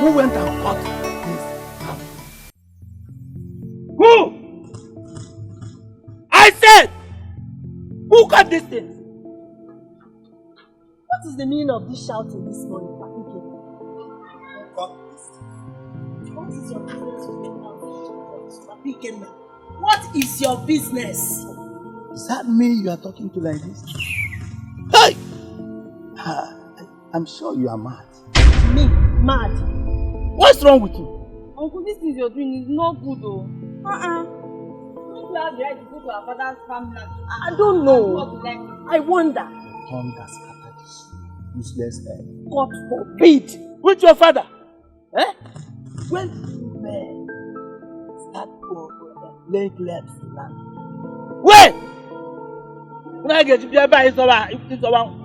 Who went and caught this house? Who? I said! Who caught this thing? What is the meaning of this shouting this morning, Papi? Who caught this thing? What is your business with the Papi? What is your business? Is that me you are talking to like this? Hey! I'm sure you are mad. Me? Mad? What's wrong with you? Uncle, this thing you're doing is not good though. Don't have the right to go to our father's farmland. I don't know. I wonder. Thunder scattered this useless head. God forbid. With your father? Eh? When two men start laying claims to land. When? When I get to be by his over, if it's one.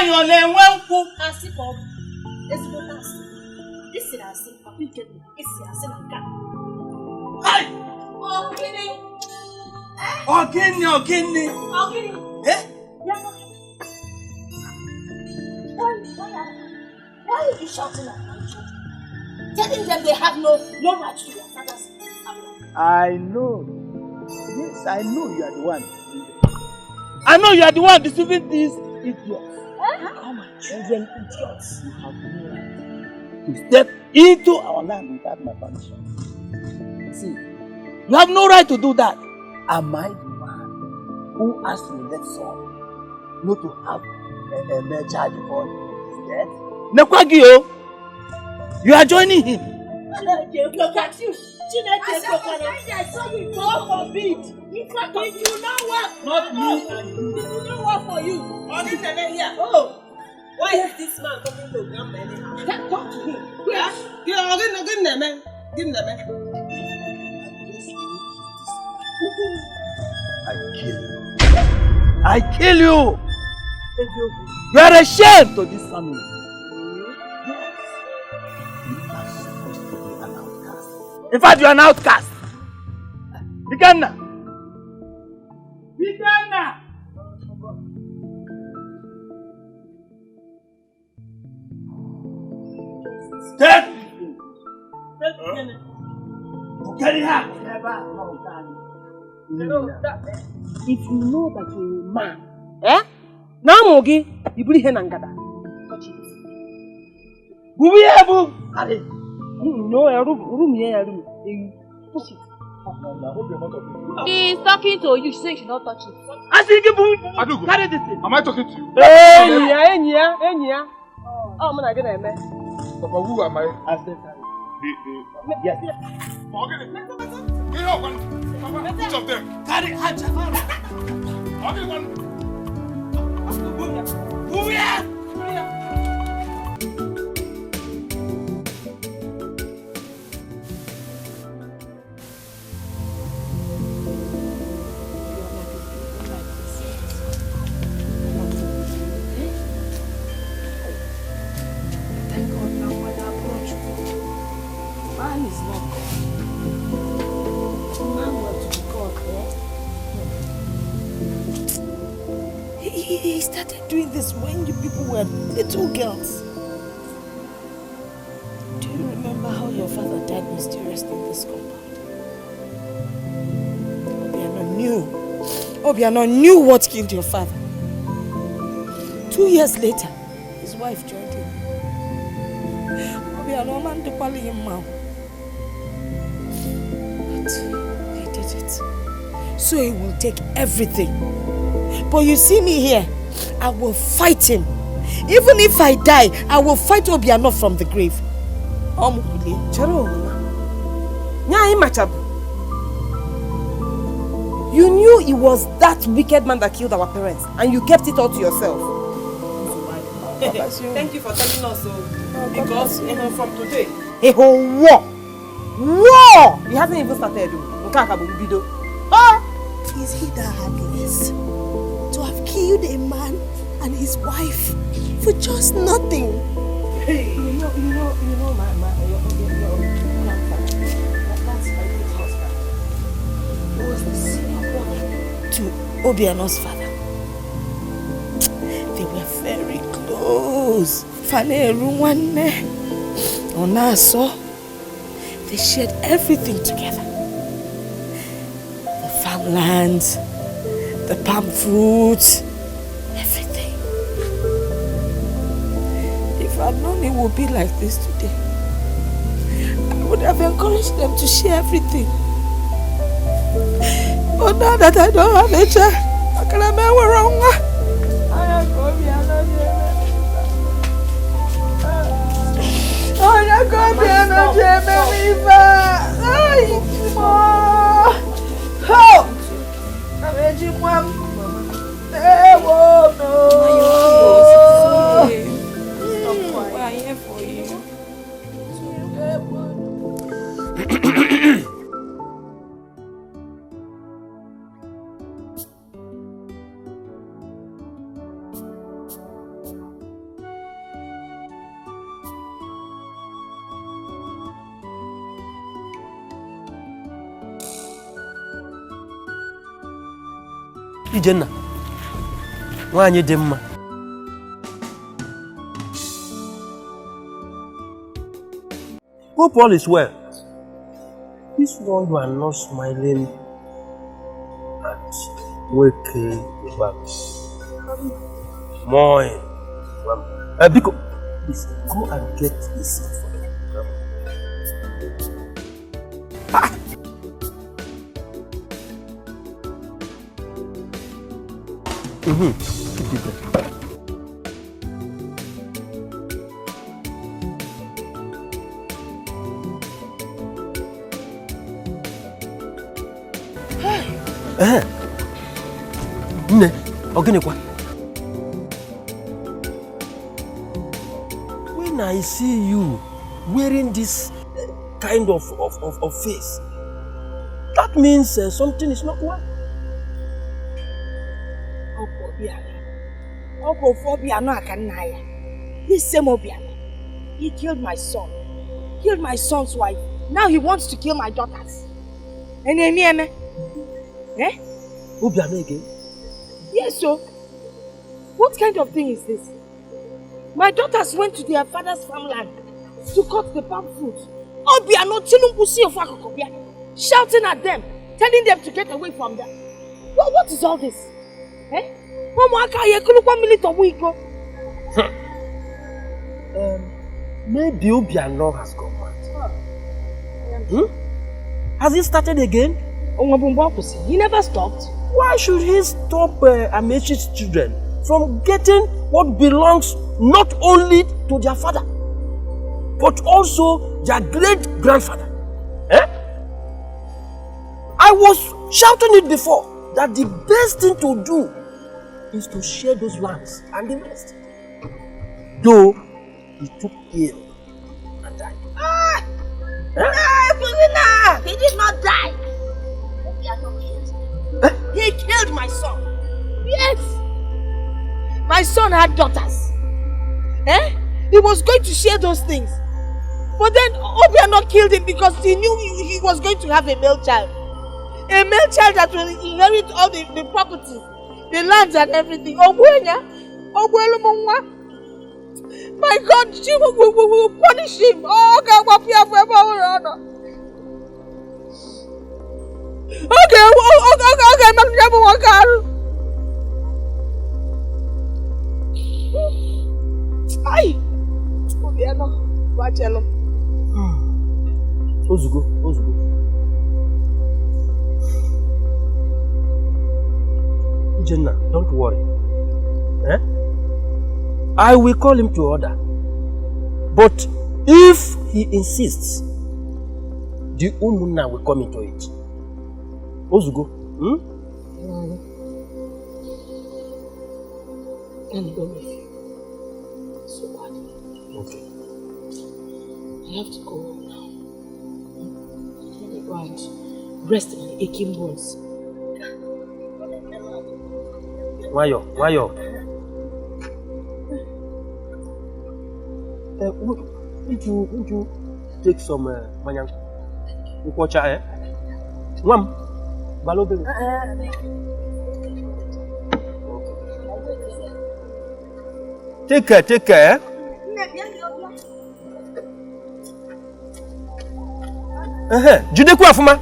Your name won't cook. I see, Bob. It's what I see. This is I see. Papi, it's I see. Hi! Ogini. Eh? Why are you shouting at my children? Telling them they have no right to their father's family. I know. Yes, I know you are the one. I know you are the one deceiving these idiots. How my children idiots? You have no right to step into our land without my permission. See, you have no right to do that. Am I the man who asked you that son not to have a male child before he's dead? Nekwagio, you are joining him. Look at you. I saw you. God forbid. In fact, it will not work. Not me. It will not work for you. Oh, why is this man coming to Grandma anyhow? Talk to him. Yes. I kill you. I kill you. You are a shame to this family. Yes. You are supposed to be an outcast. In fact, you are an outcast. Begana. Step. Carry her. If you know that you're a man, now Mogi, you bring him and gather. Touch it. Who we have? No, a room here, push it. He's talking to you. She said you should not touch it. I think you carry this thing. Am I talking to you? Enya. Oh, man, I get it, man. Papa, who am I? Yes. Each of them. Carry Haja. Who we are? He started doing this when you people were little girls. Do you remember how your father died mysteriously in this compound? Obiano knew what killed your father. 2 years later, his wife joined him. Obiano man to call him mom. But he did it. So he will take everything. But you see me here, I will fight him. Even if I die, I will fight Obiano from the grave. You knew it was that wicked man that killed our parents, and you kept it all to yourself. Thank you for telling us, because from today, a whole war! War! You haven't even started. Is he that heartless to have killed a man and his wife for just nothing? Hey, you know, that's my good husband. He was the senior brother to Obiano's father. They were very close. Onaso, they shared everything together. The farmland, the palm fruit, everything. If I'd known it would be like this today, I would have encouraged them to share everything. But now that I don't have a child, how can I make it wrong? Jenna, why are you doing? Hope all is well. This one you are not smiling at waking back. Moin. Bcome, please go and get the seat for me. Keep it there. Nne, Ogenekwa. When I see you wearing this kind of face, that means something is not well. This same Obiano, he killed my son, killed my son's wife. Now he wants to kill my daughters. And eh? Obiano again? Yes, so what kind of thing is this? My daughters went to their father's farmland to cut the palm fruit. Obiano shouting at them, telling them to get away from them. What is all this? Eh? Maybe Obiano has gone mad. Has he started again? He never stopped. Why should he stop Amechi's children from getting what belongs not only to their father, but also their great-grandfather? I was shouting it before that the best thing to do is to share those lands and the rest. Though he took ill and died. He did not die. He killed my son. Yes. My son had daughters. He was going to share those things. But then Obiano killed him because he knew he was going to have a male child. A male child that will inherit all the properties, the lands and everything. My God, she will punish him. Oh, God, okay. Ay, Obiano, watch him. Ozugo. Jenna, don't worry. I will call him to order. But if he insists, the Umunna will come into it. Ozugo, Can go with you. So bad. Okay. I have to go home now. Let me go and rest my aching bones. Wayo. Would you take some manyang? Ukwacha, Wam, Balobe. Take care. Jidekwu afuma.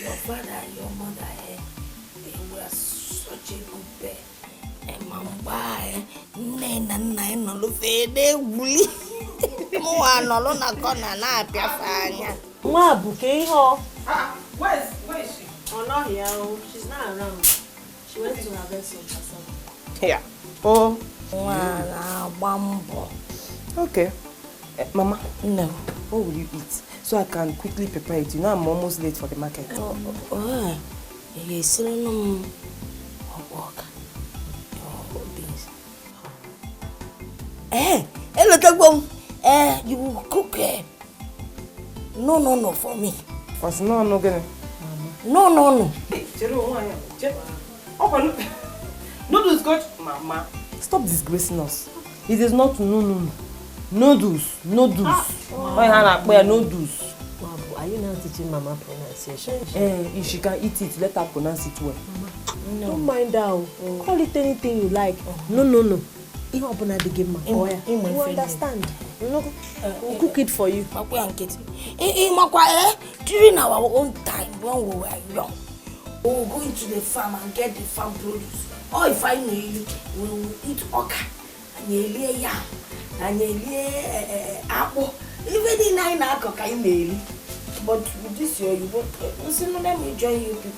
Your father and your mother, they were such a good pair. And Mamba, Nena, no Lufede, Woolly. No, na gonna na Piafania. Where is she? Oh, not here. She's not around. She went to her vessel herself. Here. Oh. Bambo. Okay. Mama. No. What will you eat? So I can quickly prepare it. You know I'm almost late for the market. Oh, you're selling them work. Beans. Hello, you will cook. No, for me. What's no, gonna. No. Hey, noodles, coach. Mama, stop disgracing us. It is not no. Noodles. Why Hannah? Where noodles? Are you now teaching Mama pronunciation? If she can eat it, let her pronounce it well. No. Don't mind her. Call it anything you like. No. You open at the game, you understand? We'll cook it for you. During our own time, when we were young, we will go into the farm and get the farm produce. Or if I know you, we will eat okra, and you lay yam, and you lay apple. Even in 9 o'clock, I may. But with this year, you won't. Listen, let me join you people.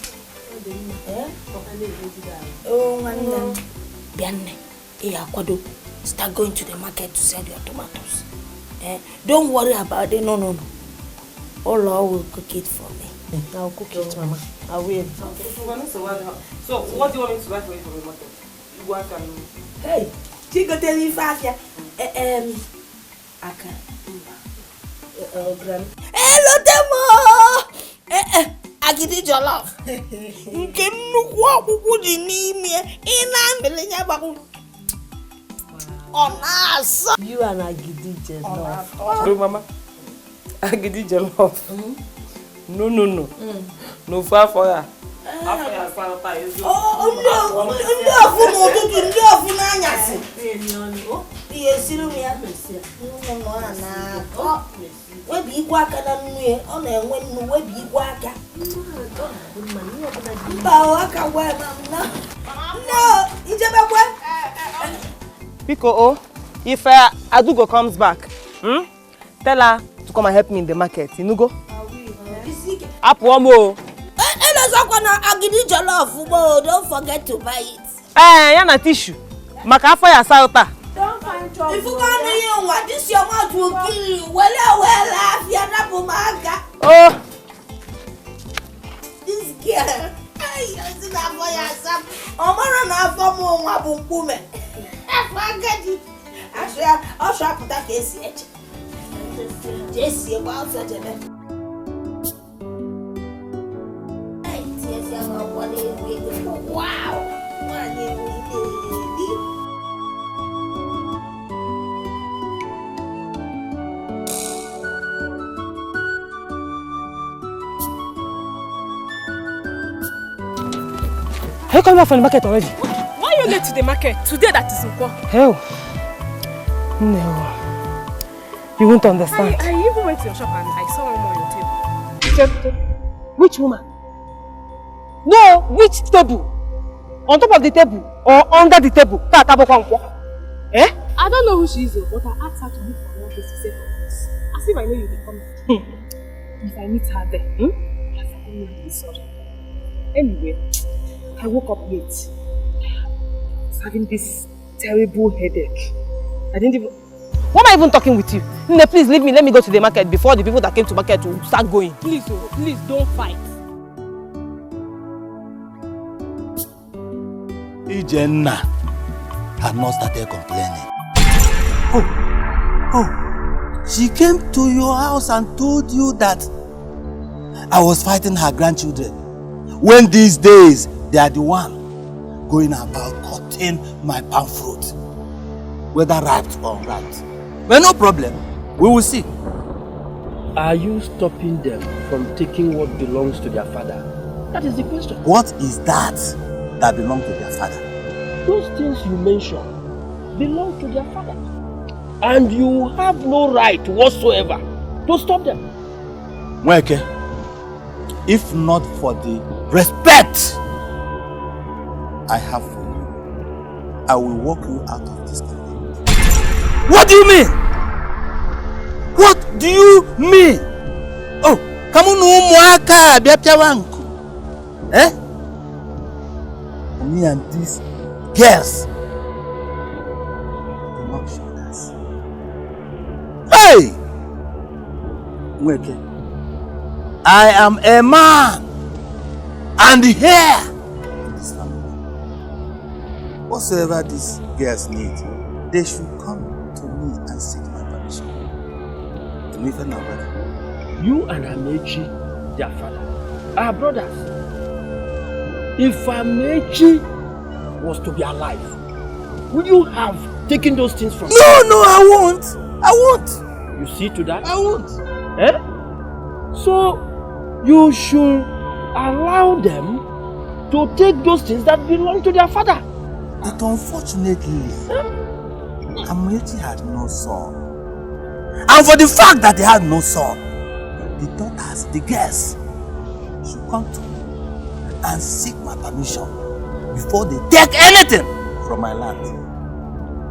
Start going to the market to sell your tomatoes. Don't worry about it. No. Allah will cook it for me. I'll cook it, Mama. I will. So what do you want me to buy for you from the market? You want to. Hey, Chico, tell me fast. Hello, Demo. Agidi jollof. Nke nnukwu akwụkwọ dị n'ime na-amele nya gbakwu. You and Agidi jollof. Oh, Mama. Agidi jollof. No. No far for ya. Biko, if Adugo comes back, tell her to come and help me in the market. You know go? Up one more. Don't forget to buy it. Yana tissue. Makafa ya salta. Don't find trouble. If you can't hear what this your mouth will kill you. Well, Oh. This girl. Hey, you see that for yourself. Omara na fomo wabunkume. Forget it. I'll shop that case. Jesse about such a wow. Are you coming back from the market already? Why are you late to the market? Today that is Nkwo. Hell. No. You won't understand. I even went to your shop and I saw one more on your table. Which woman? No, which table? On top of the table or under the table? I don't know who she is, but I asked her to meet for one place to say for us. As if I know you'll be coming. If I meet her there, I will be sorry. Anyway, I woke up late. I was having this terrible headache. I didn't even... Why am I even talking with you? No, please leave me. Let me go to the market before the people that came to market will start going. Please, please don't fight. Ijenna had not started complaining. Oh, she came to your house and told you that I was fighting her grandchildren. When these days, they are the one going about cutting my palm fruit, whether ripe or unripe. Well, no problem. We will see. Are you stopping them from taking what belongs to their father? That is the question. What is that belongs to their father? Those things you mentioned belong to their father. And you have no right whatsoever to stop them. Mweke, if not for the respect I have for you, I will walk you out of this country. What do you mean? What do you mean? Oh, kamu no mwaka biapia wangu. Eh? Me and these girls. Hey! Mweke, I am a man and here in this family. Whatsoever these girls need, they should come to me and seek my permission. You and Amechi, their father, are brothers. If Amechi was to be alive, would you have taken those things from him? No, I won't. You see to that? I won't. Eh? So, you should allow them to take those things that belong to their father. But unfortunately, Amechi had no son. And for the fact that they had no son, the daughters, the girls, should come to me and seek my permission before they take anything from my land.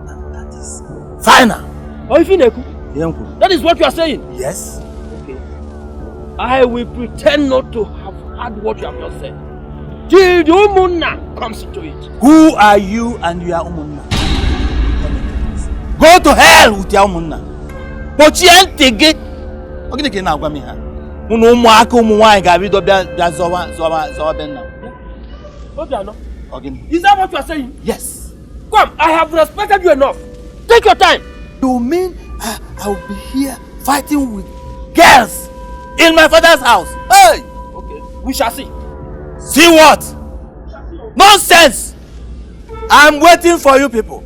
And that is final. That is what you are saying? Yes. Okay. I will pretend not to have heard what you have just said. Till the Umunna comes into it. Who are you and your Umunna? Go to hell with your Umunna. But you ain't taking. Okay, okay, now, come here. Is that what you are saying? Yes. Come, I have respected you enough. Take your time. You mean I will be here fighting with girls in my father's house? Hey! Okay, we shall see. See what? Nonsense! I'm waiting for you people.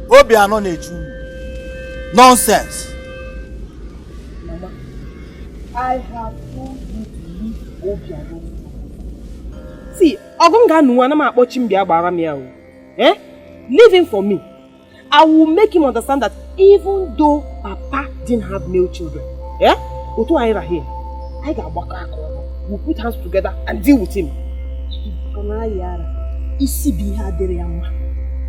Obiano Neju. Nonsense. Mama, I have told you to leave Obiano. See, leave him for me. I will make him understand that even though Papa didn't have male children, yeah, here, I got we'll put hands together and deal with him.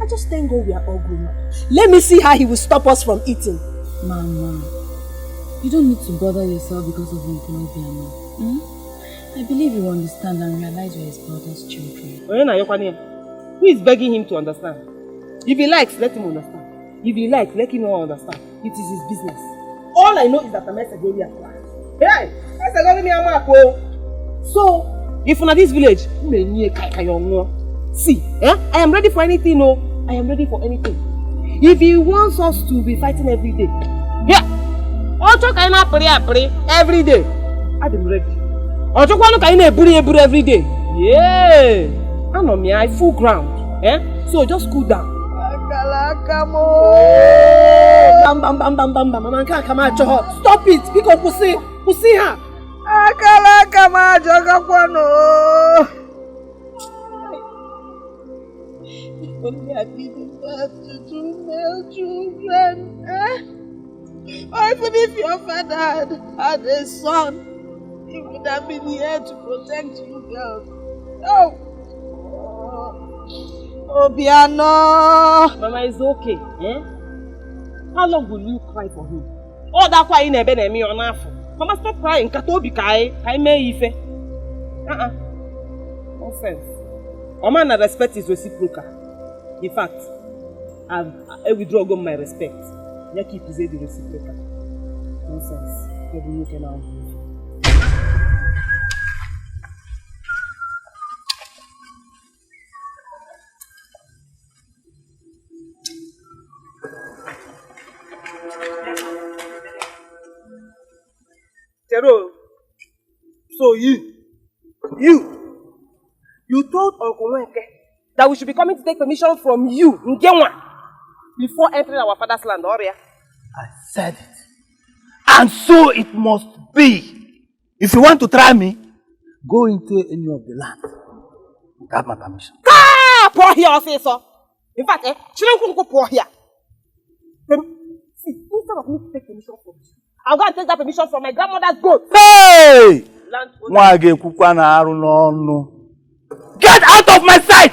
I just thank God we are all grown up. Let me see how he will stop us from eating. Mama, you don't need to bother yourself because of Obiano. I believe you understand and realize we're his brother's children. Who is begging him to understand? If he likes, let him understand. If he likes, let him not understand. It is his business. All I know is that I'm a Hey! So, if you're in this village, see, I am ready for anything, no. I am ready for anything. If he wants us to be fighting every day, yeah. Every day. I'm ready. Every day. Yeah. I know me, I full ground. So just cool down. Stop it! Because pussy her. Only I didn't have to do male children. Or even if your father had a son, he would have been here to protect you girls. Oh! Obiano! Mama, it's okay. How long will you cry for him? Oh, that's why you never name me on half. Mama, stop crying. Katobi kai may ife. Nonsense. Mama, respect is reciprocal. In fact, I withdraw my respect. You keep to say the reciprocal. Nonsense. You can now. Tero, so you told Uncle Wenke that we should be coming to take permission from you, Ngenwa, before entering our father's land, Oria. I said it. And so it must be. If you want to try me, go into any of the land without my permission. Poor here, officer. In fact, children go poor here. See, instead of me to take permission from you, I'll go and take that permission from my grandmother's goat. Hey! Get out of my sight!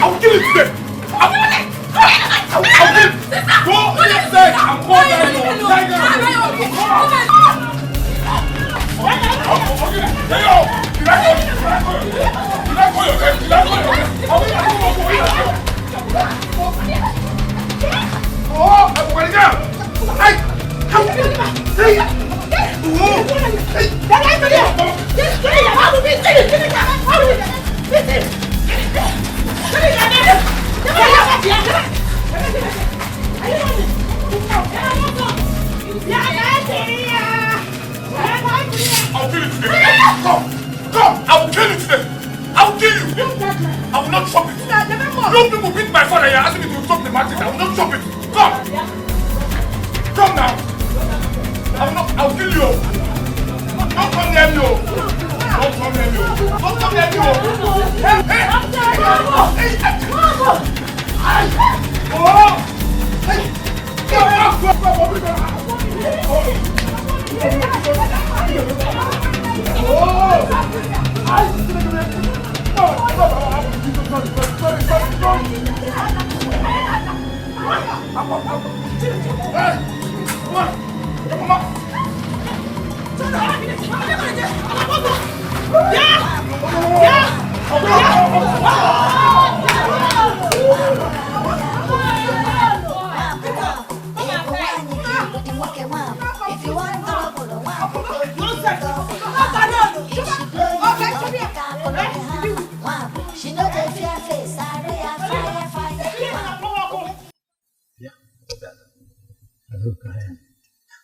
I'll kill it today! I'll kill it! Go inside and call that Come! I will kill it today! I will kill you! I will not chop it! No people beat my father here asking me to chop the matches. I will not chop it! Come! Come now! I will kill you! Don't come near me! Don't come near me! Don't come near me! Hey! Hey!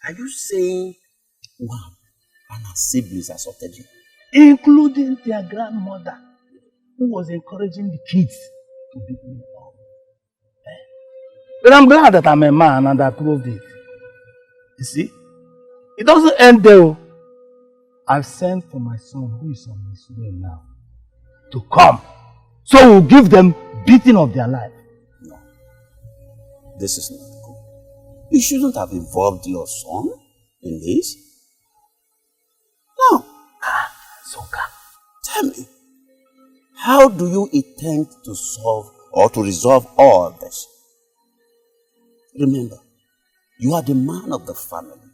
Are you saying Wham and her siblings assaulted you? Including their grandmother, who was encouraging the kids to beat me up. But I'm glad that I'm a man and I proved it. You see, it doesn't end there. I've sent for my son who is on his way now to come. So we'll give them beating of their life. No, this is not good. You shouldn't have involved your son in this. No. Soka, tell me, how do you intend to solve or to resolve all this? Remember, you are the man of the family.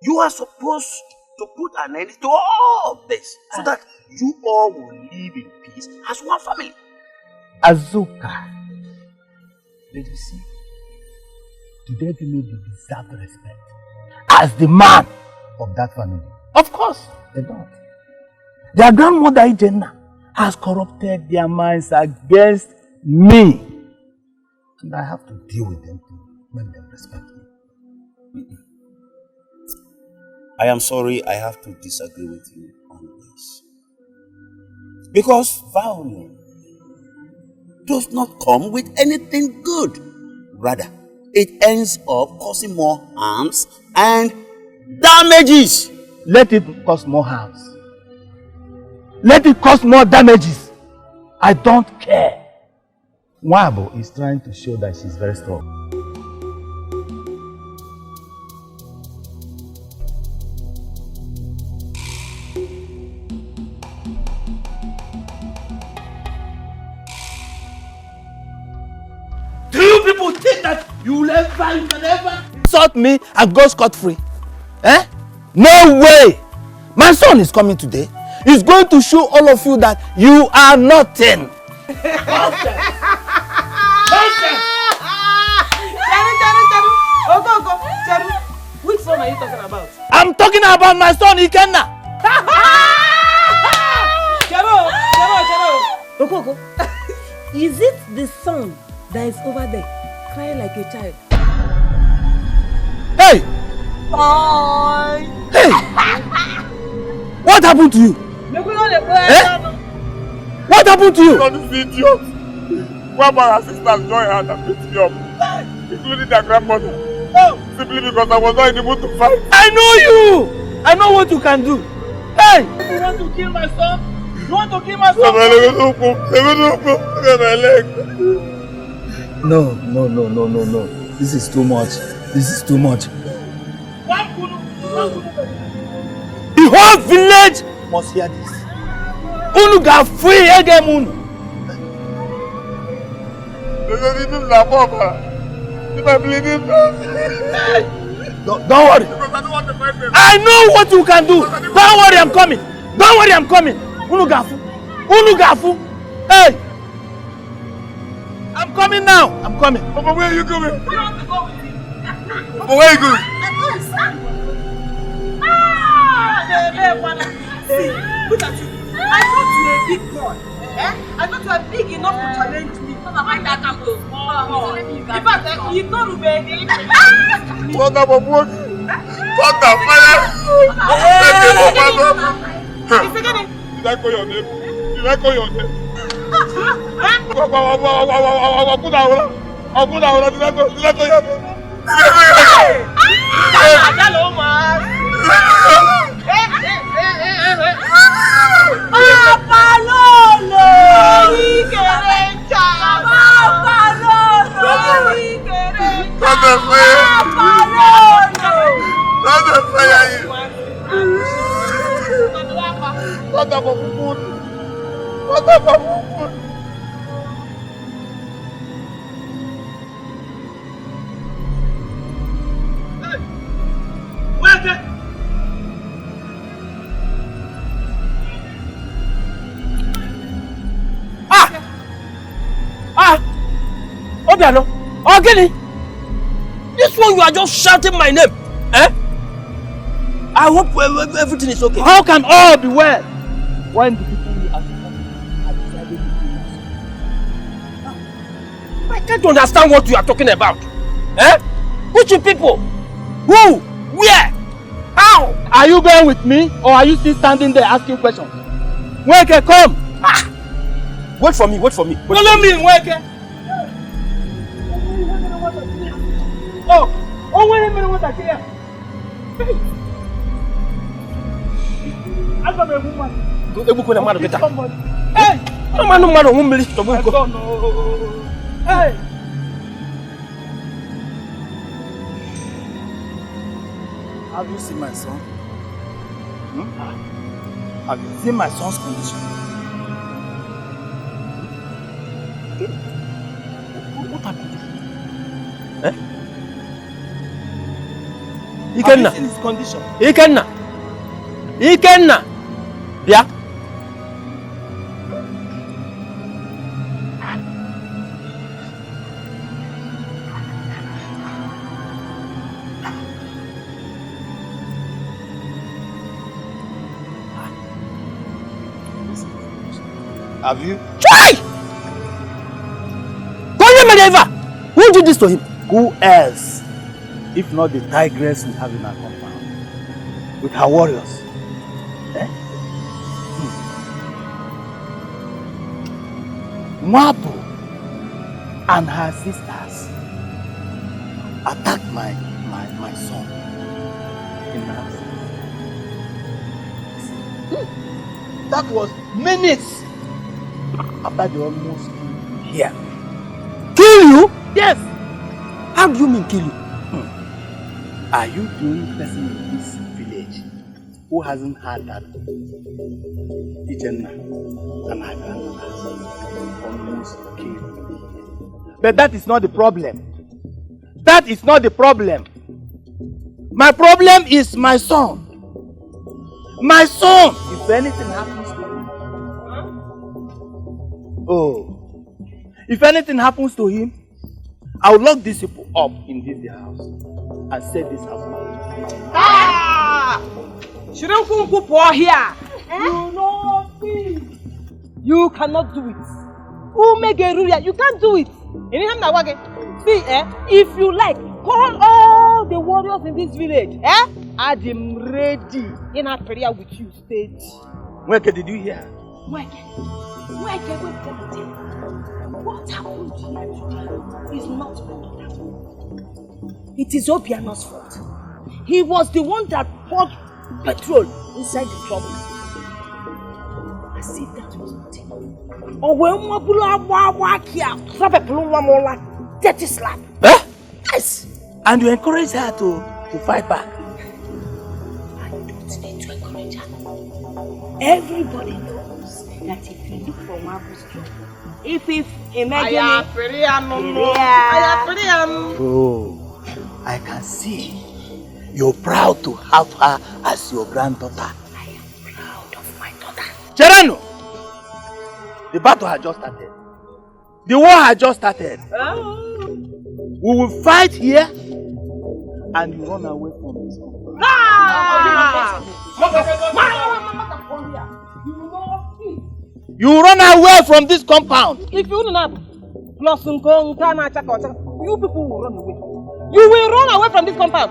You are supposed to put an end to all this so that you all will live in peace as one family. Azuka, did you see? Today give me the deserved respect as the man of that family. Of course, they don't. Their grandmother Ijenna has corrupted their minds against me. And I have to deal with them to make them respect me. I am sorry I have to disagree with you on this. Because violence does not come with anything good. Rather, it ends up causing more harms and damages. Let it cause more harms. Let it cause more damages. I don't care. Nwabo is trying to show that she's very strong. Do you people think that you can ever insult me and go scot-free? Eh? No way! My son is coming today. He's going to show all of you that you are nothing. Which son are you talking about? I'm talking about my son Ikenna. Okoko, is it the son that is over there crying like a child? Hey! Hey! What happened to you? Eh? What happened to you? This idiot. One of our sisters joined her and picked me up, including their grandmother. Simply because I was not in the mood to fight. I know you! I know what you can do. Hey! You want to kill my son? You want to kill my son? No. This is too much. The whole village must hear this. Unu ga free again, Unu. Don't worry. I know what you can do. Don't worry, I'm coming. Unu gafu. Hey! I'm coming now. Papa, where are you going? Papa, where are you going? See, look at you. I thought you were a big boy. I thought you were big enough to challenge me. In fact, you know Ruben. What up, Papa? What the fire? Did I call your name? Obiano, Ogini, this one you are just shouting my name. Eh? I hope everything is okay. How can all be well when the people you are decided to kill us? I can't understand what you are talking about. Eh? Which people? Who? Where? How? Are you going with me or are you still standing there asking questions? Weke, come! Wait for me. Follow me, Weke! Oh, wait a minute, what I hear? I got a woman. Hey! Hey! Have you seen my son? Have you seen my son's condition? What happened to him? Eh? Have you seen his condition? Ikenna! Yeah? Have you? Try! Who did this to him? Who else, if not the tigress we have in our compound, with her warriors? Eh? Mwabu and her sisters attacked my son in my absence. That was minutes after they almost came here. Kill you? Yes. How do you mean kill you? Are you the only person in this village who hasn't had that Ijenna and her grandmother almost killed me? But that is not the problem. That is not the problem. My problem is my son. My son! If anything happens to him, if anything happens to him, I will lock these people up in this house and set this house up. Ah! Shouldn't come pour here. You know me. You cannot do it. Who make a rule? You can't do it. See, if you like, call all the warriors in this village. I am ready in a prayer with you, stage. Weke, did you hear? Weke, what happened here today is not my daughter's fault. It is Obiano's fault. He was the one that poured petrol inside the trouble. As if that was nothing. Or when dirty slap. Yes. And you encourage her to fight back. I don't need to encourage her. Everybody knows that if you look for Mabu's job, if imagine Oh, I can see you're proud to have her as your granddaughter. I am proud of my daughter. Cherano! The battle had just started. The war had just started. We will fight here and you run away from this country. You run away from this compound. If you don't have you people will run away. You will run away from this compound.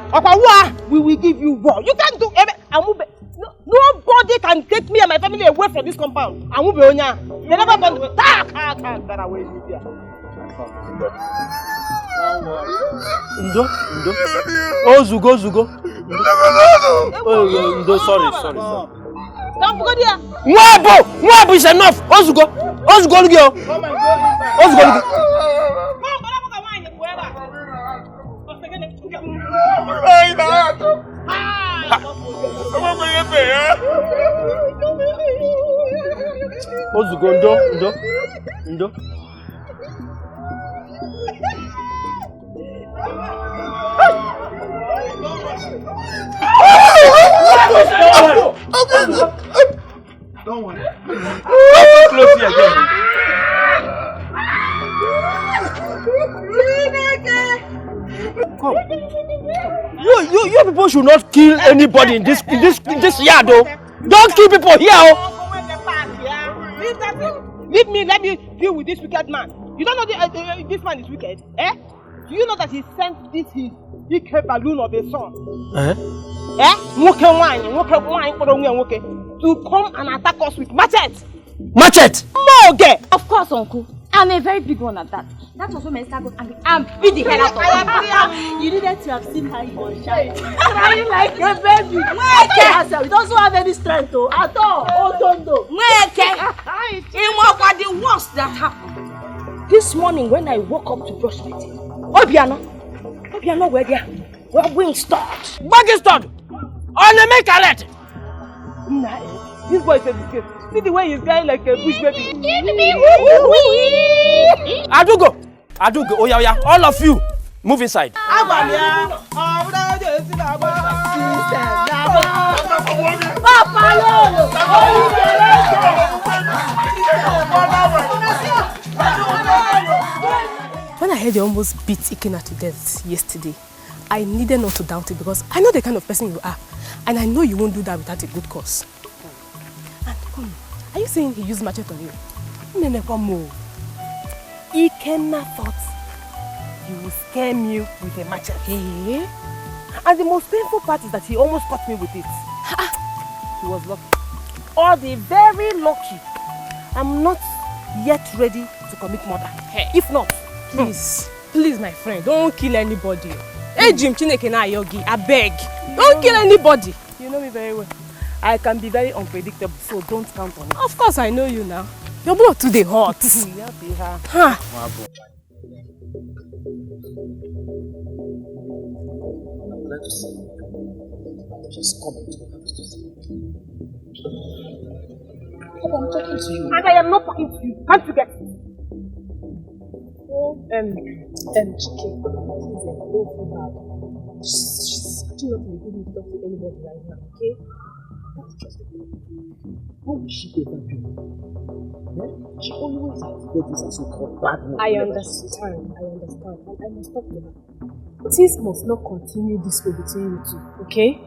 We will give you war. You can't do it. Nobody can take me and my family away from this compound. They never going to Ndo. Oh, Zugo. Oh, Ndo, sorry. Don't go there. Mwabo is enough. Oh, Zugo, look here. Ozugo, Ndo. Don't worry. Come close here again. Come. You people should not kill anybody in this yard, though. Don't kill people here. Leave me, let me deal with this wicked man. You don't know this man is wicked, eh? Do you know that he sent this his balloon of a son? To come and attack us with machete. Machete? Okay. Of course, uncle. I'm a very big one at that. That was when my sister got angry and beat the hell out of him. You needed to have seen how he was shouting. Crying like a baby. He doesn't have any strength though, at all. Oh, don't know. It was the worst that happened. This morning when I woke up to brush my teeth, Obiano, where they are? We're being stopped. Baggy stopped. On the make alert. This boy is a disgrace. See the way he's going like a bush baby. Adugo. Oh yeah. All of you, move inside. When I heard you almost beat Ikena to death yesterday, I needed not to doubt it because I know the kind of person you are. And I know you won't do that without a good cause. And are you saying he used machete on you? Ikena thought he would scare me with a machete. Hey. And the most painful part is that he almost caught me with it. He was lucky. Or the very lucky. I'm not yet ready to commit murder. Hey. If not, please, my friend, don't kill anybody. Hey, Jim Chineke na Yogi, I beg. Don't kill anybody. You know me very well. I can be very unpredictable, so don't count on it. Of course, I know you now. Your blood today hot. to say. Just come into the house to say. I'm talking to you. And I am not talking to you. Can't you get it? Oh, Chike, please, don't feel bad. She's still not in a good mood to talk to anybody right now, okay? That's just it. How will she ever do? She always has to get this as a bad mood. I understand. And I must talk to her. Things must not continue this way between you two, okay?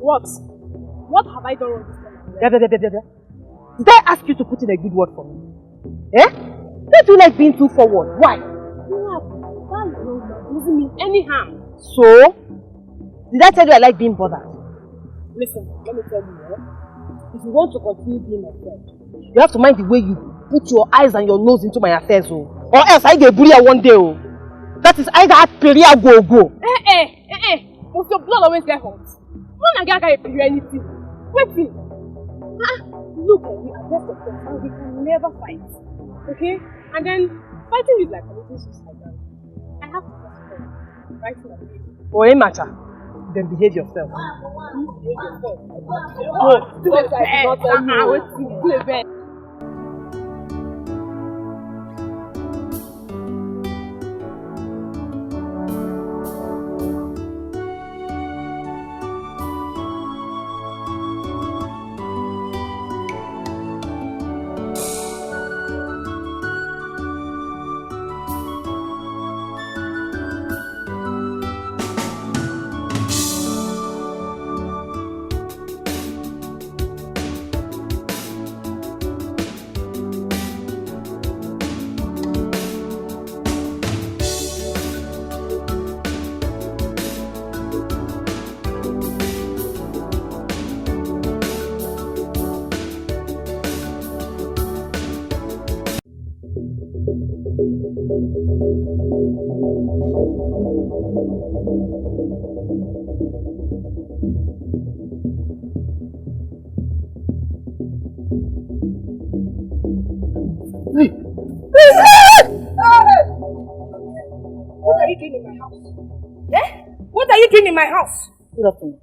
What? What have I done wrong this time? Did I ask you to put in a good word for me? Eh? Don't you like being too forward? Why? That doesn't mean any harm. So? Did I tell you I like being bothered? Listen, let me tell you, if you want to continue being my friend, you have to mind the way you put your eyes and your nose into my affairs, or else I get bullied one day. That is either at Peria go. Must your blood always get hot? When I get anything, wait. Look, we are best of friends and we can never fight. Okay? And then fighting is like committing suicide. I have to trust right now. Oh, it matter. Then behave yourself. Behave yourself. Do it like not What are you doing in my house? What are you doing in my house? Good afternoon.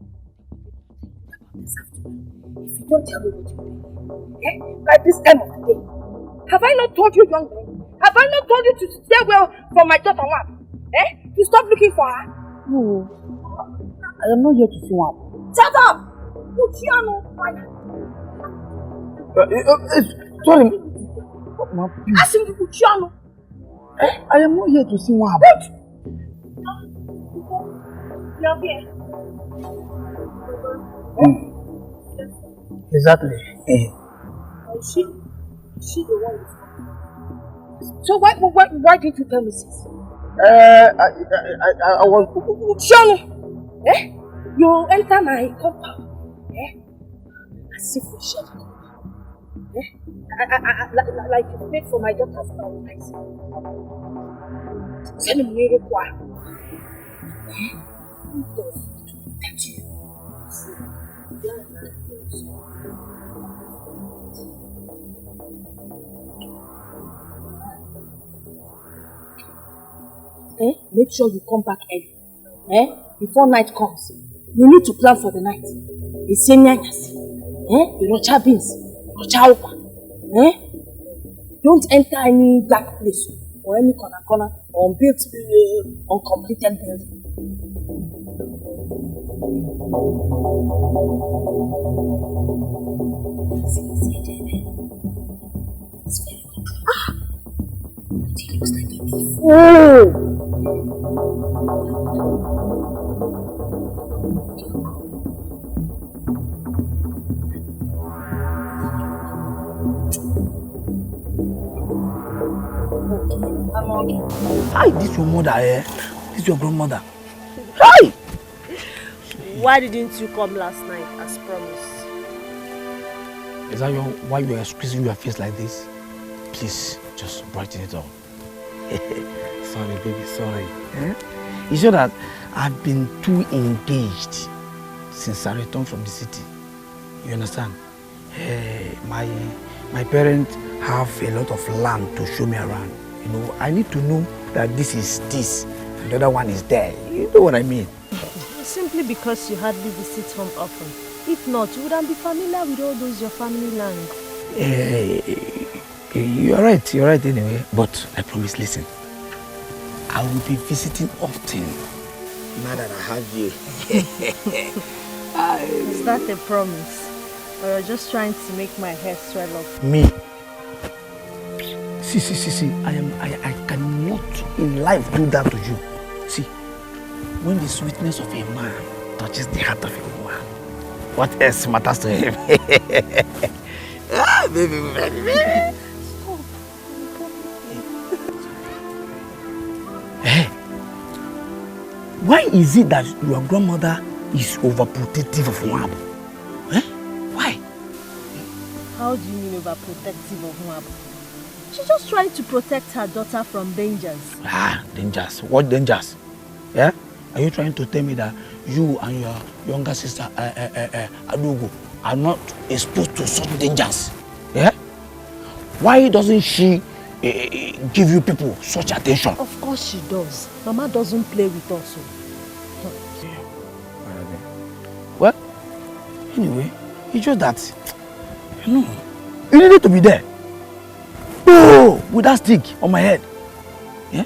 If you don't tell me what you're doing, by this time of the day, have I not told you, young man? Have I not told you to stay well from my daughter one? To stop looking for her? No, I am not here to see one. Shut up! Luciano, Sorry. Ask him to Luciano. I am not here to see one. Wait! You're here. Exactly. Is she the one? So why didn't you tell me, sis? I was... Luciano! You enter my compound. As if we shared it. Like you paid for my daughter's baptism. Send me a require. Who does to protect you? Make sure you come back early. Before night comes. You need to plan for the night. It's nyanyas. Rocha beans. Rocha okwa. Don't enter any dark place or any corner or unbuilt, uncompleted building. It's very good. But he looks like a thief. Hi, this your mother, This your grandmother. Hi! Why didn't you come last night as promised? Is that why you are squeezing your face like this? Please, just brighten it up. Sorry, baby, sorry. It's just that I've been too engaged since I returned from the city. You understand? My my parents have a lot of land to show me around. You know, I need to know that this is this and the other one is there. You know what I mean? Simply because you hardly visit home often. If not, you wouldn't be familiar with all those your family land. You're right anyway. But I promise, listen, I will be visiting often now that I have you. Is that a promise? Or you're just trying to make my hair swell up? Me? See, I cannot in life do that to you. See, when the sweetness of a man touches the heart of a woman, what else matters to him? Baby. Stop. Hey, why is it that your grandmother is overprotective of Nwabo? Eh? Why? How do you mean overprotective of Nwabo? She's just trying to protect her daughter from dangers. Dangers? What dangers? Yeah? Are you trying to tell me that you and your younger sister, Adugo, are not exposed to such dangers? Yeah? Why doesn't she give you people such attention? Of course she does. Mama doesn't play with us. Well, anyway, it's just that, you needed to be there. Oh, with that stick on my head. Yeah?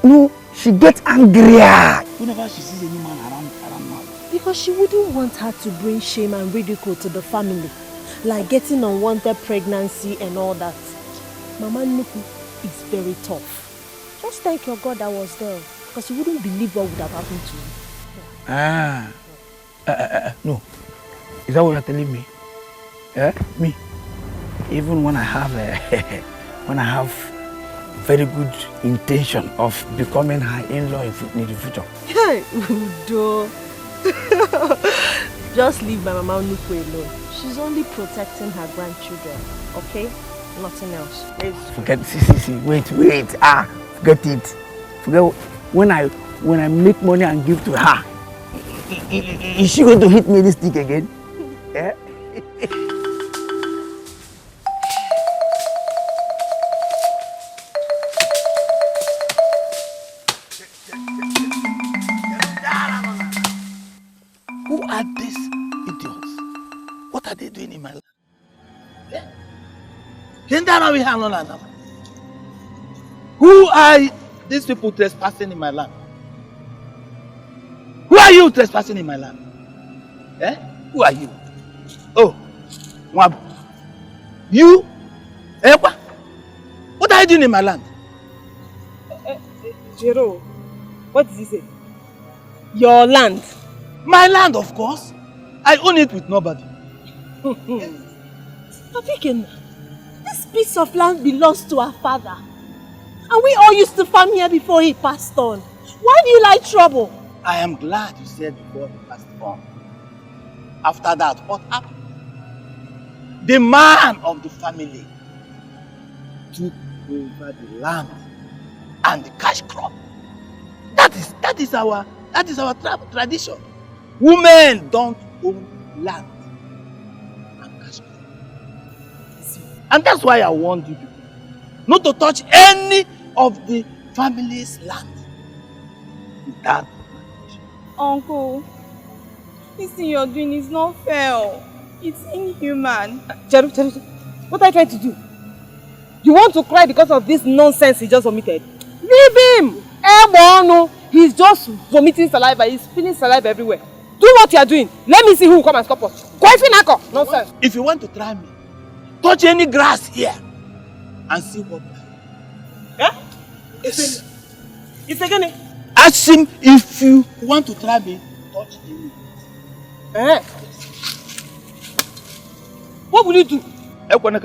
No, she gets angrier whenever she sees any man around now. Because she wouldn't want her to bring shame and ridicule to the family. Like getting unwanted pregnancy and all that. Mama Nuku is very tough. Just thank your God I was there. Because you wouldn't believe what would have happened to you. No. Is that what you're telling me? Eh? Me? Even when I have very good intention of becoming her in-law in the future. Hey, Udo. Just leave my Mama Nuku alone. She's only protecting her grandchildren, okay? Nothing else. Forget, see, wait. Forget it. Forget when I make money and give to her. Is she going to hit me with this stick again? Yeah? Who are these idiots? What are they doing in my life? Who are these people trespassing in my land? Who are you trespassing in my land? Eh? Who are you? Oh, Nwabo. You? What are you doing in my land? Jero, what did he say? Your land. My land, of course. I own it with nobody. Abiken, this piece of land belongs to our father. And we all used to farm here before he passed on. Why do you like trouble? I am glad you said before he passed on. After that, what happened? The man of the family took over the land and the cash crop. That is our tradition. Women don't own land and cash crop. And that's why I warned you people not to touch any of the family's land without permission. Uncle, this thing you're doing is not fair. It's inhuman. Cheru, what are you trying to do? You want to cry because of this nonsense he just vomited? Leave him! He's just vomiting saliva. He's spilling saliva everywhere. Do what you are doing. Let me see who will come and stop us. Nonsense. If you want to try me, touch any grass here and see what happens. It's again. Ask him if you want to try me, touch any grass. What will you do? Mba.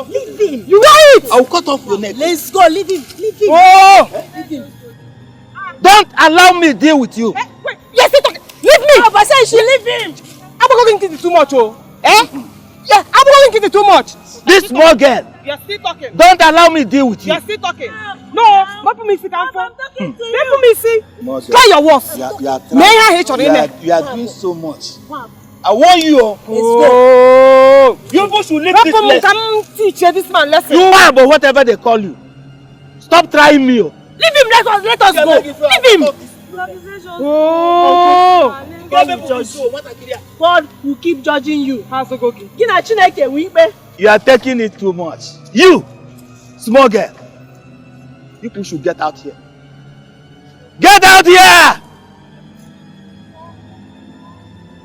Leave him. You right! I'll cut off your neck. Let's go. Leave him. Oh! Leave him. Don't allow me to deal with you. Wait. Yes, leave me! I said she leave him. I'm not going to do too much, oh. Yeah, I'm going to get it too much. This small girl. You're still talking. Don't allow me to deal with you. You're still talking. No, let me see. Let me see. Try your worst. May I hate your name? You are doing so much. I warn you. Oh, you both should leave this place. Come teach this man lesson. You are, but whatever they call you. Stop trying me. Leave him. Let us go. Leave him. Oh. God will keep judging you. You are taking it too much. You, small girl. You people should get out here. Get out here!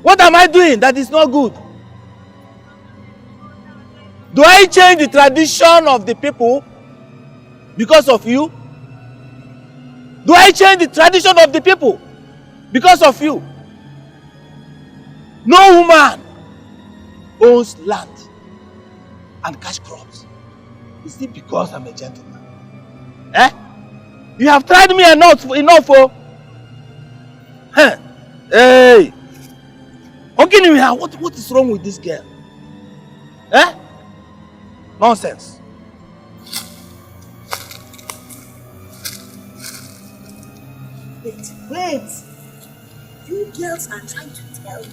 What am I doing that is not good? Do I change the tradition of the people because of you? Do I change the tradition of the people because of you? No woman owns land and cash crops. Is it because I'm a gentleman? Eh? You have tried me enough oh. Huh? Hey! Okay, what is wrong with this girl? Eh? Nonsense. Wait. You girls are trying to tell me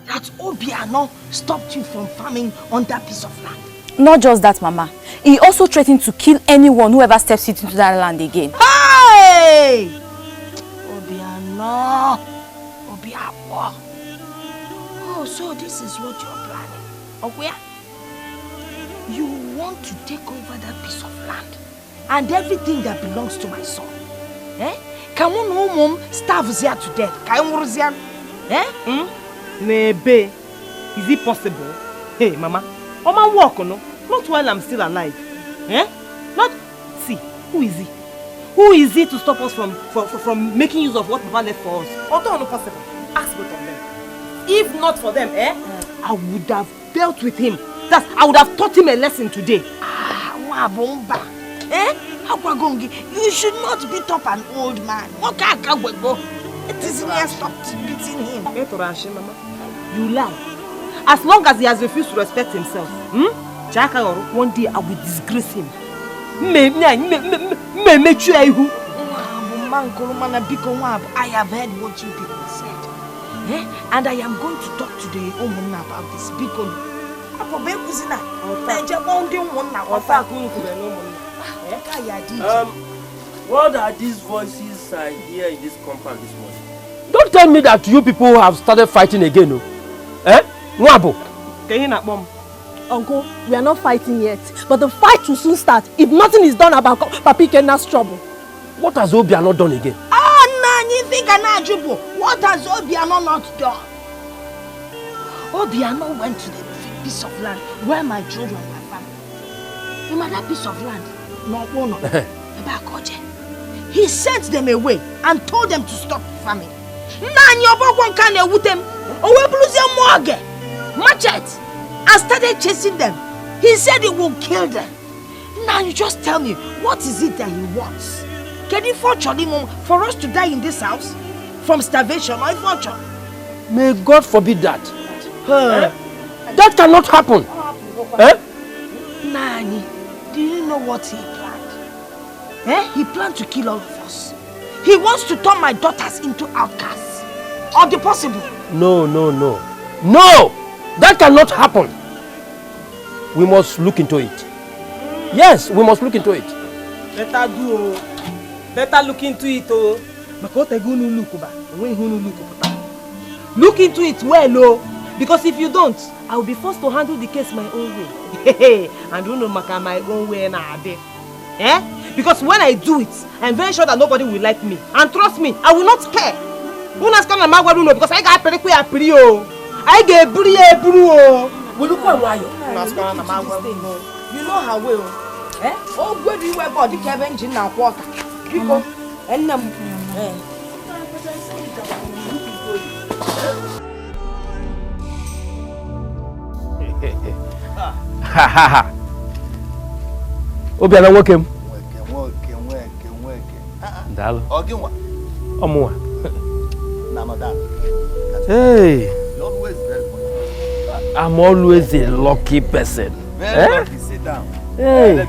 that Obiano stopped you from farming on that piece of land. Not just that, Mama. He also threatened to kill anyone who ever steps into that land again. Hey! Obiano! Obiano! Oh, so this is what you're planning. Okay? You want to take over that piece of land and everything that belongs to my son. Eh? Can one mom starve here to death? Can you here? Eh? Maybe. Is it possible? Hey, Mama. Oma walk, no? Not while I'm still alive. Eh? Not. See, who is he? Who is he to stop us from making use of what Papa left for us? Although not possible. Ask both of them. If not for them, I would have dealt with him. I would have taught him a lesson today. Wabomba. Eh? You should not beat up an old man. It is in here, stop beating him. You lie. As long as he has refused to respect himself, one day I will disgrace him. I have heard what you people said. And I am going to talk to the woman about this. Bcome. What are these voices I hear in this compound this morning? Don't tell me that you people have started fighting again, no? Eh? Nwabo? Uncle, we are not fighting yet, but the fight will soon start if nothing is done about Papi Kena's trouble. What has Obiano done again? What has Obiano not done? Obiano went to the piece of land where my children were farming. You know that piece of land? No. He sent them away and told them to stop farming. Machete and started chasing them. He said he will kill them. Now you just tell me, what is it that he wants? Can he for us to die in this house from starvation or fortune? May God forbid that. That cannot happen. Nani, do you know what he planned? He planned to kill all of us. He wants to turn my daughters into outcasts. Or the possible? No. No! That cannot happen. We must look into it. Yes, we must look into it. Better look into it, oh. Look into it well, because if you don't, I will be forced to handle the case my own way. And you know my own way now. Because when I do it, I'm very sure that nobody will like me. And trust me, I will not care. Because I got pretty I get brie. You know how well. Oh, where do you wear body cabin engine now? Walk. Because and Obiano welcome. Dalo. Omwa. Hey. You're always very funny. I'm always a lucky person. Very lucky. Sit down. Hey.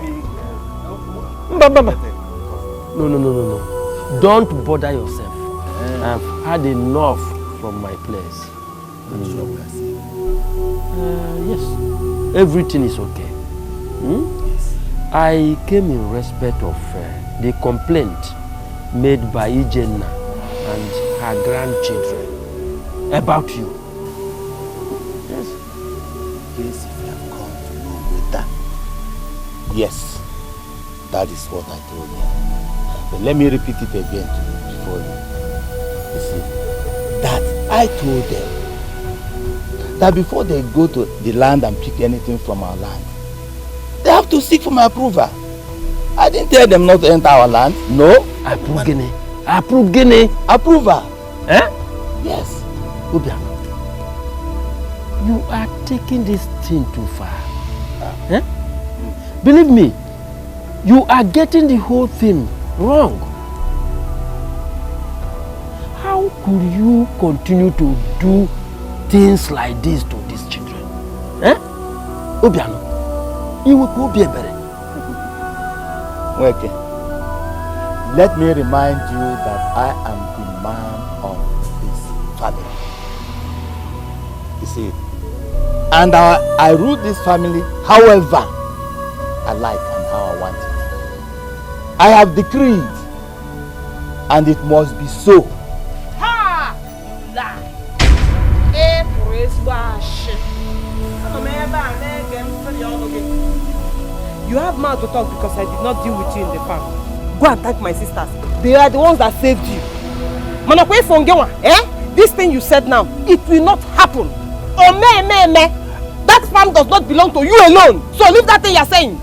No. Don't bother yourself. I've had enough from my place. Yes. Everything is okay. Yes. I came in respect of the complaint made by Ijenna and her grandchildren about you. Yes. Yes, if you have come to know with that. Yes, that is what I told them. But let me repeat it again to you before you see, that I told them that before they go to the land and pick anything from our land, they have to seek for my approval. I didn't tell them not to enter our land. No. Approval. Eh? Yes. Obiano, you are taking this thing too far. Eh? Believe me, you are getting the whole thing wrong. How could you continue to do things like this to these children? Eh? Obiano, you will be a better. Okay. Let me remind you that I am the man of this family. You see, and I rule this family however I like and how I want it. I have decreed, and it must be so. Ha! Lie. You have mouth to talk because I did not deal with you in the farm. Go and thank my sisters. They are the ones that saved you. Manakwe Fongewa, this thing you said now, it will not happen. Oh, me. That farm does not belong to you alone. So leave that thing you are saying.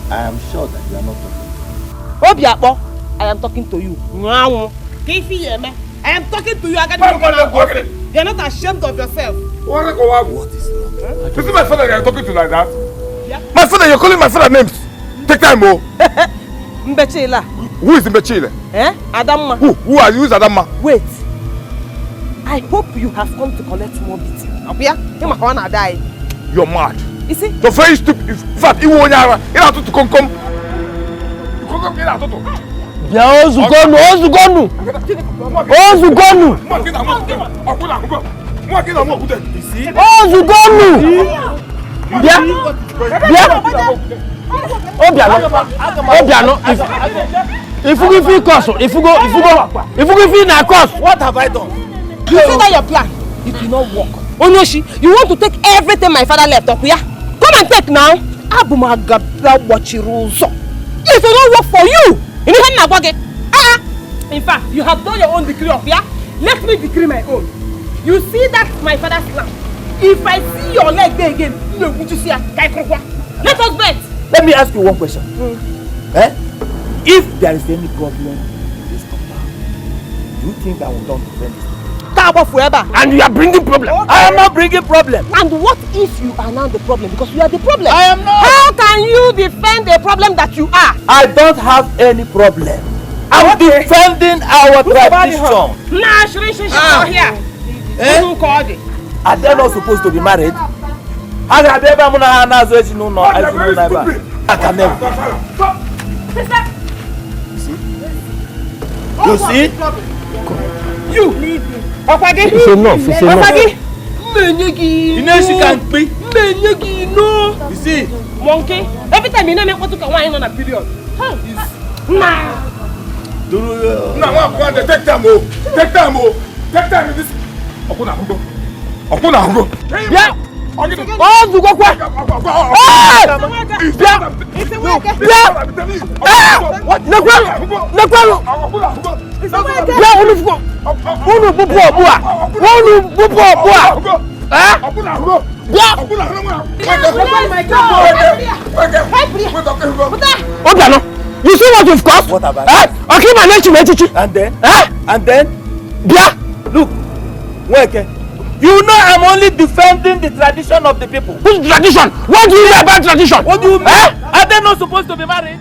I am sure that you are not talking. Obiakpo, I am talking to you. I am talking to you. You are not ashamed of yourself. What is wrong? Huh? Is it my father you are talking to like that? Yeah. My father, you're calling my father names. Take time, oh. Mbechila. Who is Mbechila? Adamma. Who are you? Who is Adamma? Wait. I hope you have come to collect more beating. Die. You're mad. You see? You're very stupid. In fact, you won't have to come. You come here. Yeah, Ozugonu. Obiano, if you feel cost, if you go na cost, What have I done? You see that your plan? It will not work. Onoshi, you want to take everything my father left up here? Come and take now. Abumagabra wachiruzo. It will not work for you. In fact, you have done your own decree of here. Let me decree my own. You see that my father's land. If I see your leg there again, let us bet. Let me ask you one question. If there is any problem in this compound, do you think I will not defend this? Forever. and you are bringing problem. Okay. I am not bringing problem. And what if you are now the problem? Because you are the problem. I am not. How can you defend a problem that you are? I don't have any problem. I'm defending our tradition. Nah, here. Are they not supposed to be married? I can never. You see? You leave me. It's enough. You know she can speak. No. You see? Monkey. Every time you know what to come on a period. Nah. Take time, Take time in this. Okuna. Yeah. Oh, you go quick. You see what you've caused? What have I done? Okay, my name is And then? Yeah. Look, Weke. You know I'm only defending the tradition of the people. Which tradition? What do you know about tradition? What do you mean? Are they not supposed to be married?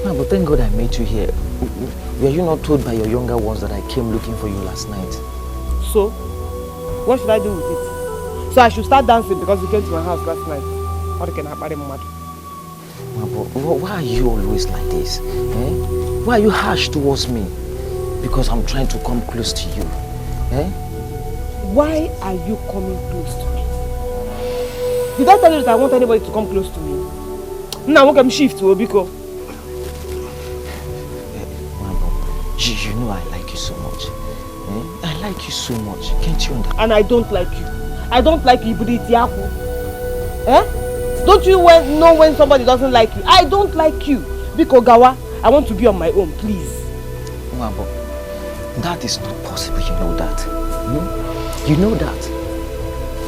But thank God I met you here. Were you not told by your younger ones that I came looking for you last night? So, what should I do with it? So I should start dancing because you came to my house last night. How can I marry mad? Why are you always like this? Why are you harsh towards me? Because I'm trying to come close to you. Why are you coming close to me? Did I tell you that I want anybody to come close to me? Now I can shift to Obiko. You know I like you so much. I like you so much. Can't you understand? And I don't like you. I don't like you, Buditiaku. Don't you know when somebody doesn't like you? I don't like you. Because Gawa, I want to be on my own, please. Mwabo, that is not possible, you know that. You know that.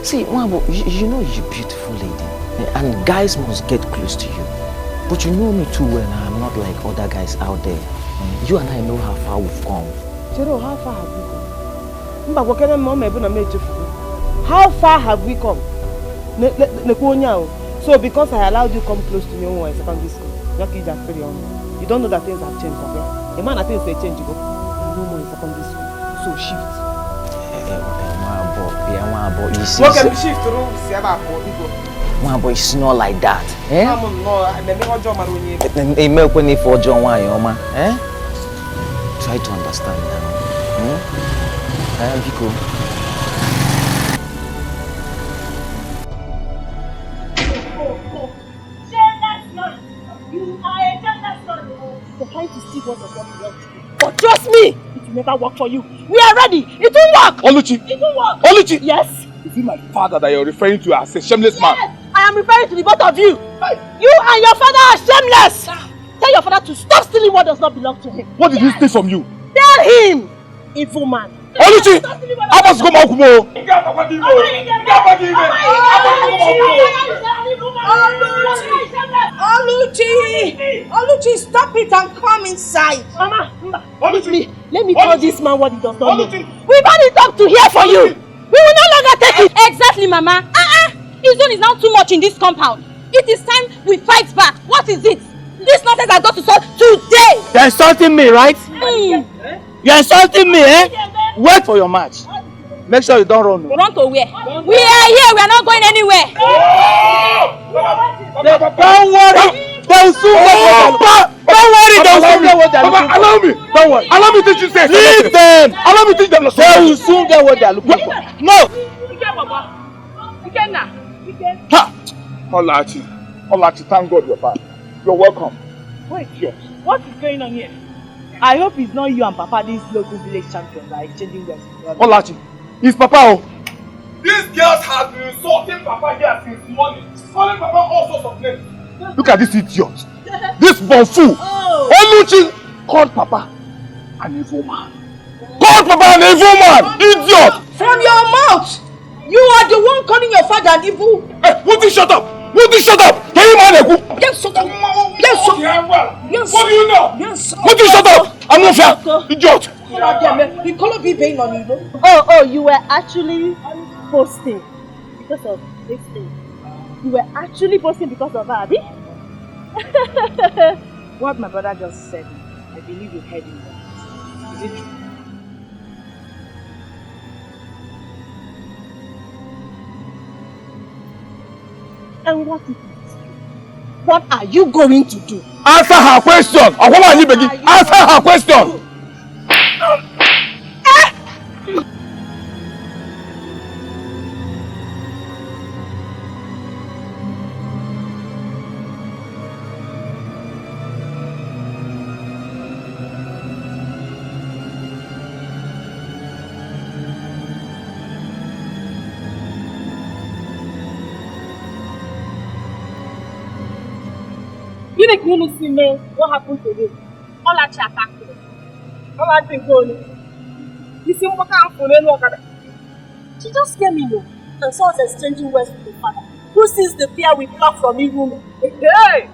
See, Mwabo, you know you're a beautiful lady. And guys must get close to you. But you know me too well, I'm not like other guys out there. You and I know how far we've come. Chero, how far have we come? How far have we come? So because I allowed you to come close to me when we were in secondary school, you don't know that things have changed. A man that things they change, you go. No more in secondary school. So shift. You see, but it's not like that. Try to understand now. Biko. You're trying to steal what of what belongs to you. But trust me, it will never work for you. We are ready. It will work. Oluchi. It will work. Oluchi. Yes. Is it my father that you're referring to as a shameless man? Yes. I am referring to the both of you. You and your father are shameless. Tell your father to stop stealing what does not belong to him. What did he steal from you? Tell him, evil man. Oluchi! I must go back home. Oluchi, stop it and come inside. Mama, let me tell this man what he does not know. We've had it up to here for you. We will no longer take it. Exactly, Mama. His zone is now too much in this compound. It is time we fight back. What is it? This nonsense has got to solve today. You're insulting me, right? You're insulting me, Wait for your match. Make sure you don't run. Run to where? We are here. We are not going anywhere. Don't worry. They'll soon get what Don't worry. They'll soon get what they're looking for. Allow me. Don't worry. Allow me to teach you say. Leave them. Allow me to teach them. They will soon get what they're looking for. No. Ha! Olachi, thank God you're back. You're welcome. Wait, what is going on here? I hope it's not you and Papa, this local village champion, that is changing their situation. Olachi, it's Papa. These girls have been insulting Papa here since morning. Calling Papa all sorts of names. Look at this idiot. This bonfu. Oluchi called Papa an evil man. Called Papa an evil man. Idiot. From your mouth. You are the one calling your father an evil. Hey, would you shut up? Would you shut up? Can you man? Yes, shut up. Yes, shut up. Yes. What do you know? Yes. Would you shut up? I'm not fair. Idiot. You cannot be paying on you. Oh, you were actually posting because of this thing. You were actually posting because of Abby? What my brother just said, I believe you heard him. Is it true? And what if it's true? What are you going to do? Answer her question. Answer her question. You make me see me. What happened to you? All that chat attacked me. All that thing going. You see what kind of phone? She just scared me, no. And saw us exchanging words with the father. Who sees the fear we pluck from his room? Hey!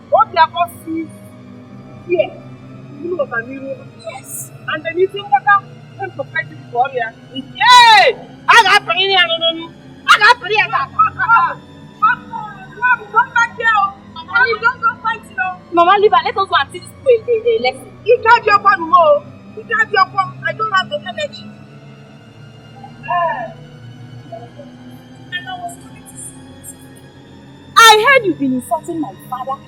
What they are called sees fear. You know what I mean? Yes. And then you see what kind of protective warrior is. Hey! I got pretty. I got pretty. Come back here. Mama, leave her. Let us go and see this lesson. You can't jump on more. You can't jump on. I don't have the energy. And I was coming to see you. I heard you've been insulting my father.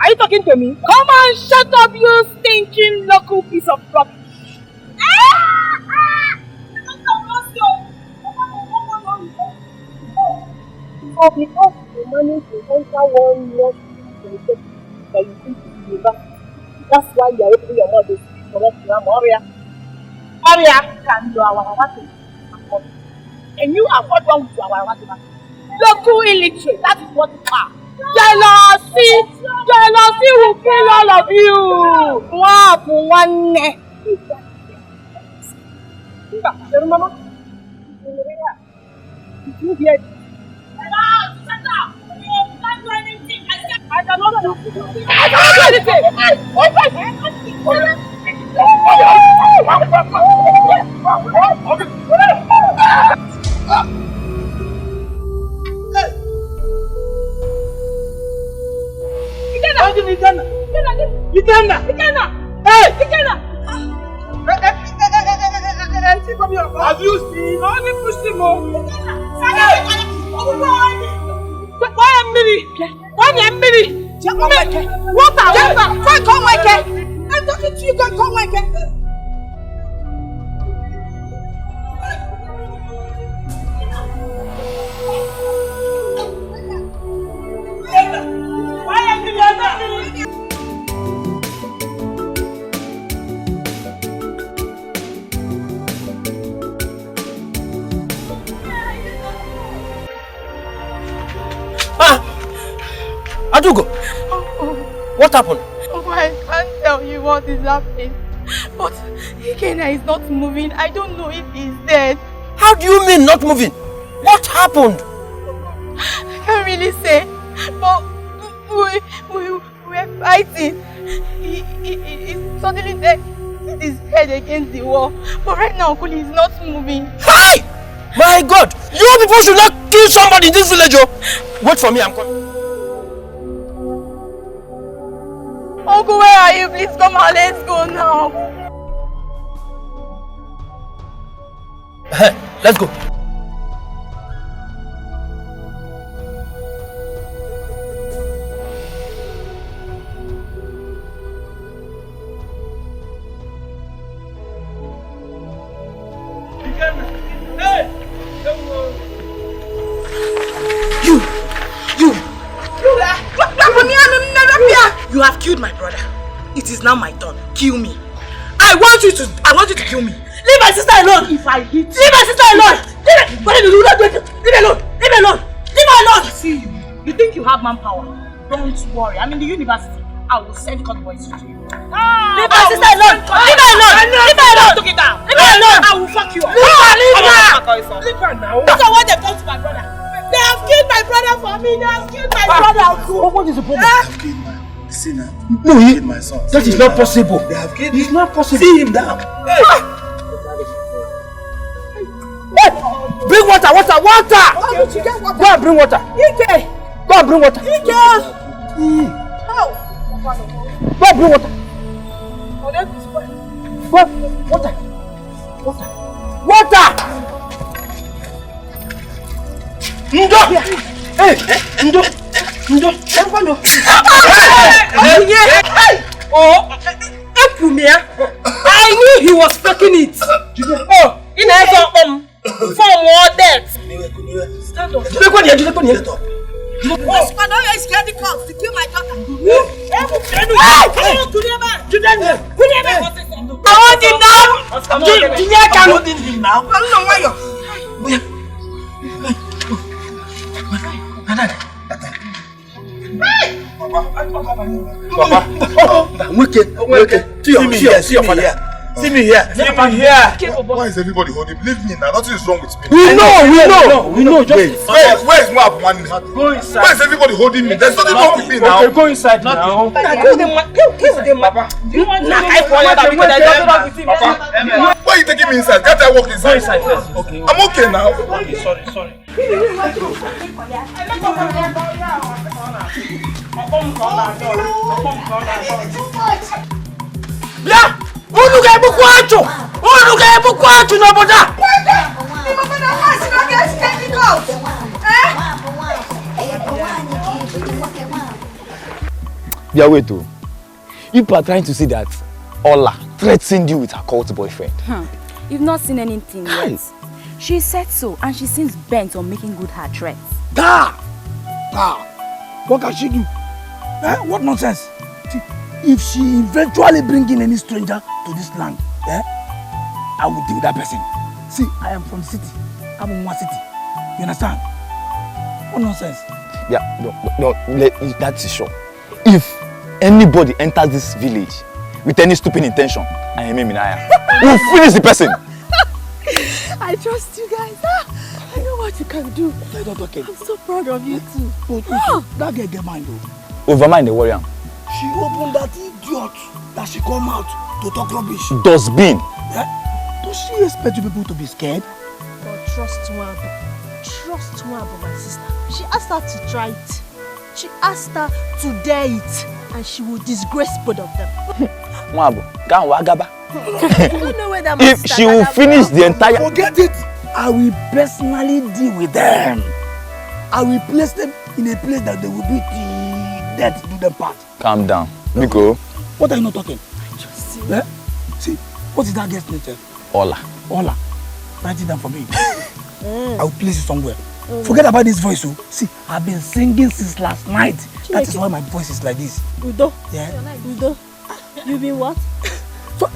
Are you talking to me? Come on, shut up, you stinking local piece of rubbish. Or because you managed to enter one more that you think is university. That's why you are opening your mouth to speak correct grammar. Maria can do our Hawati. And you are what wrong with our Hawati. Local illiterate, that is what you are. Jealousy will kill all of you. One. Mama, did you hear? I cannot do anything. Have you seen? Only push him on. I'm talking to you, come work. Adugo, what happened? Oh, I can't tell you what is happening. But Ikenna is not moving. I don't know if he's dead. How do you mean not moving? What happened? I can't really say. But we were fighting. He suddenly hit his head against the wall. But right now, Uncle is not moving. Hey! My God! You people should not kill somebody in this village, oh! Wait for me, I'm coming. Uncle, where are you? Please come on, let's go now. Let's go. You have killed my brother. It is now my turn. Kill me. I want you to kill me. Leave my sister alone. If I hit you. Leave my sister alone. Leave me alone. Leave her alone. See you. You think you have manpower? Don't worry. I'm in the university. I will send convoys to you. Leave my sister alone. Leave her alone. Leave her alone. Took it down. Leave her alone. I will fuck you up. Leave her. Leave her now. Look at what they've done to my brother. They have killed my brother for me. They have killed my brother. What is the problem? They have killed my sinner. No, My son. that is not possible. They have killed It's not possible. See him down. Hey! Bring water! Go and bring water. Go and bring water. Go and bring water. Water! Ndo! Hey! Ndo! I knew he was faking it. Oh, in a for more death. Stand up. What's my lawyer is getting calls to kill my daughter. I want him now. I don't know why you're... Papa. See me here. Why is everybody holding me? Leave me now. Nothing is wrong with me. We know. Just where is Moab one? Go inside. Why is everybody holding me? There's nothing wrong with me now. Okay, go inside now. Kill them, Papa. Do you want to Why are you taking me inside? Can't I walk inside? Go inside first. Okay. I'm okay now. Okay, sorry. Yeah! Unu ga-ebu kwachu n'obodo a! Yeah, wait though. People are trying to say that Ola threatened you with her cult boyfriend. You've not seen anything yet. She said so, and she seems bent on making good her threats. What can she do? What nonsense? See, if she eventually brings in any stranger to this land, I will deal with that person. See, I am from the city. I'm in one city. You understand? What nonsense? Yeah, no, that's sure. If anybody enters this village with any stupid intention, I am Minaya. We'll finish the person. I trust you guys. I know what you can do. I'm so proud of you too. That girl get mind though. Overmind the warrior. She opened that idiot that she come out to talk rubbish. Dustbin. Does she expect you people to be scared? But trust Nwabo, my sister. She asked her to try it. She asked her to dare it, and she will disgrace both of them. Nwabo, go Wagaba. I don't know where that If she will finish the entire... Forget it! I will personally deal with them. I will place them in a place that they will be till death do them part. Calm down. Biko. What are you not talking? Just see. See, what is that girl's name? Ola. Write it down for me. I will place it somewhere. Forget about this voice. See, I've been singing since last night. That is why my voice is like this. Udo. Yeah. Udo. You mean what? So,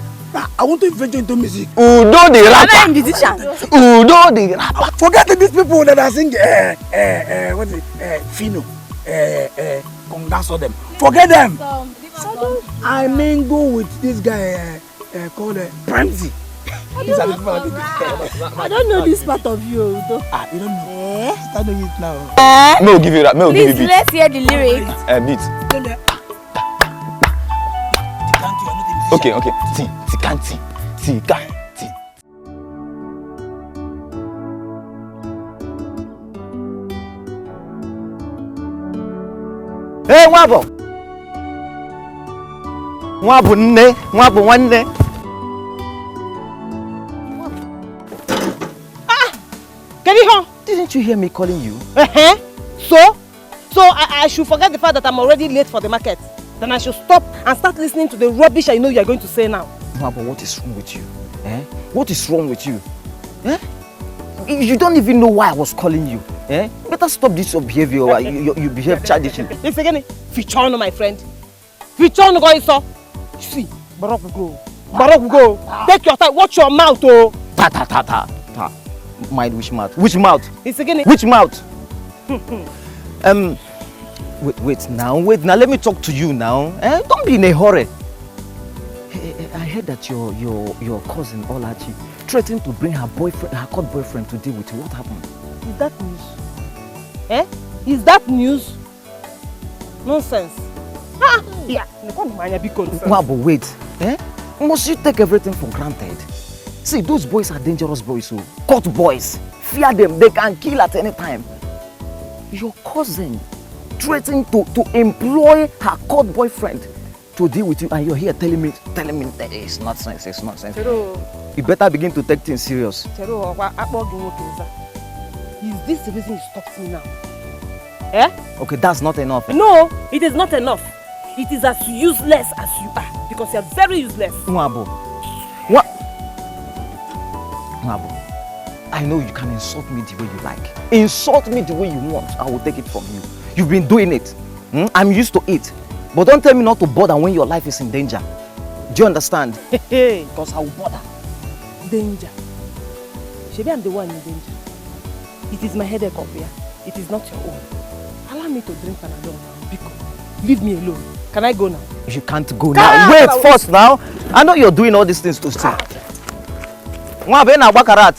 I want to venture into music. Udo the rapper. Musician. Udo the rapper. Forget these people that are singing. What is it? Fino. Congasso them. Forget them. I mingle with this guy called Pramsey. I don't know this part of you, Udo. You don't know? Start doing it now. May give you that. May give you beat. Let's hear the lyrics. Beat. Okay. Tikanti. Hey, Nwabo nne. Didn't you hear me calling you? So I should forget the fact that I'm already late for the market. Then I should stop and start listening to the rubbish I know you are going to say now. But what is wrong with you? What is wrong with you? You don't even know why I was calling you. Better stop this your behavior. You behave childishly. Listen again. Fichono, my friend. Fichono go iso. See, Barak will go. Take your time. Watch your mouth, oh. Ta. Mind which mouth? Which mouth? It's again. Which mouth? Wait now. Let me talk to you now. Don't be in a hurry. I heard that your cousin Olachi threatened to bring her court boyfriend to deal with you. What happened? Is that news? Is that news? Nonsense. Yeah. But wait. Must you take everything for granted? See, those boys are dangerous boys, court boys. Fear them, they can kill at any time. Your cousin threatened to employ her court boyfriend to deal with you, and you're here telling me that it's nonsense. You better begin to take things serious. Is this the reason you stopped me now? Okay, that's not enough. No, it is not enough. It is as useless as you are, because you are very useless. Nwabo, what? Nwabo, I know you can insult me the way you like. Insult me the way you want. I will take it from you. You've been doing it. I'm used to it. But don't tell me not to bother when your life is in danger. Do you understand? Because I will bother. Danger? Maybe I'm the one in danger. It is my headache up here. It is not your own. Allow me to drink Panadol now. Biko, leave me alone. Can I go now? You can't go now. Wait first now. I know you're doing all these things to stay. Mwabe na bakarat.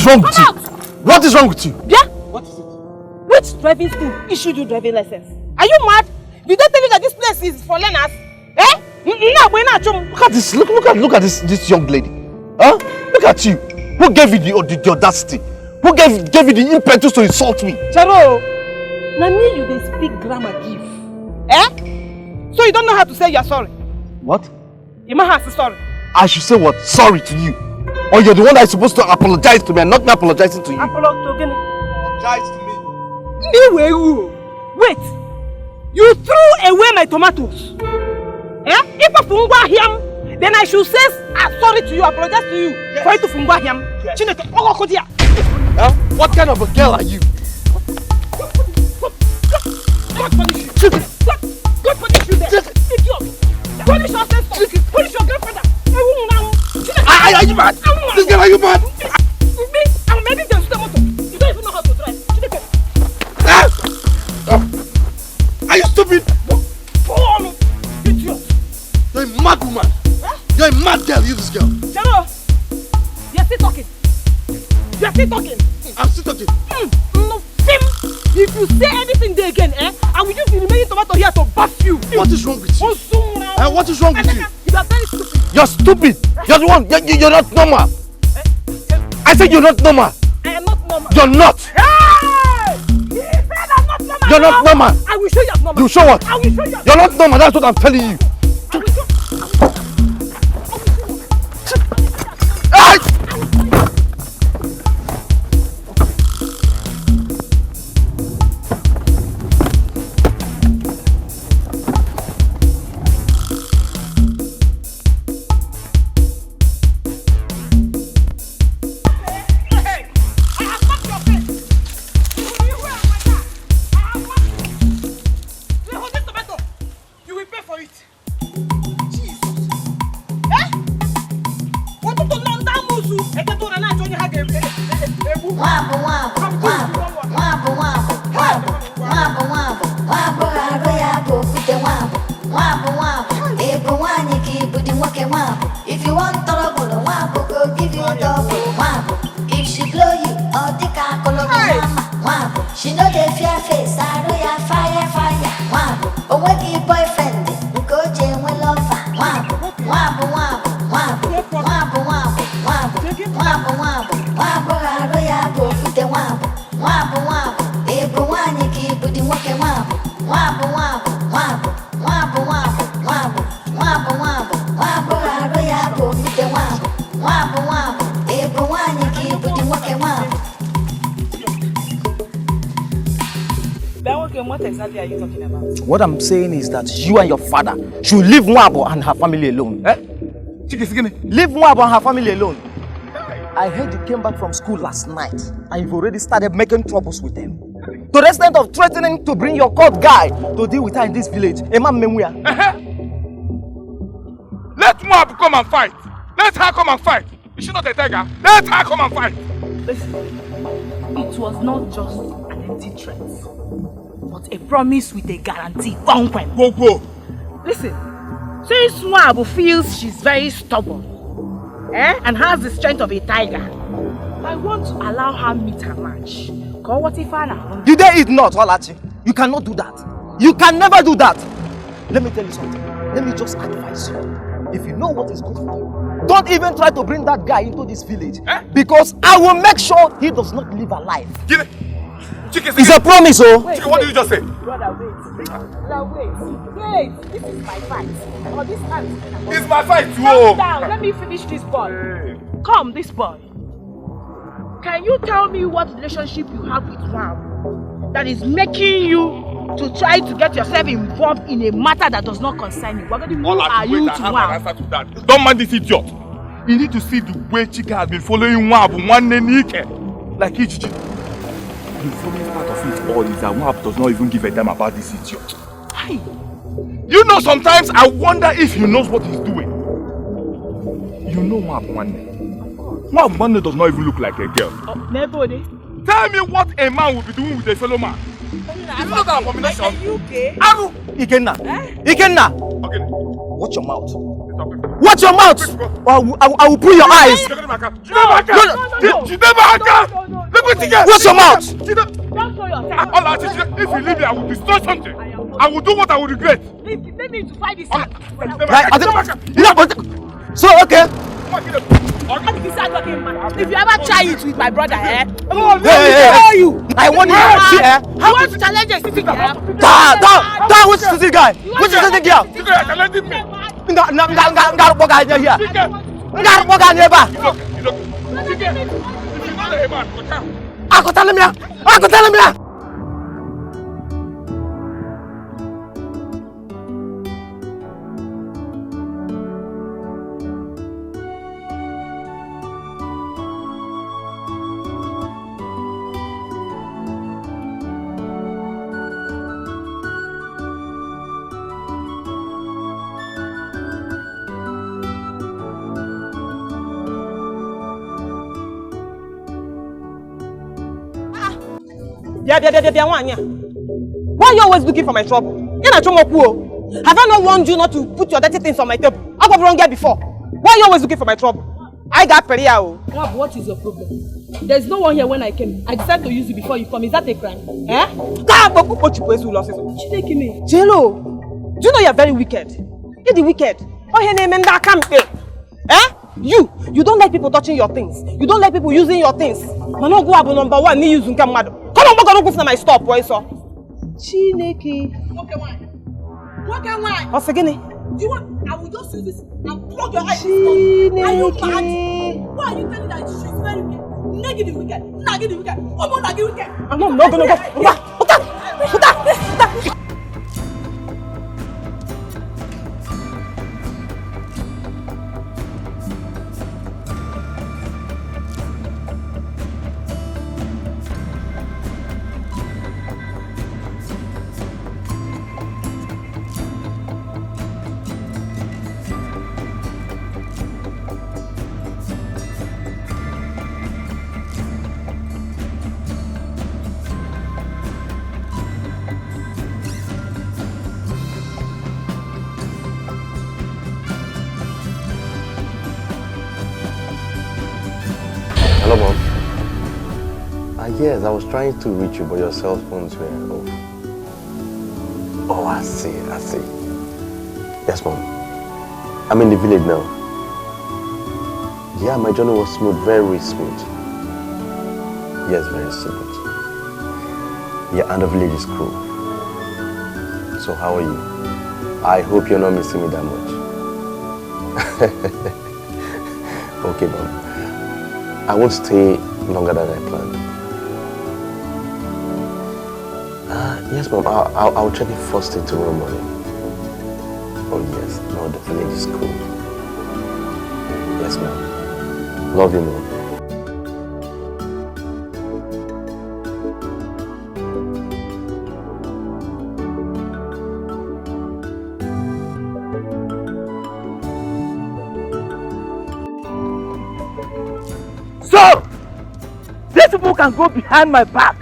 wrong with you? What is wrong with you? Yeah? What is it? Which driving school issued you driving license? Are you mad? Did they tell you that this place is for learners? Eh? Look at this. Look at this young lady. Huh? Look at you. Who gave you the audacity? Who gave you the impetus to insult me? Charo, now me you dey speak grammar give. Eh? So you don't know how to say you're sorry? What? You might have to sorry. I should say what? Sorry to you. Or you're the one that is supposed to apologize to me and not me apologizing to you. Apologize to me. Wait. You threw away my tomatoes. Eh? If I fungwa him, then I should say sorry to you, apologize to you. Yes. For you to fungwa him. Yes. What kind of a girl are you? God punish you. God punish you there. Idiot. Punish yourself. Punish your grandfather. Are you mad? This girl, are you mad? Me? I'm maybe the motor. You don't even know how to drive. Are you stupid? Idiot. You're a mad woman. Huh? You're a mad girl, you this girl. Charo, you're still talking. You're still talking. I'm still talking. No, Sim. If you say anything there again, I will use the remaining tomato here to buff you. What is wrong with you? What is wrong with you? You are very stupid. You're stupid. You're the one. You're not normal. I said you're not normal. I am not normal. You're not. Hey! He said I'm not normal. You're not normal. I will show you I'm normal. You show what? I will show you. You're not normal. That's what I'm telling you. I will show you. If you want trouble, Wabo go give you a double. Wabo, if she blow you, or the car color Wabo, she know the fear face, I know ya fire. Wabo, but when the boyfriend, go jail with lover. Wabo, I know ya go with the Wabo, Ebo Wani keep the walking Wabo, What exactly are you talking about? What I'm saying is that you and your father should leave Mwabo and her family alone. Leave Mwabo and her family alone. I heard you came back from school last night and you've already started making troubles with them. To the extent of threatening to bring your court guy to deal with her in this village. Let Mwabo come and fight. Let her come and fight. Is she not a tiger? Let her come and fight. Listen, it was not just an empty threat, but a promise with a guarantee. Go. Listen, since Mwabo feels she's very stubborn, and has the strength of a tiger, I want to allow her meet her match. You dare it not, Olachi. You cannot do that. You can never do that. Let me tell you something. Let me just advise you. If you know what is good for you, don't even try to bring that guy into this village. Because I will make sure he does not live alive. It's a promise, oh. Wait, what did you just say? Brother, wait. This is my fight. Or this hand. It's my fight too. Calm down. Let me finish this boy. Come, this boy. Can you tell me what relationship you have with Ram that is making you to try to get yourself involved in a matter that does not concern you? Who are you to Ram? Don't mind this idiot. You need to see the way Chika has been following Wab one Nike. Like Ichiji. The funny part of it all is that Wab does not even give a damn about this idiot. Hi. You know, sometimes I wonder if he knows what he's doing. You know Wab Wanne. Wab Wanne does not even look like a girl. Nobody. Tell me what a man will be doing with a fellow man. It's not an abomination. Are you okay? Aru! Ikenna! Ikenna! Okay. Watch your mouth. Watch your mouth! I will pull your eyes. No. What's your mouth? Don't show yourself. If you leave me, I will destroy something. I will do what I will regret. Let me to fight this man. So, okay. If you ever try it with my brother, Hey. you. I want you to see, You want to challenge a city girl? That was the city guy. Which is the city girl? Challenging me. Why are you always looking for my trouble? Have I not warned you not to put your dirty things on my table? I've got wrong here before. Why are you always looking for my trouble? I got Peria. What is your problem? There's no one here when I came. I decided to use you before you come. Is that a crime? Eh? Jello, do you know you're very wicked? You're the wicked. Oh, your name and that come. Eh? You don't like people touching your things. You don't like people using your things. Man, no go up number one. Me using come on, go to my stop, boy. So. Chineke. what can why? What's again? Do you want? I will just use this and plug your eyes. Are you mad? Why are you telling that she's very wicked? Negative wicked. Negative wicked. Oh, negative wicked. I'm not gonna go. Put that. Hello, Mom. Yes, I was trying to reach you, but your cell phones were off. Oh, I see. Yes, Mom. I'm in the village now. Yeah, my journey was smooth, very smooth. Yes, very smooth. Yeah, and the village is cool. So how are you? I hope you're not missing me that much. Okay, Mom. I won't stay longer than I planned. Yes, Mom. I'll check it first thing tomorrow morning. Oh yes, no, the village is cool. Yes, Mom. Love you, Mom. So, these people can go behind my back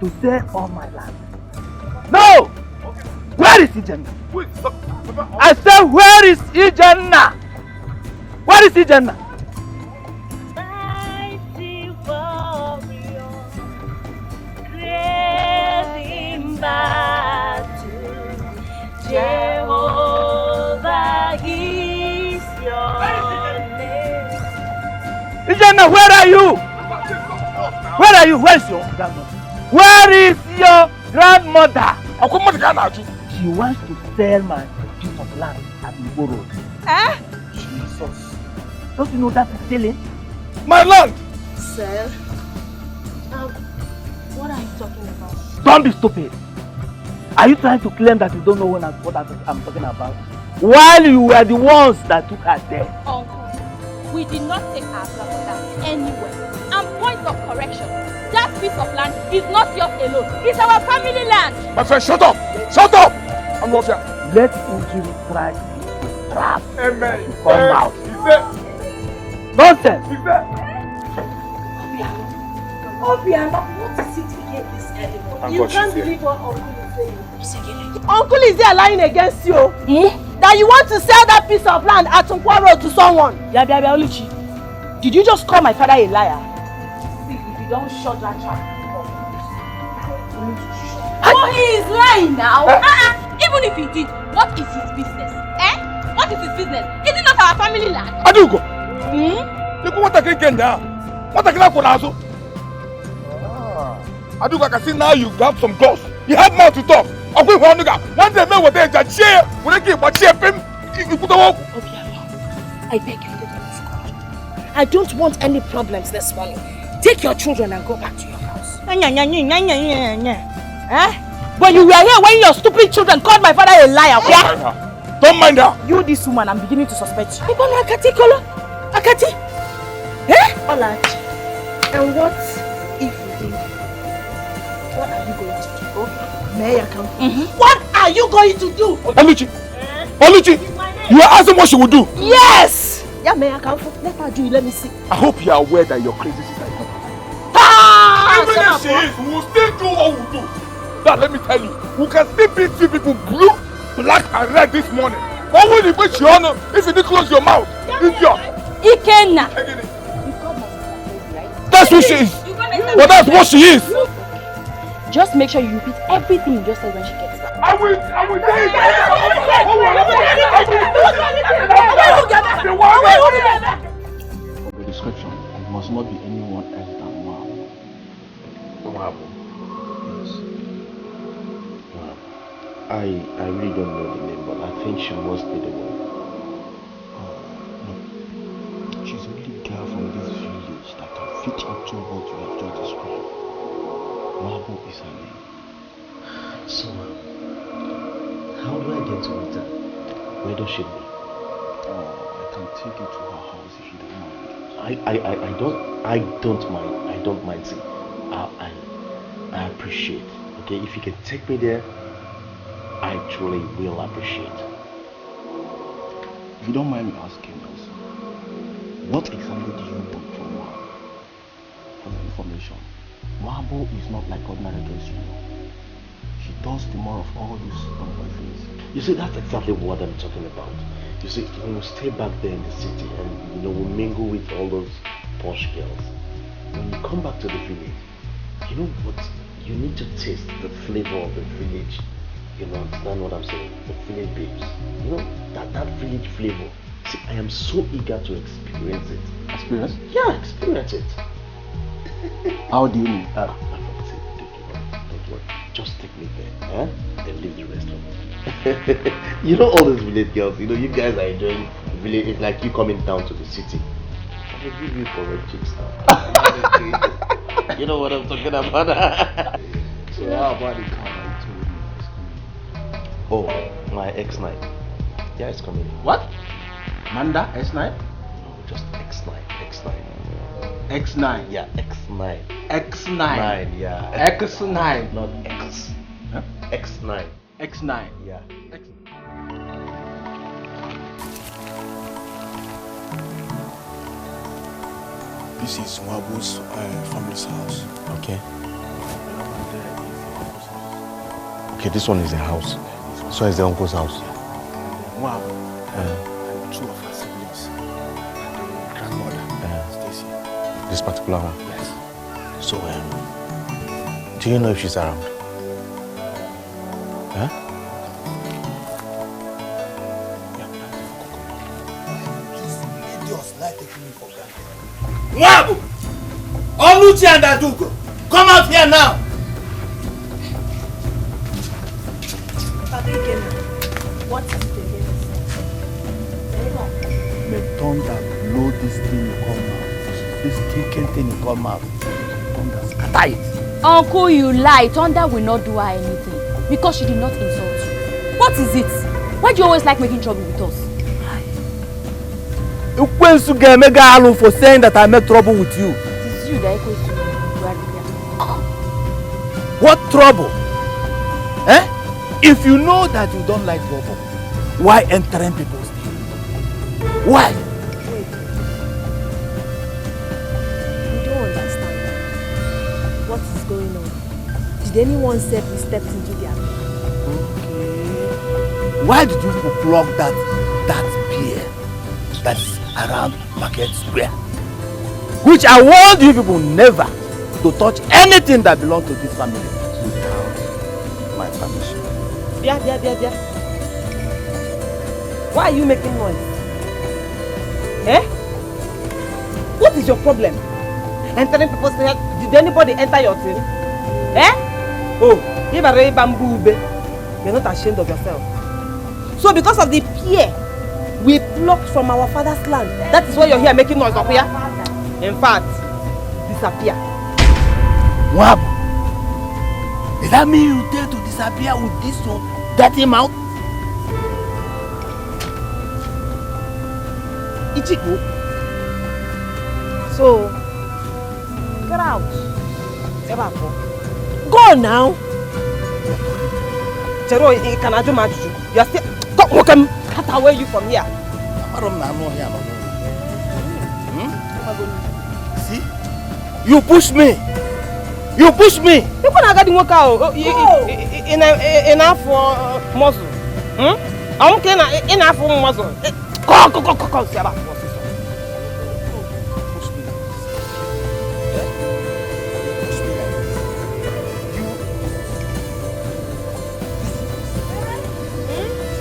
to sell all my land. No! Where is Ijenna? I said, where is Ijenna? Where is Ijenna? Mighty warrior, great in battle, Jehovah is your name. Ijenna, where are you? Where are you? Where is your grandmother? Where is your grandmother? She wants to sell my piece of land at Igbo Road. Eh? Jesus. Don't you know that is stealing? My land! Sir, what are you talking about? Don't be stupid. Are you trying to claim that you don't know what I'm talking about? While you were the ones that took her there. Uncle, we did not take our grandmother anywhere. And point of correction, that piece of land is not yours alone. It's our family land. My friend, shut up! Shut up! I'm not here. Let Ujiri try to trap Amen. to come out. Nonsense! Obiano, what is it again this early morning? You can't believe what Uncle is saying. Uncle is there lying against you. That you want to sell that piece of land at Tunkwa Road to someone. Did you just call my father a liar? don't shut that trap. Oh, he is lying now. Even if he did, what is his business? What is his business? Is it not our family land? Adugo! Look what I can now. What I can for Azu. Adugo, I can see now you have some guts. You have mouth to talk. One day, man, what they just share. When they give what share him, you put a walk. I beg you, I don't want any problems this morning. Take your children and go back to your house. When you were here, when your stupid children called my father a liar. Don't mind her. You, this woman, I'm beginning to suspect you. Akati, Olachi, and what if you did? What are you going to do? Okay. May I come? What are you going to do? Oluchi, you are asking what she will do? Yes! Yeah, may I come? Let her do it, let me see. I hope you are aware that your crazy sister is not. Even if she is, we will still do what we do. Now let me tell you, we can still beat you people blue, black and red this morning. But when you put your honor, if you didn't close your mouth, idiot. Ikenna. That's who she is. Well, that's what she is. Just make sure you repeat everything you just said when she gets back. I will tell you. The description, it must not be anyone else than Wabo. Wabo? Yes. I really don't know the name, but I think she must be the one. No. She's only a girl from this village that can fit into what you have just described. Wabo is her name. So, how do I get to meet her? Where does she live? I can take you to her house if you don't mind. I don't mind. See, I appreciate. Okay, if you can take me there, I truly will appreciate. If you don't mind me asking us, what exactly do you want from Wabo? For the information, Wabo is not like ordinary girls, you know. She does the more of all these things. You see, that's exactly what I'm talking about. You see, we will stay back there in the city and we'll mingle with all those posh girls. When you come back to the village, you know what? You need to taste the flavor of the village. You know, understand what I'm saying? The village babes. You know, that village flavor. See, I am so eager to experience it. Experience? Yeah, experience it. How do you mean? Don't worry. Just take me there. Then leave the rest of it. You know all those village girls, you know, you guys are enjoying village. It's like you coming down to the city. I will give you correct chicks now. You know what I'm talking about? So how about the car I told you is coming? Oh, my X9. Yeah, it's coming. What? Manda S9? No, just X9. X9? Yeah, X9. X9? 9, yeah. X9? Not X. Huh? X9. X9? Yeah. This is Wabo's family's house. Okay. Okay, this one is a house. So is the uncle's house. Wabo and two of her siblings and the grandmother, Stacy. This particular one? Yes. So, do you know if she's around? Huh? Wabo! Oluchi and Adugo, come out here now! What is the May thunder blow this thing you come out. This kicking thing you come out. Thunder scatter it. Uncle, you lie. Thunder will not do her anything because she did not insult you. What is it? Why do you always like making trouble with us? Ukwensu mega alu for saying that I made trouble with you. It is you that equates to What trouble? If you know that you don't like trouble, why entering people's things? Why? Wait. You don't understand. What is going on? Did anyone say we stepped into their bed? Okay. Why did you plug that beer that is around Market Square? Which I warned you people never to touch anything that belongs to this family without my permission. Bia. Why are you making noise? Eh? What is your problem? Entering people's house? Did anybody enter your thing? Eh? Oh, you're not ashamed of yourself. So because of the fear we plucked from our father's land, that is why you're here making noise up here? In fact, disappear. Wab, does that mean you dare to disappear with this your dirty mouth? Ichiku. So, get out. Go now. Chero, can I do my juju? You are still... Come, cut away you from here. See? You push me. You push me. You can't get work out enough for muscle. I don't care enough for muscle. Go, Sarah.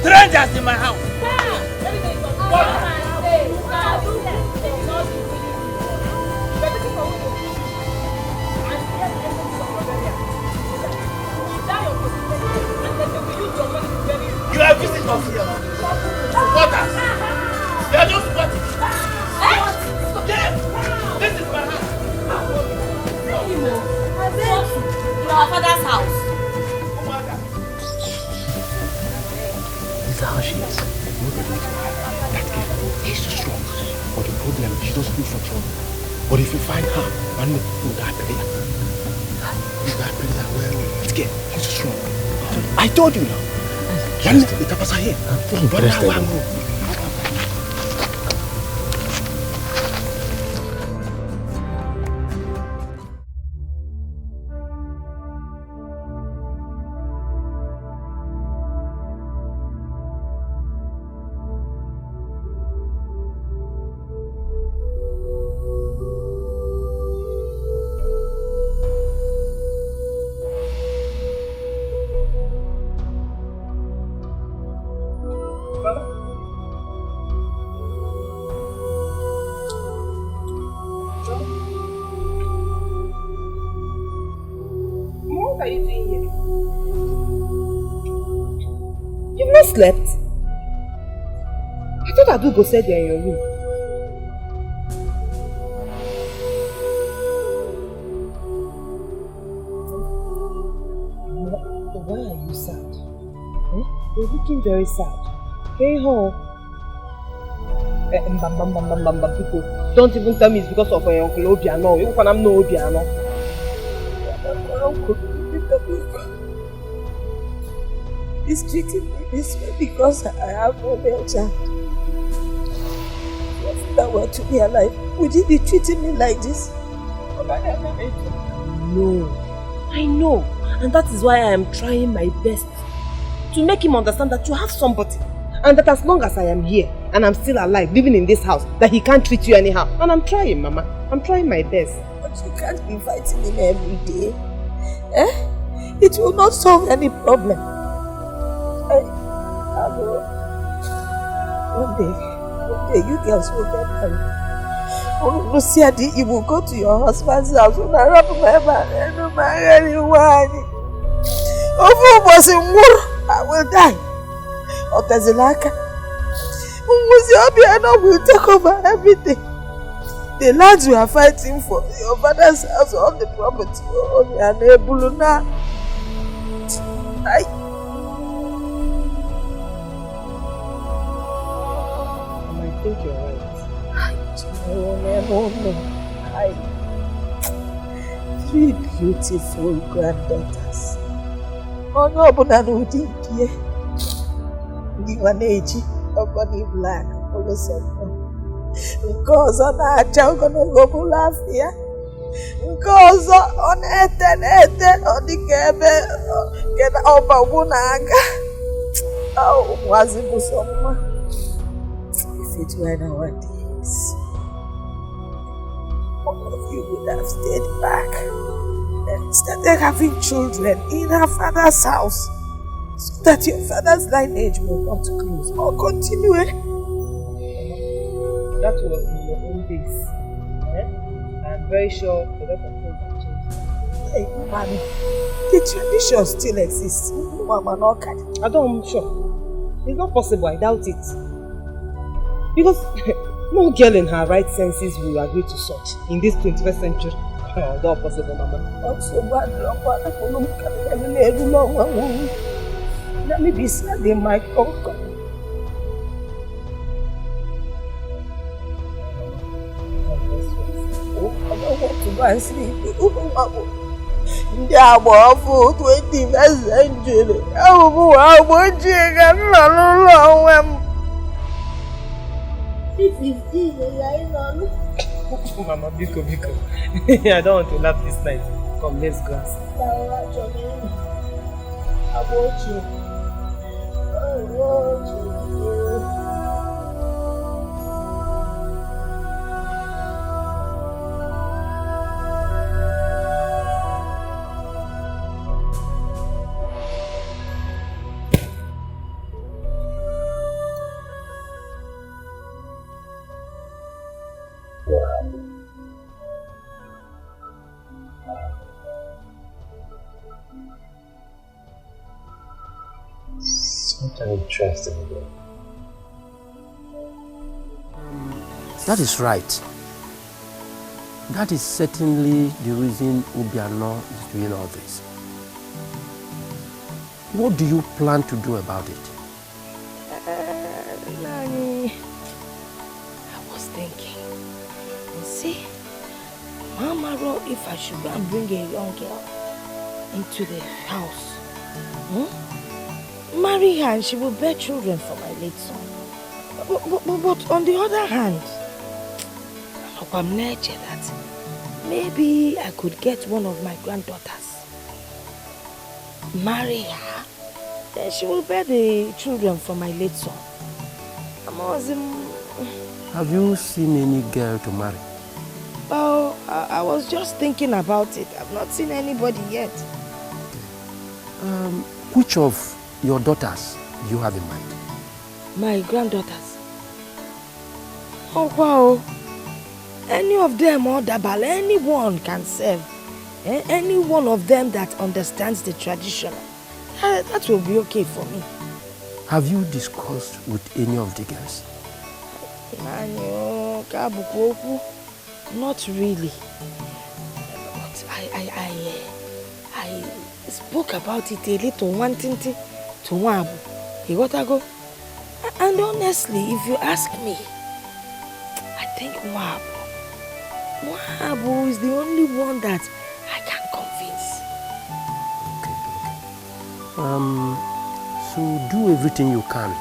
Strangers in my house. You are visitors here. Supporters. You are just supporting. Yes. This is my house. In our father's house. This is how she is. That girl, she's so strong. But the problem, she doesn't look for trouble. But if you find her, man, you die prayer. You die prayer well. That girl, she's so strong. I told you now. I'm interested in her. What are you doing here? You've not slept? I thought Adugo said you're in your room. Why are you sad? You're looking very sad. Hey ho. People, don't even tell me it's because of Uncle Obiano. You can know Obiano. He's treating me this way because I have no male child. If that were to be alive, would he be treating me like this? No, I know, and that is why I am trying my best to make him understand that you have somebody, and that as long as I am here and I'm still alive, living in this house, that he can't treat you anyhow. And I'm trying, Mama. I'm trying my best. But you can't be fighting him every day. It will not solve any problem. One day you girls will get married. Oh, Lucia, you will go to your husband's house. I will die. Or Tazilaka. Obiano will take over everything. The lands we are fighting for, your father's house, all the property, Obiano, Buluna. I think you're right. Three beautiful granddaughters. Oh no, but I don't think here. Givaneji, Ogoni Black, Olusegun. Because on our child gonna go Bulafia. Because on Eten, on the Kebe, get over Wunaga. Oh, was it Busoma? If it were nowadays, all of you would have stayed back. started having children in her father's house so that your father's lineage will not close or continue. That was in your own days. I'm very sure a lot of things have changed. Hey, mommy, the tradition still exists. I don't, I'm sure. It's not possible, I doubt it. Because no girl in her right senses will agree to such in this 21st century. It's not possible, Mama. Not so bad, let me be sad in my uncle. I don't want to go and sleep. Yeah, but for 21st century. Oh, I want you to Mama, Biko. I don't want to laugh this night. Come, let's go. I want you. I want you. Something interesting again. That is right. That is certainly the reason Obiano is doing all this. What do you plan to do about it? Nani, I was thinking, see, Mama wrote if I should go and bring a young girl into the house. Marry her and she will bear children for my late son. But on the other hand, I'm nature that maybe I could get one of my granddaughters, marry her, then she will bear the children for my late son. Have you seen any girl to marry? Well, I was just thinking about it. I've not seen anybody yet. Which of your daughters do you have in mind? My granddaughters. Oh wow. Any of them or Dabal, anyone can serve. Any one of them that understands the tradition. That will be okay for me. Have you discussed with any of the girls? Not really. But I spoke about it a little, wanting to Wabu. You got to go. And honestly, if you ask me, I think Wabu is the only one that I can convince. So do everything you can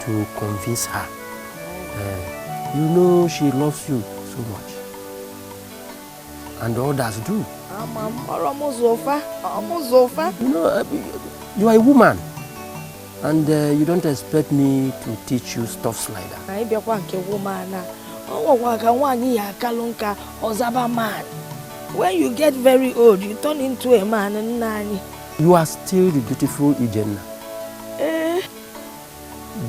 to convince her. You know she loves you so much. And others do. You know, you are a woman. And you don't expect me to teach you stuff like that. When you get very old, you turn into a man. You are still the beautiful Ijenna.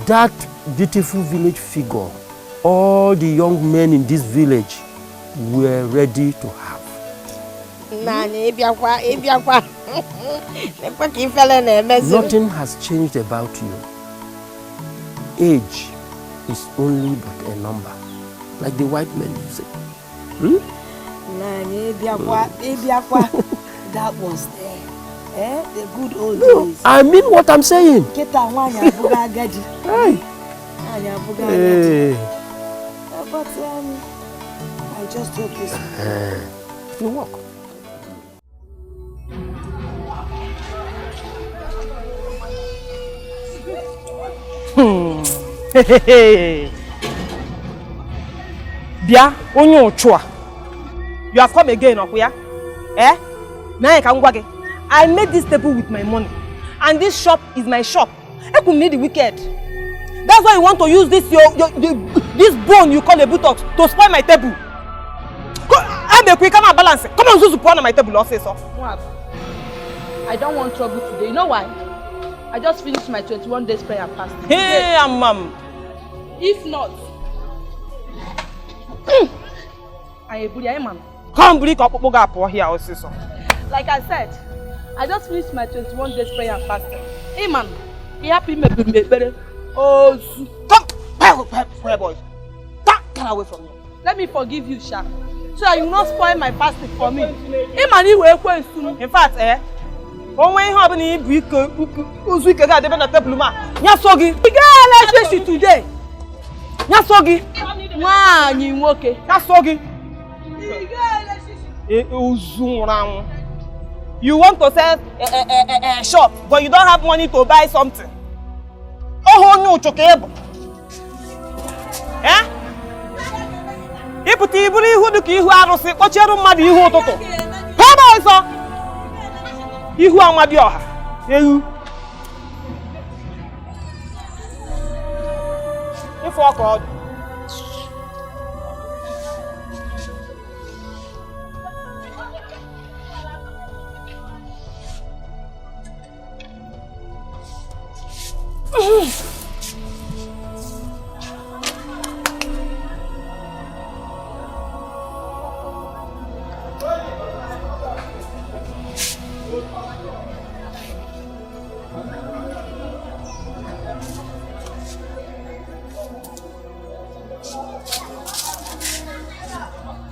That beautiful village figure, all the young men in this village were ready to have. Nothing has changed about you. Age is only but a number, like the white men say. That was there. The good old days. I mean what I'm saying. Hey. But I just hope this will work. Bia, onye ochua. You have come again, Okuya? I made this table with my money, and this shop is my shop. I could meet the wicked. That's why you want to use this this bone you call a buttock to spoil my table. I the quick come balance. Come on, Zuzu, put on my table officer. I don't want trouble today. You know why? I just finished my 21 days prayer and fasting. Hey, mom. If not, I man. Come break up here also. Like I said, I just finished my 21 days prayer and fasting. Hey man, he happy me better. Oh, come, boys. Get away from me. Let me forgive you, Sha. So that you will not spoil my fasting for me. Hey man, he will soon. In fact, one way happening, we could get the table. Yasogi, we get electricity today. Yasogi, man, you okay? Yasogi. You want to sell a shop, but you don't have money to buy something. Oh no, chokebo. Eh? Iputi ibuli ihu duki ihu arusi, kocheru mmadu ihu ụtụtụ. Haba ọzọ. Ihu amadi ọha. Ehu. Ifu ọka ọdụ.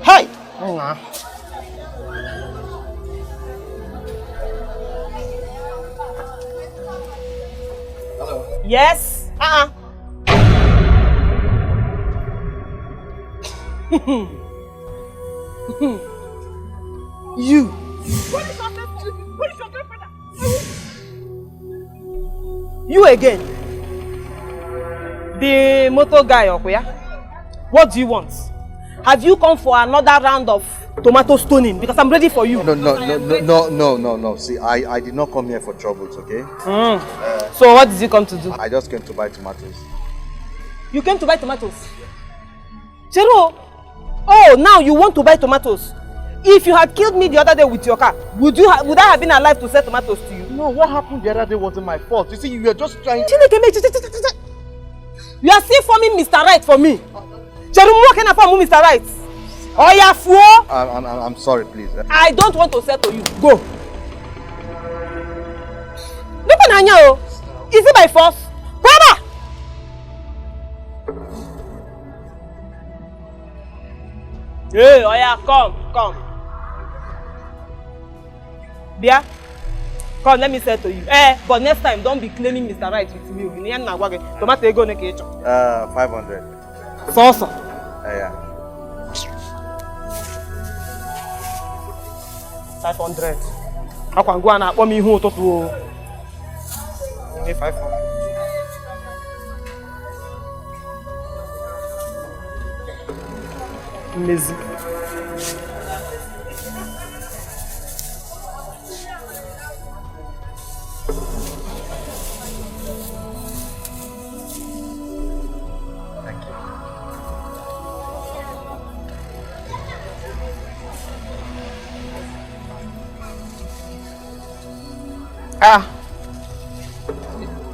Hey! Hello. Yes. You. What is your girlfriend? You again. The motor guy up here. What do you want? Have you come for another round of tomato stoning? Because I'm ready for you. No. See, I did not come here for troubles, okay? So what did you come to do? I just came to buy tomatoes. You came to buy tomatoes? Chero! Oh, now you want to buy tomatoes? If you had killed me the other day with your car, would I have been alive to sell tomatoes to you? No, what happened the other day wasn't my fault. You see, you were just trying to... You are still forming Mr. Right for me. Mr. Right. Oh, yeah, fool. I'm sorry, please. I don't want to settle you. Go. Look at Anya. Is it by force? Brother! Hey, oh yeah, come. Bia, come, let me settle you. But next time, don't be claiming Mr. Right with me. Tomato ego ne kecho. 500. Sauce. Yeah. 500. I can go and ask me who to do. 500. Amazing.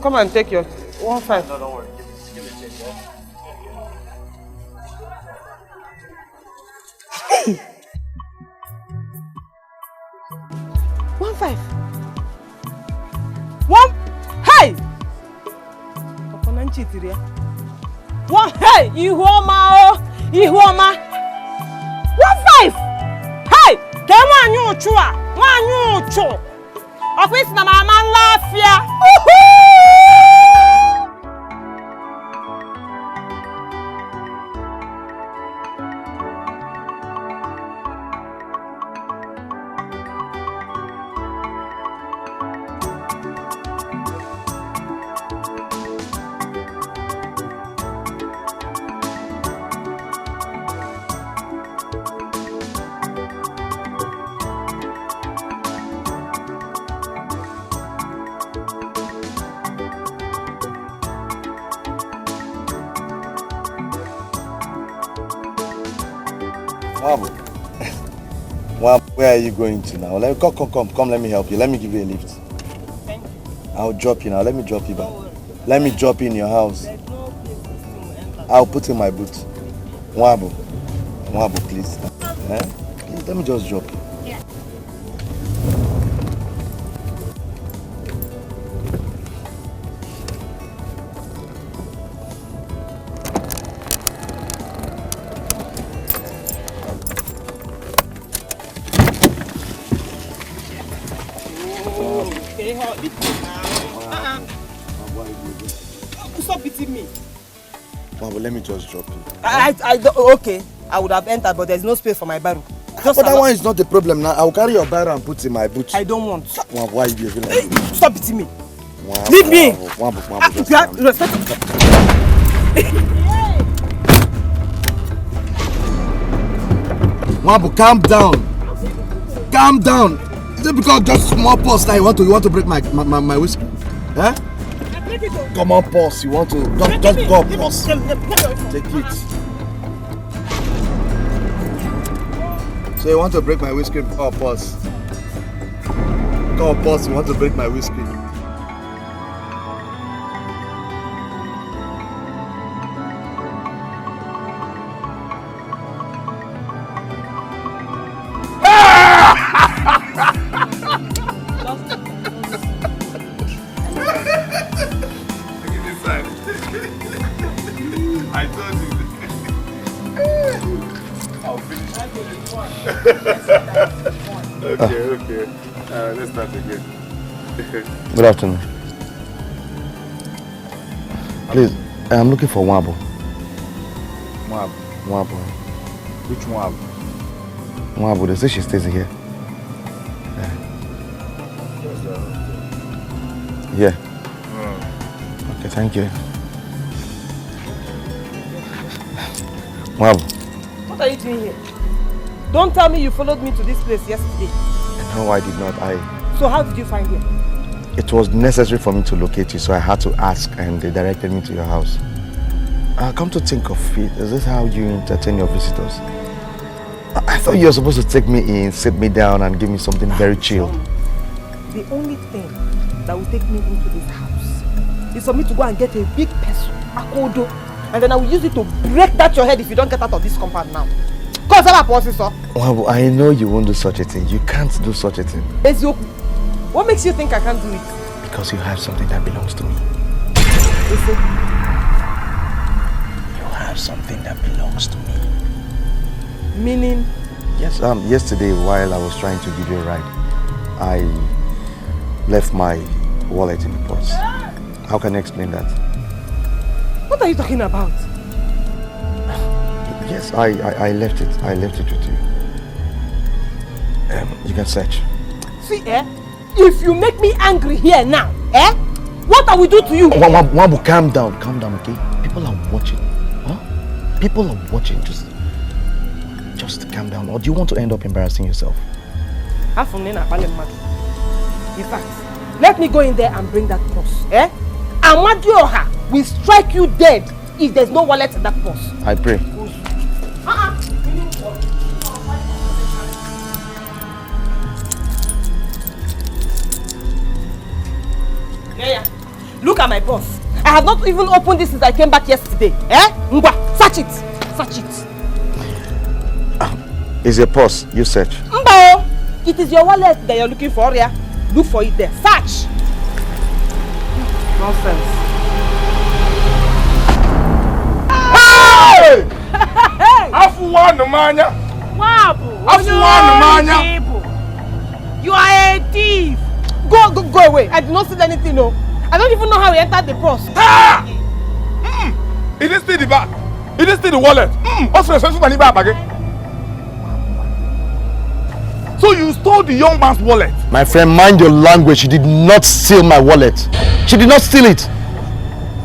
Come and take your 1.5. No, don't worry. Give me change, yeah? Hey! 1.5. Hey! Hey! Ihuoma! 1.5. Hey! Come on, you chua! Office na mama lafia. Well, where are you going to now? Come, let me help you. Let me give you a lift. Thank you. I'll drop you now. Let me drop you back. Let me drop you in your house. I'll put in my boot. Mwabo, please. Please, let me just drop you. Yeah. Stop beating me. Mwabo, let me just drop you. Okay. I would have entered, but there's no space for my barrel. But that one is not the problem now. I'll carry your barrel and put in my boot. I don't want. Mwabo, why are you behaving like this? Stop beating me. Mwabo, Leave me. Mwabo, just respect. Mwabo, calm down. Calm down. Is it because just small pause now you want to break my whiskey? Huh? Come on, pause. You want to just go pause. Take it. So you want to break my whiskey? Go pause. Go pause. You want to break my whiskey? I told you. I'll finish. Okay. Let's start again. Good afternoon. Please, I'm looking for Mwabo. Mwabo. Which Mwabo? Mwabo, they say she stays here. Yeah. Okay, thank you. Mwabo. What are you doing here? Don't tell me you followed me to this place yesterday. No, I did not. So how did you find here? It was necessary for me to locate you, so I had to ask, and they directed me to your house. Come to think of it, is this how you entertain your visitors? I thought you were supposed to take me in, sit me down, and give me something very chilled. The only thing that will take me into this house is for me to go and get a big pestle, a kodo, and then I will use it to break that your head if you don't get out of this compound now. Well, I know you won't do such a thing. You can't do such a thing. What makes you think I can't do it? Because you have something that belongs to me. Listen. You have something that belongs to me. Meaning? Yes, yesterday while I was trying to give you a ride, I left my wallet in the purse. How can I explain that? What are you talking about? Yes, I left it. I left it with you. You can search. See, if you make me angry here now, what I will do to you? Wambu, calm down, okay? People are watching. Huh? People are watching. Just calm down. Or do you want to end up embarrassing yourself? In fact, let me go in there and bring that purse. Amadioha will strike you dead if there's no wallet in that purse. I pray. Yeah. Look at my purse. I have not even opened this since I came back yesterday. Ngwa, search it. Search it. It's your purse. You search. Mbo, it is your wallet that you're looking for. Yeah? Look for it there. Search. Nonsense. Hey! Afuwa manya. Wabu. Afuwa manya. You are a thief. Go away. I did not see anything. No. I don't even know how he entered the purse. Ah! He didn't steal the bag. He didn't steal the wallet. So you stole the young man's wallet? My friend, mind your language. She did not steal my wallet. She did not steal it.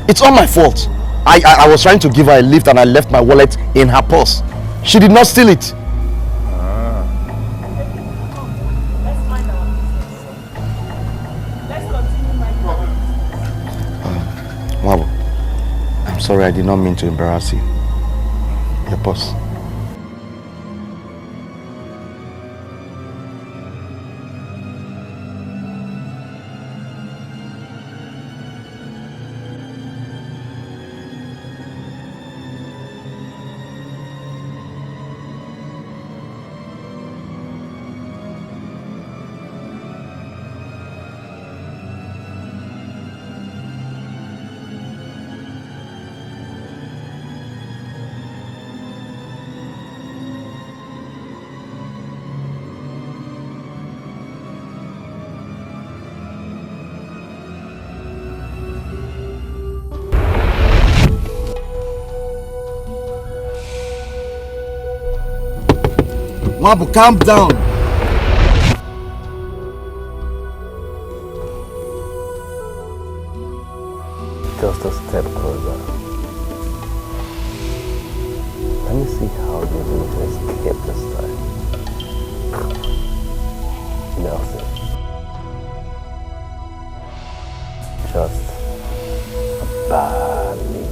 It's all my fault. I was trying to give her a lift and I left my wallet in her purse. She did not steal it. Wabo, I'm sorry, I did not mean to embarrass you. Your purse. Wabu, calm down. Just a step closer. Let me see how you're going to escape this time. Nelson. Just a bad news.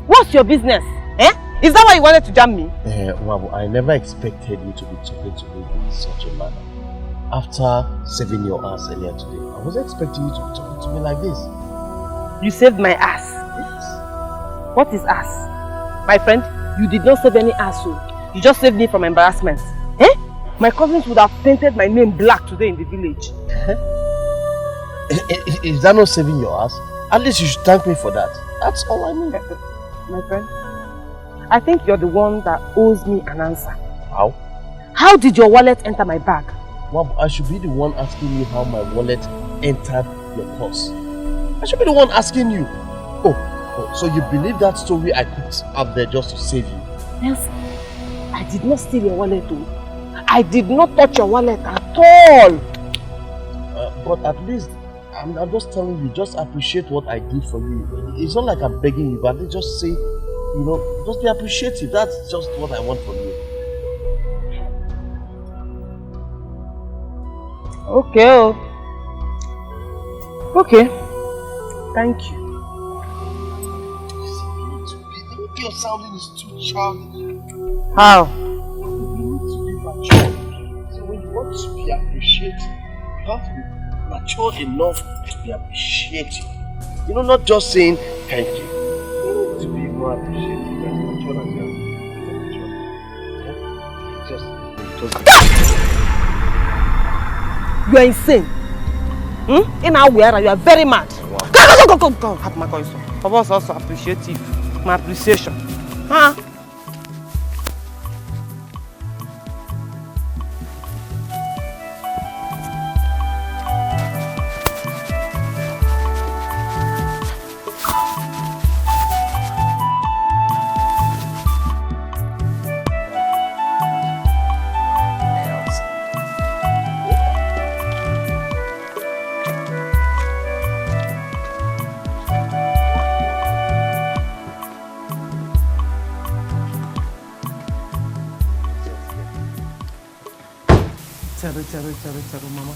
What's your business? Eh? Is that why you wanted to jam me? Wabu, I never expected you to be talking to me in such a manner. After saving your ass earlier today, I wasn't expecting you to be talking to me like this. You saved my ass. Yes. What is ass? My friend, you did not save any ass. You just saved me from embarrassment. Eh? My cousins would have painted my name black today in the village. Is that not saving your ass? At least you should thank me for that. That's all I mean. My friend, I think you're the one that owes me an answer. How? How did your wallet enter my bag? Well, I should be the one asking you how my wallet entered your purse. I should be the one asking you. Oh, so you believe that story I put up there just to save you? Yes. I did not steal your wallet though. I did not touch your wallet at all. But at least, I'm just telling you, just appreciate what I did for you. It's not like I'm begging you, but just say, you know, just be appreciative. That's just what I want from you. Okay. Okay. Thank you. Your sounding is too childish. How? You need to be mature. So when you want to be appreciated, you have to be mature enough to be appreciated. You know, not just saying thank you. You need to be more appreciative and mature as well. You are insane. In our way, you are very mad. Go. Have my voice. For us also appreciative. My appreciation. Huh? Charo, Mama.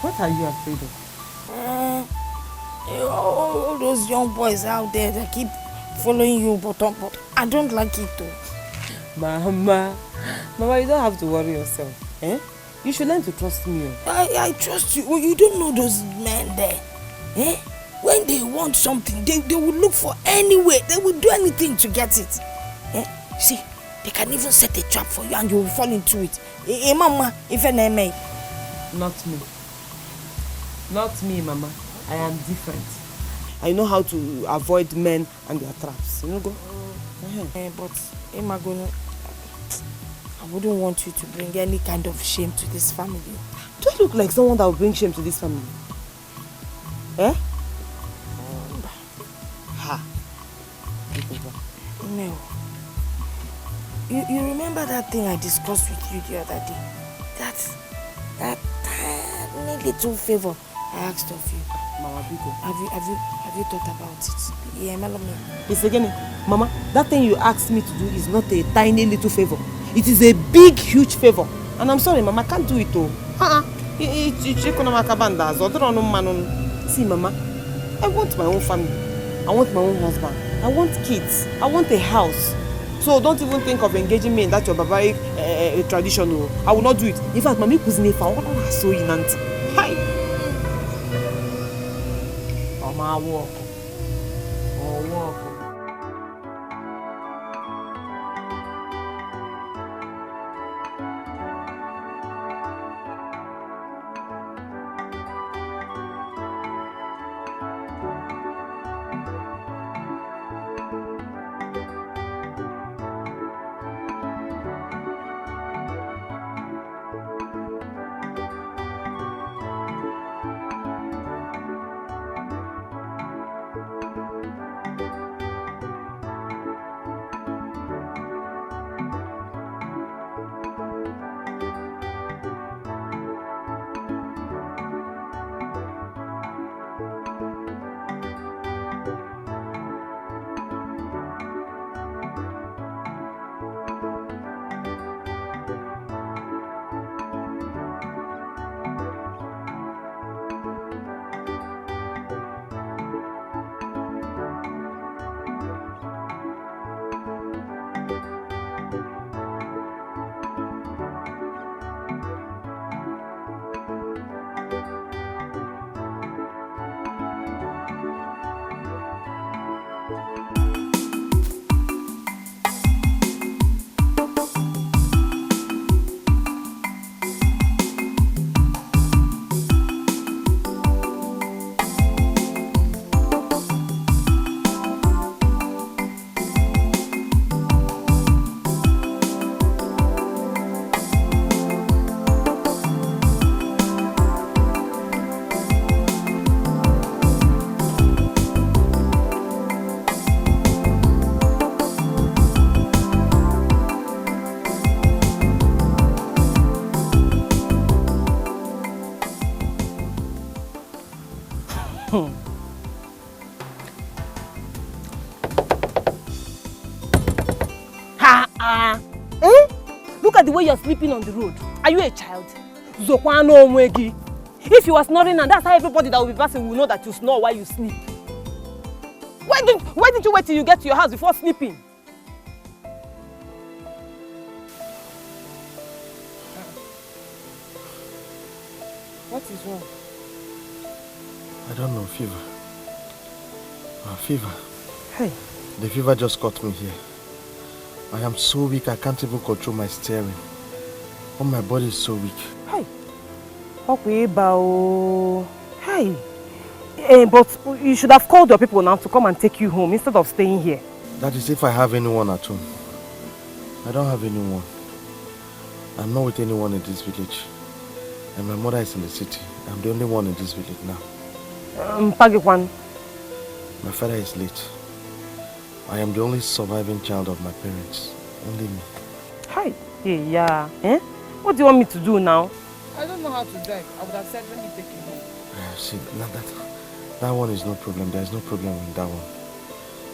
What are you afraid of? All those young boys out there that keep following you, but I don't like it though. Mama, you don't have to worry yourself. Eh? You should learn to trust me. I trust you. Well, you don't know those men there. Eh? When they want something, they will look for any way. They will do anything to get it. Eh? See, they can even set a trap for you and you will fall into it. Mama, if I may. Not me. Not me, Mama. I am different. I know how to avoid men and their traps. You know, go. But Emma, I wouldn't want you to bring any kind of shame to this family. Do I look like someone that will bring shame to this family? Eh? Ha. No. You remember that thing I discussed with you the other day? That tiny little favor I asked of you. Mama Biko. Have you thought about it? Yeah, Malome. It's again, Mama, that thing you asked me to do is not a tiny little favor. It is a big, huge favor. And I'm sorry, Mama, I can't do it all. See, Mama, I want my own family. I want my own husband. I want kids. I want a house. So don't even think of engaging me in that your barbaric tradition. I will not do it. In fact, Mami Kuzine, I want to so in Hi. Mama walk. Oh, walk. Look at the way you're sleeping on the road. Are you a child? Zokwano omwegi. If you are snoring, and that's how everybody that will be passing will know that you snore while you sleep. Why did you wait till you get to your house before sleeping? What is wrong? I don't know, fever. Fever. Hey. The fever just caught me here. I am so weak, I can't even control my steering. Oh, my body is so weak. Hey. Hey. But you should have called your people now to come and take you home instead of staying here. That is if I have anyone at home. I don't have anyone. I'm not with anyone in this village. And my mother is in the city. I'm the only one in this village now. Pagikwan. My father is late. I am the only surviving child of my parents. Only me. Hi. Yeah. What do you want me to do now? I don't know how to drive. I would have said, let me take you home. See, that one is no problem. There is no problem with that one.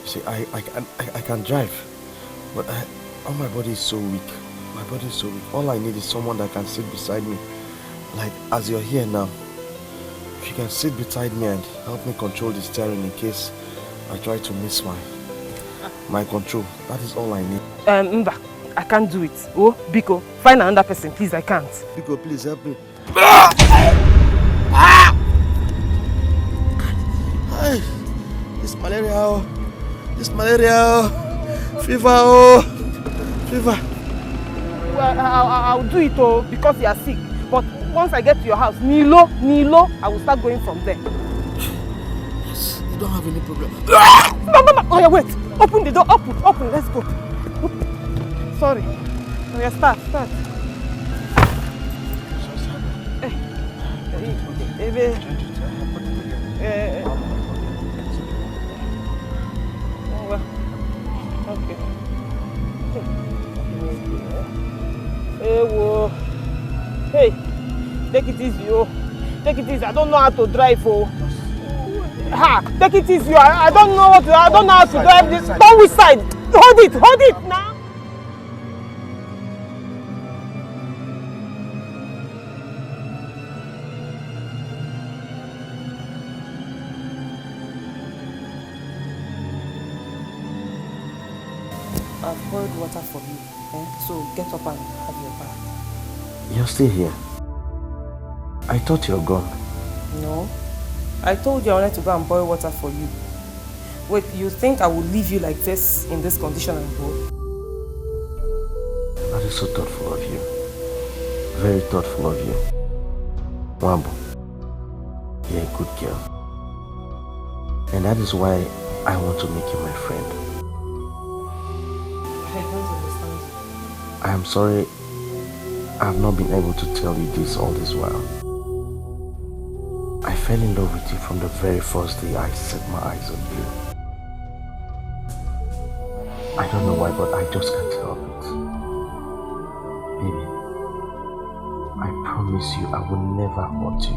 See, I can drive. But my body is so weak. My body is so weak. All I need is someone that can sit beside me. Like, as you're here now. If you can sit beside me and help me control the steering in case I try to miss my control. That is all I need. Mba, I can't do it. Oh, Biko, find another person, please. I can't. Biko, please help me. Hey, this malaria, fever, fever. Well, I'll do it because you are sick. But once I get to your house, Nilo, I will start going from there. Yes, you don't have any problem. No. Oh, yeah, wait. Open the door. Open. Let's go. Sorry. Oh, yeah, start. Oh, well. Okay. Hey, take it easy, Take it easy. I don't know how to drive, Take it easy. I don't know how to drive this. Don't which side. Hold it now. I've poured water for you, so get up and have your bath. You're still here? I thought you're gone. No, I told you I wanted to go and boil water for you. Wait, you think I will leave you like this, in this condition and go? That is so thoughtful of you. Very thoughtful of you. Wambo, you're a good girl. And that is why I want to make you my friend. I don't understand. I am sorry I have not been able to tell you this all this while. I fell in love with you from the very first day I set my eyes on you. I don't know why, but I just can't help it. Baby, I promise you I will never hurt you.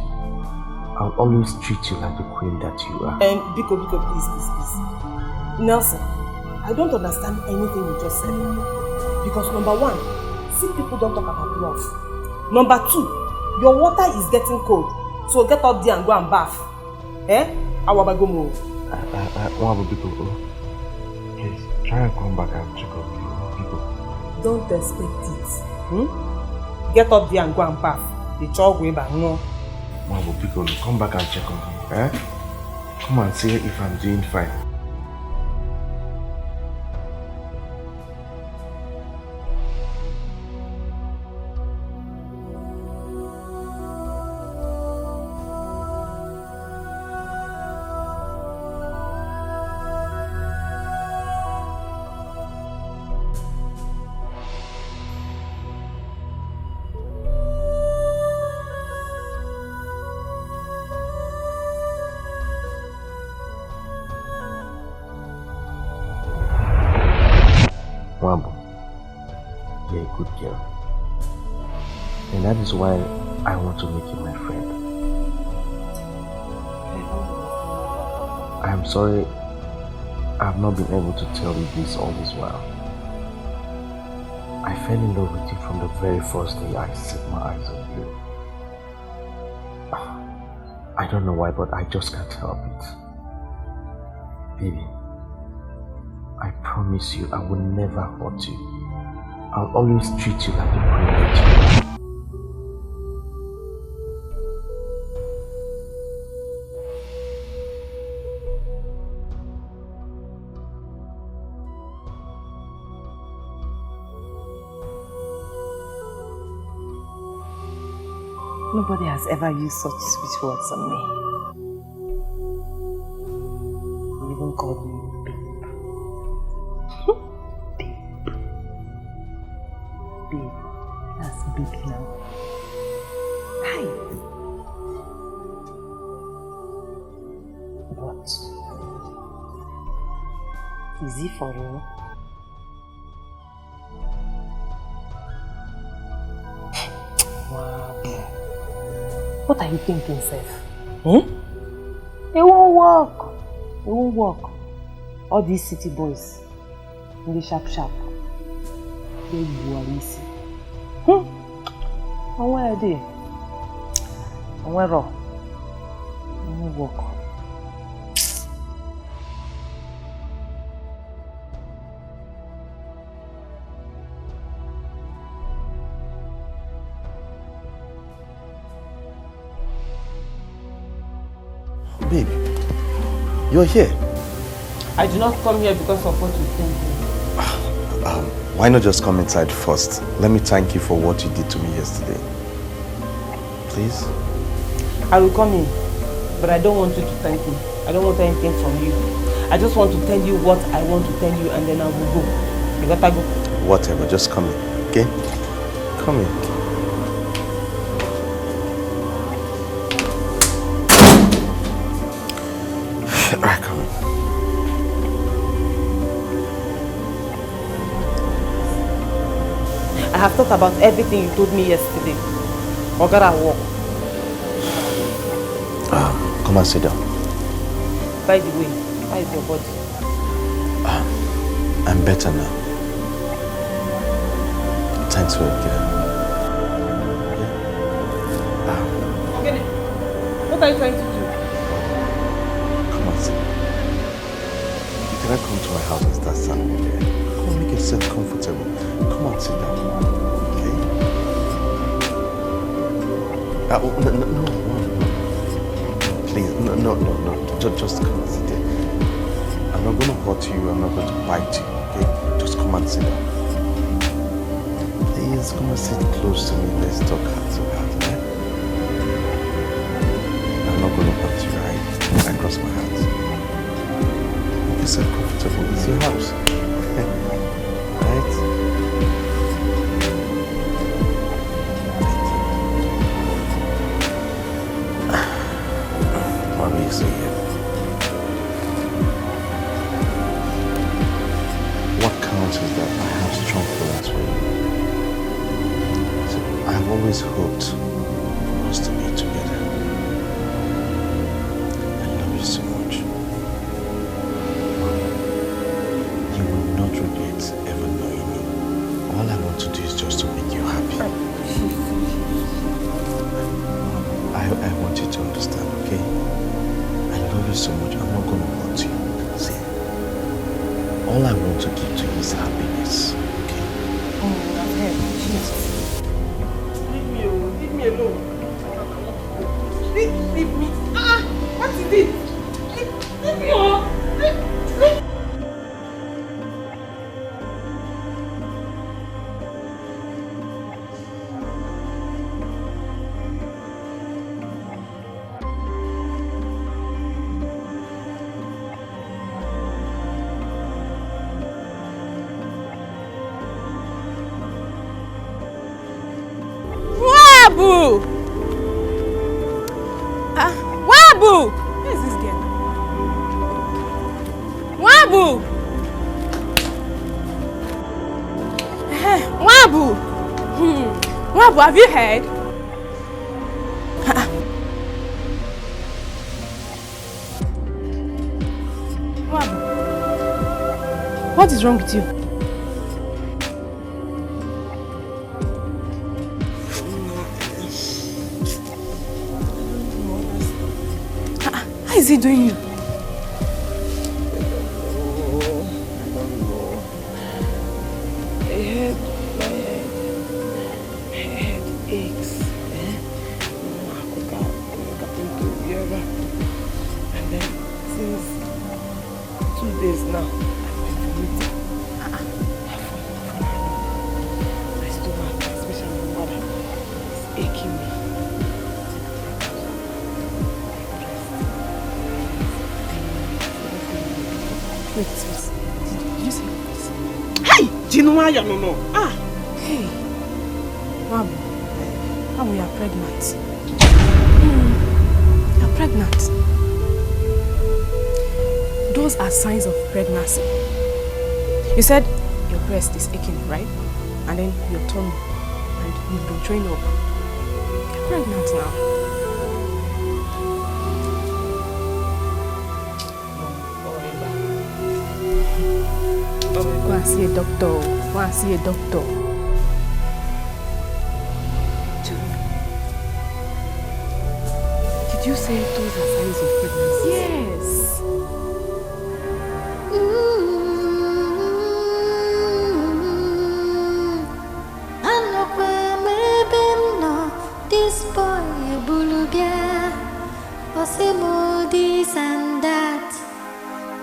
I'll always treat you like the queen that you are. And Biko, please. Nelson, I don't understand anything you just said. Because number one, sick people don't talk about love. Number two, your water is getting cold. So get up there and go and bath. Awabagomo. Biko, please, try and come back and check up Biko. Don't expect it. Get up there and go and bath. The child way back, no. Biko, come back and check on me. Come and see if I'm doing fine. Wambo, you're a good girl. And that is why I want to make you my friend. I am sorry I have not been able to tell you this all this while. I fell in love with you from the very first day I set my eyes on you. I don't know why, but I just can't help it. Baby, I promise you I will never hurt you. I'll always treat you like the queen that you are. Nobody has ever used such sweet words on me. You even called me babe. Babe. That's big now. Hi. But is it for real? Wow. What are you thinking, Seth? It won't work. It won't work. All these city boys, they sharp. They are easy. And where are they? And where are? It won't work. Babe, you're here. I do not come here because of what you think. Why not just come inside first? Let me thank you for what you did to me yesterday. Please? I will come in, but I don't want you to thank me. I don't want anything from you. I just want to tell you what I want to tell you and then I will go. You gotta go. Whatever, just come in, okay? Come in. Alright, come on. I have thought about everything you told me yesterday. Or gotta walk. Come and sit down. By the way, how is your body? I'm better now. Thanks for it, girl. Okay. What are you trying to do? Come on, sit. You cannot come to my house and start standing there. Come on, make yourself comfortable. Come on, sit down. Okay? No. Please, no. Just come and sit there. I'm not going to hurt you. I'm not going to bite you, okay? Just come and sit down. Please, come and sit close to me. Let's talk heart to heart, okay? I'm not going to hurt you, right? I cross my hands. You're so comfortable. It's your house. Right? Mommy is here. What counts is that I have strong feelings for you. So I've always hoped for us to be together. I love you so much. You will not regret ever knowing me. All I want to do is just to make you happy. I want you to understand, okay? I love you so much. I'm not going to hurt you. See, all I want to give to you is happiness, okay? Oh, I've heard. Jesus. Leave me alone. Leave me. What is it? Leave me alone. Wabu! Wabu! Where is this girl? Wabu! Wabu! Wabu, have you heard? Wabu, what is wrong with you? How is he doing you? My head aches. And then since 2 days now, I've been vomiting. My stomach, especially my mother, is aching me. Wait, did you say this? Hey! Jinwaya, no. Hey, Wabu, we are pregnant. You're pregnant. Those are signs of pregnancy. You said your breast is aching, right? And then your tummy, and you've been throwing up. You're pregnant now. Go and see a doctor. Go and see a doctor. Did you say those are signs of pregnancy? Yes. This boy bulubia, osemo this and that,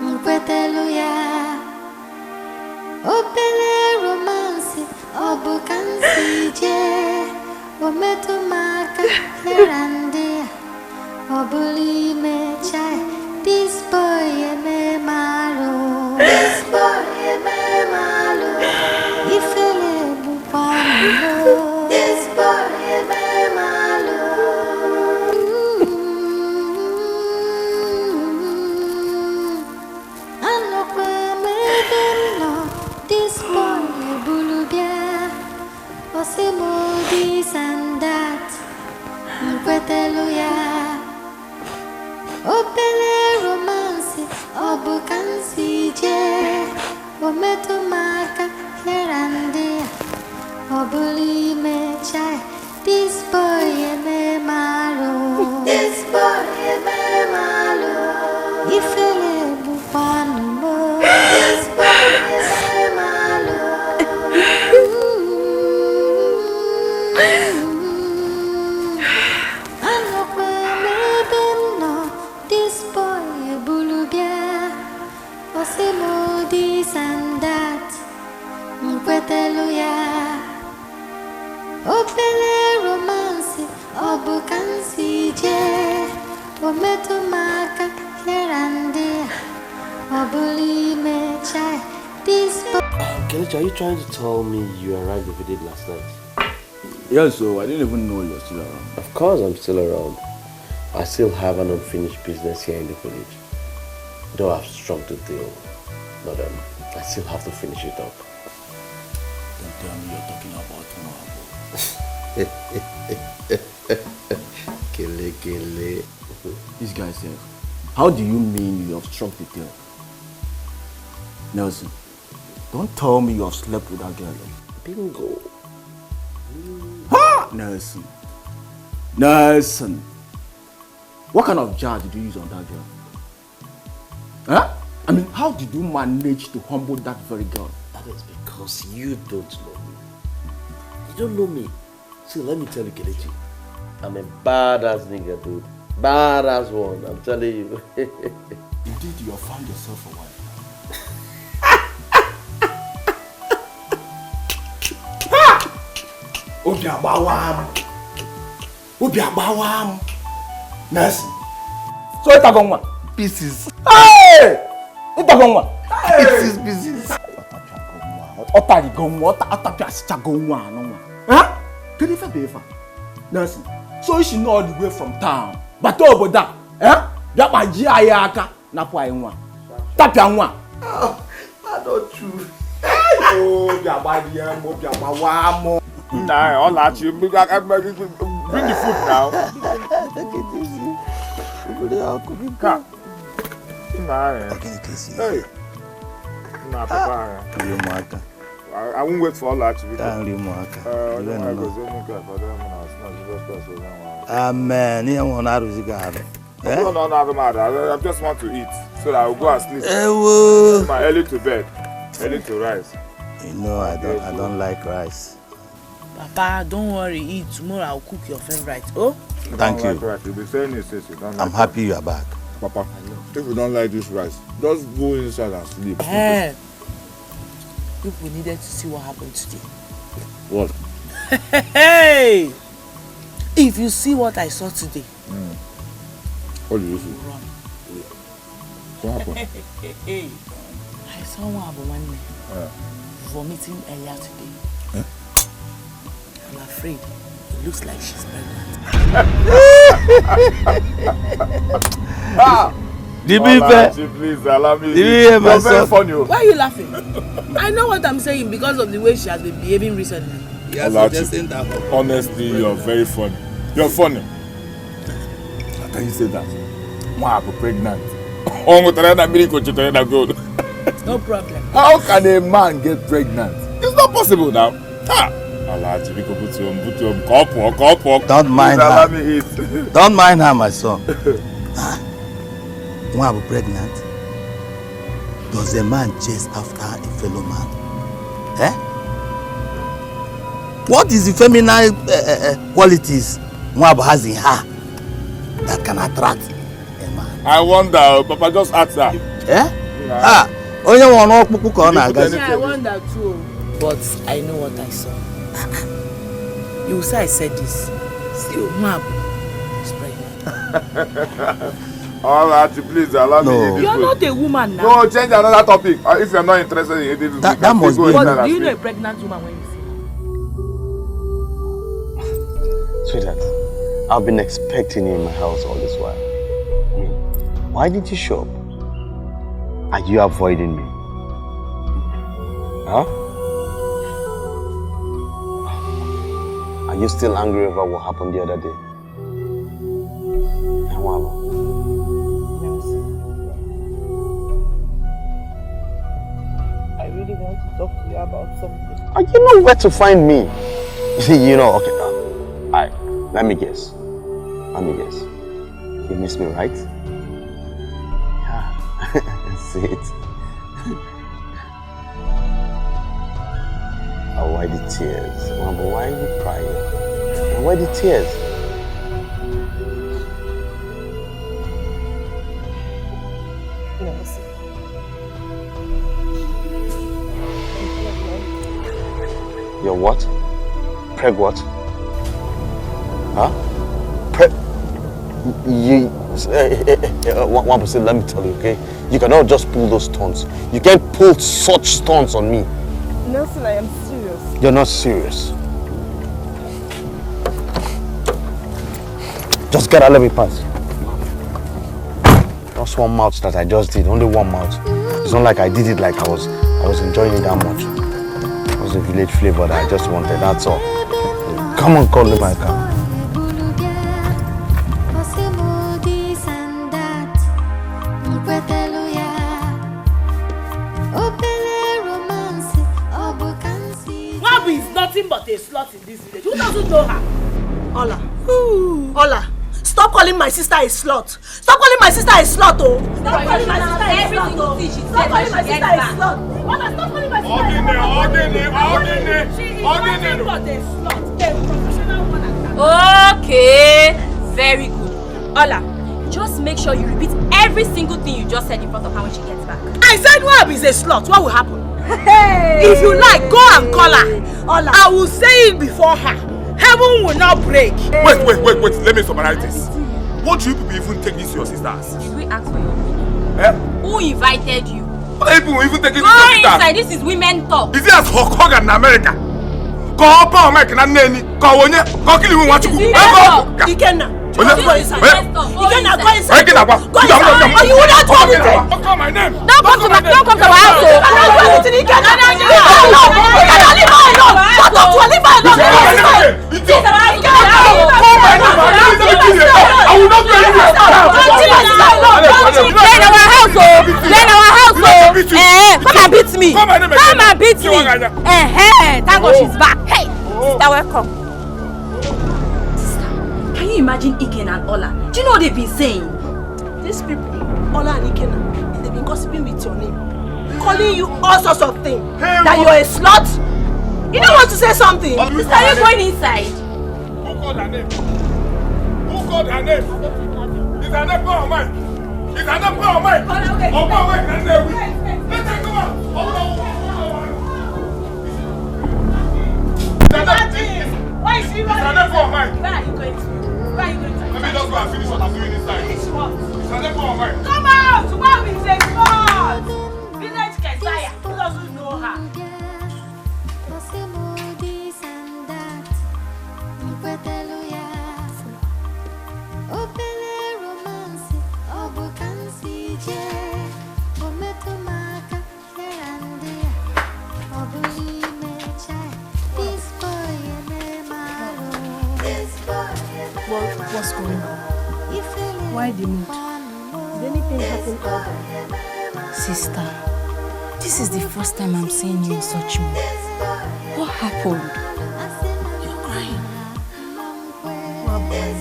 mkweteluya. Opele romance, obukansi je, ometumaka herande, obuli mechai. This boy me malo, this boy me malo. Ifele bupalo, this boy me malo. Anokwe me beno. This boy bulubia, osemo this and that, mkweteluya. Osimo this and that. Nkweteluya. Opele romance. Obukansi je. Ometumaka here and there. Obuli mecha. This. Kelechi, are you trying to tell me you arrived the village last night? Yes, so I didn't even know you're still around. Of course I'm still around. I still have an unfinished business here in the village. Though I've struck the deal, but I still have to finish it up. Don't tell me you're talking about Kele. this guy says, how do you mean you have struck the deal? Nelson, don't tell me you have slept with that girl. Bingo. Ha! Nelson. What kind of jar did you use on that girl? Huh? I mean, how did you manage to humble that very girl? That is because you don't know me. You don't know me. See, let me tell you, Kelechi. I'm a badass nigga, dude. Badass one, I'm telling you. Indeed, you have found yourself a wife. Obiabawam. Nelson. So it's a gone one. Pieces. Hey! It's a gone one. Pieces. Otari gone what? Atapias chagone one. Huh? Can you feel Nelson? So she know all the way from town. But over that, eh? That my Giaka, Napua. Tapianwa. That's not true. Oh, Yabadia, Nah, all that you bring the food now. Come. Hey. Nah, Papa. I won't wait for all that. Amen. No, I just want to eat so that I'll go and sleep. Early to bed, early to rise. You know, I don't like rice. Papa, don't worry, eat. Tomorrow I'll cook your favorite. Oh? Thank you. Like you'll be saying it since you don't like I'm happy you are back. Papa, if you don't like this rice, just go inside and sleep. People needed to see what happened today. What? Hey! If you see what I saw today. What did you see? Run. What happened? I saw one man vomiting earlier today. I'm afraid it looks like she's pregnant. Please allow me. You're very funny. Why are you laughing? I know what I'm saying because of the way she has been behaving recently. Honestly, you're very funny. You're funny. How can you say that? I'm pregnant. No problem. How can a man get pregnant? It's not possible now. Don't mind her. Don't mind her, my son. When I'm pregnant, does a man chase after a fellow man? Eh? What is the feminine qualities Mwab has in her that can attract a man? I wonder, Papa, just ask her. Eh? Yeah, I wonder too, but I know what I saw. You will say I said this. See, Mwab is pregnant. All right, please allow me. You're not a woman now. No, change another topic. If you're not interested in it, that must be. But do you know a pregnant woman when you see her? Sweetheart, I've been expecting you in my house all this while. I mean, why did you show up? Are you avoiding me? Huh? Are you still angry over what happened the other day? I really want to talk to you about something. You know where to find me. You know, okay. Alright, let me guess. You miss me, right? Yeah, see it. Oh, why the tears? Mama, why are you crying? And why the tears? Your what? Preg what? Huh? Preg... One person, let me tell you, okay? You cannot just pull those stunts. You can't pull such stunts on me. Nelson, I am serious. You're not serious. Just get out, let me pass. Just one mouth that I just did, only one mouth. It's not like I did it like I was enjoying it that much. It was a village flavor that I just wanted, that's all. Come on, call me my car. Wabi is nothing but a slut in this village. Who doesn't know her? Ola. Ola. Stop calling my sister a slut. Stop calling my sister a slut, oh. Stop calling my sister a slut, oh. Stop calling my sister a slut. Ola, stop calling my sister a slut. She is nothing but a slut. A professional one at that. Okay, very good. Ola, just make sure you repeat every single thing you just said in front of her when she gets back. I said Wab is a slut. What will happen? Hey. If you like, go and call her. Ola. I will say it before her. Heaven will not break. Wait. Let me summarize this. What do you people even take this to your sisters? Did we ask for your opinion? Who invited you? What are people even taking this to Go your sisters? inside. This is women talk. Is it as Hogan in America? Go up on Mike and Nanny. Go on, go kill you. What you do? Ikenna. Go inside. Ikenna, go inside. Go inside. Oh, you would not do anything. Don't call my name. Don't come to our house. Leave her alone. Leave her alone. Leave her alone. I will not do anything. Learn our house, come and beat me. Come and beat me. Thank God she's back. Hey, sister, welcome. Sister, can you imagine Ikenna and Ola? Do you know what they've been saying? These people, Ola and Ikenna, they've been gossiping with your name, calling you all sorts of things. That you're a slut. You don't want to say something. Sister, are you going inside? Who called her name? Who called her name? Is her name power mine? Is her name power mine? Oh, power mine, that's there. Let's take her out. Why is she running? Is her name power mine? Where are you going to? Let me just go and finish what I'm doing inside. Is her name power mine? Come out! Where is the slut? Village Kesaya. Who doesn't know her? What's going on? Why the mood? Did anything happen out there? Sister, this is the first time I'm seeing you in such mood. What happened? You're crying. Well, boy,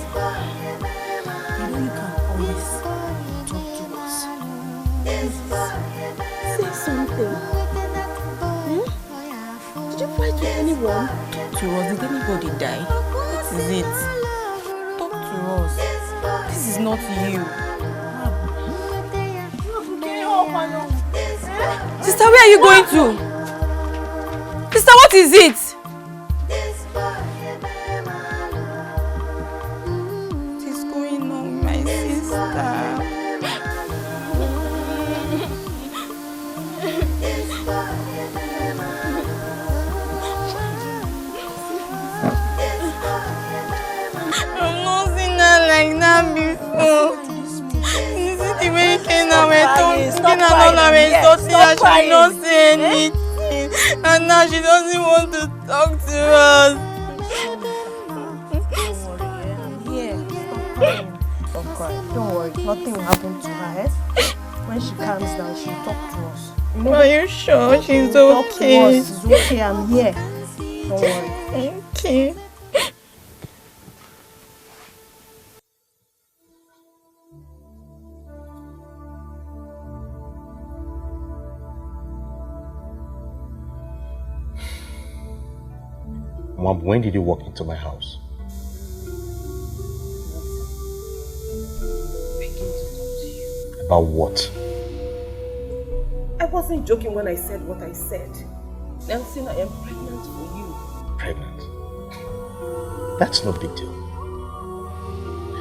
you know you can always talk to us. Say something. Did you fight with anyone? Talk to us. Did anybody die? What is it? Talk to us. This is not you. Sister, where are you going to? Sister, what is it? What is going on, my sister? I've not seen her like that before. You see the way Ikenna went on, Ikenna went talking and she did not say anything. And now she doesn't want to talk to us. Stop crying. Don't worry, nothing will happen to her. Eh? When she calms down, she'll talk to us. You know, are you sure she's talk to okay? us. It's okay, I'm here. Don't worry. Okay. Mom, when did you walk into my house? About what? I wasn't joking when I said what I said. Nelson, I am pregnant for you. pregnant. That's no big deal.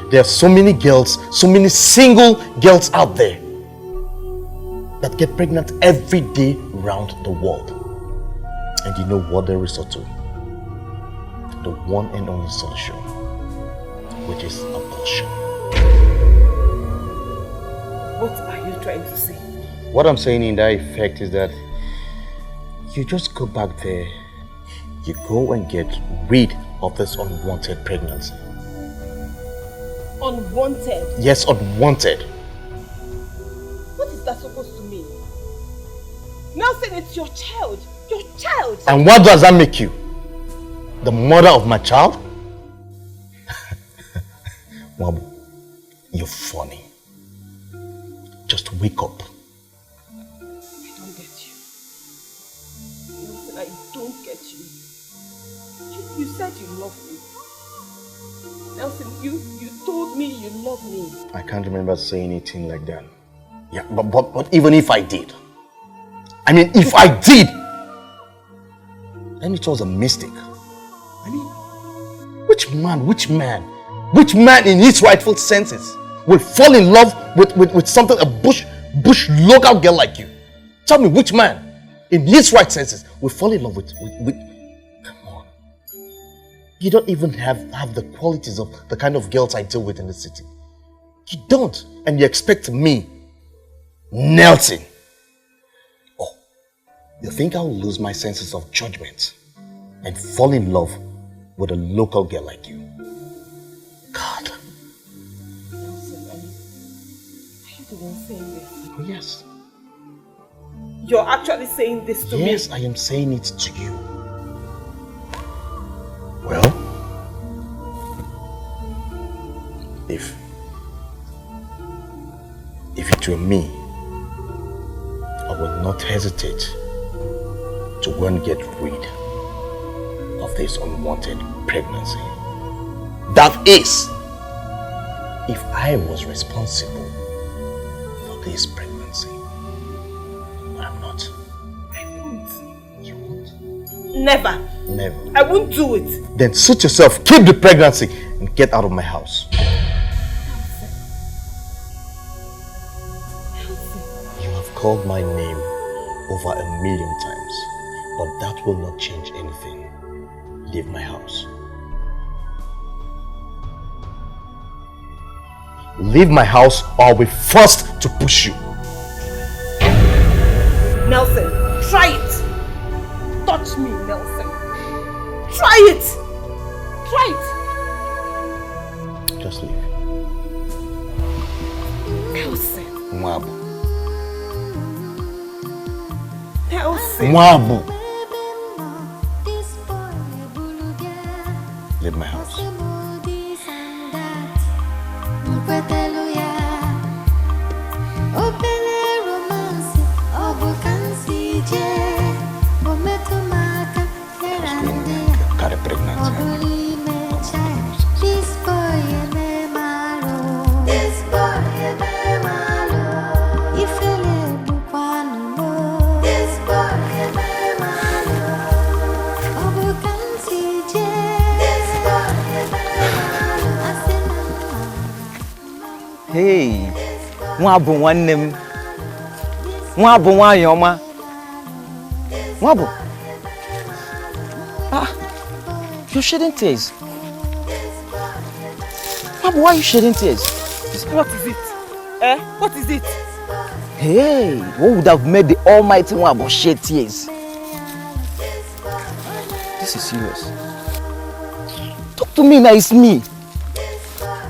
There are so many girls, so many single girls out there that get pregnant every day around the world. And you know what they resort to? The one and only solution, which is abortion. What are you trying to say? What I'm saying in that effect is that you just go back there, you go and get rid of this unwanted pregnancy. Unwanted? Yes, unwanted. What is that supposed to mean? Nelson, it's your child. Your child! And what does that make you? The mother of my child? Wabu, you're funny. Just wake up. I don't get you. Nelson, I don't get you. You said you love me. Nelson, you told me you love me. I can't remember saying anything like that. Yeah, but even if I did, I mean, if I did, then it was a mistake. I mean, which man in his rightful senses will fall in love with something, a bush local girl like you? Tell me, which man in his right senses will fall in love with come on. You don't even have the qualities of the kind of girls I deal with in the city. You don't. And you expect me, Nelson. Oh, you think I'll lose my senses of judgment and fall in love with a local girl like you? God. Nelson, are you the one saying this? Oh, yes. You're actually saying this to me? Yes, I am saying it to you. Well, if it were me, I would not hesitate to go and get rid of this unwanted pregnancy. That is, if I was responsible for this pregnancy. But I'm not. I won't. You won't? Never. Never. I won't do it. Then suit yourself, keep the pregnancy, and get out of my house. You have called my name over 1,000,000 times, but that will not change anything. Leave my house. Leave my house or I'll be forced to push you. Nelson, try it. Touch me, Nelson. Try it. Try it. Just leave. Nelson. Mwabu. Nelson. Mwabu. Leave my house. Got a pregnancy. Hey, Mwabu nwannem. Mwabu nwanyoma. Mwabu. Ah, you're shedding tears. Mwabu, why are you shedding tears? What is it? Eh? What is it? Hey, what would have made the almighty Mwabu shed tears? This is serious. Talk to me now, it's me.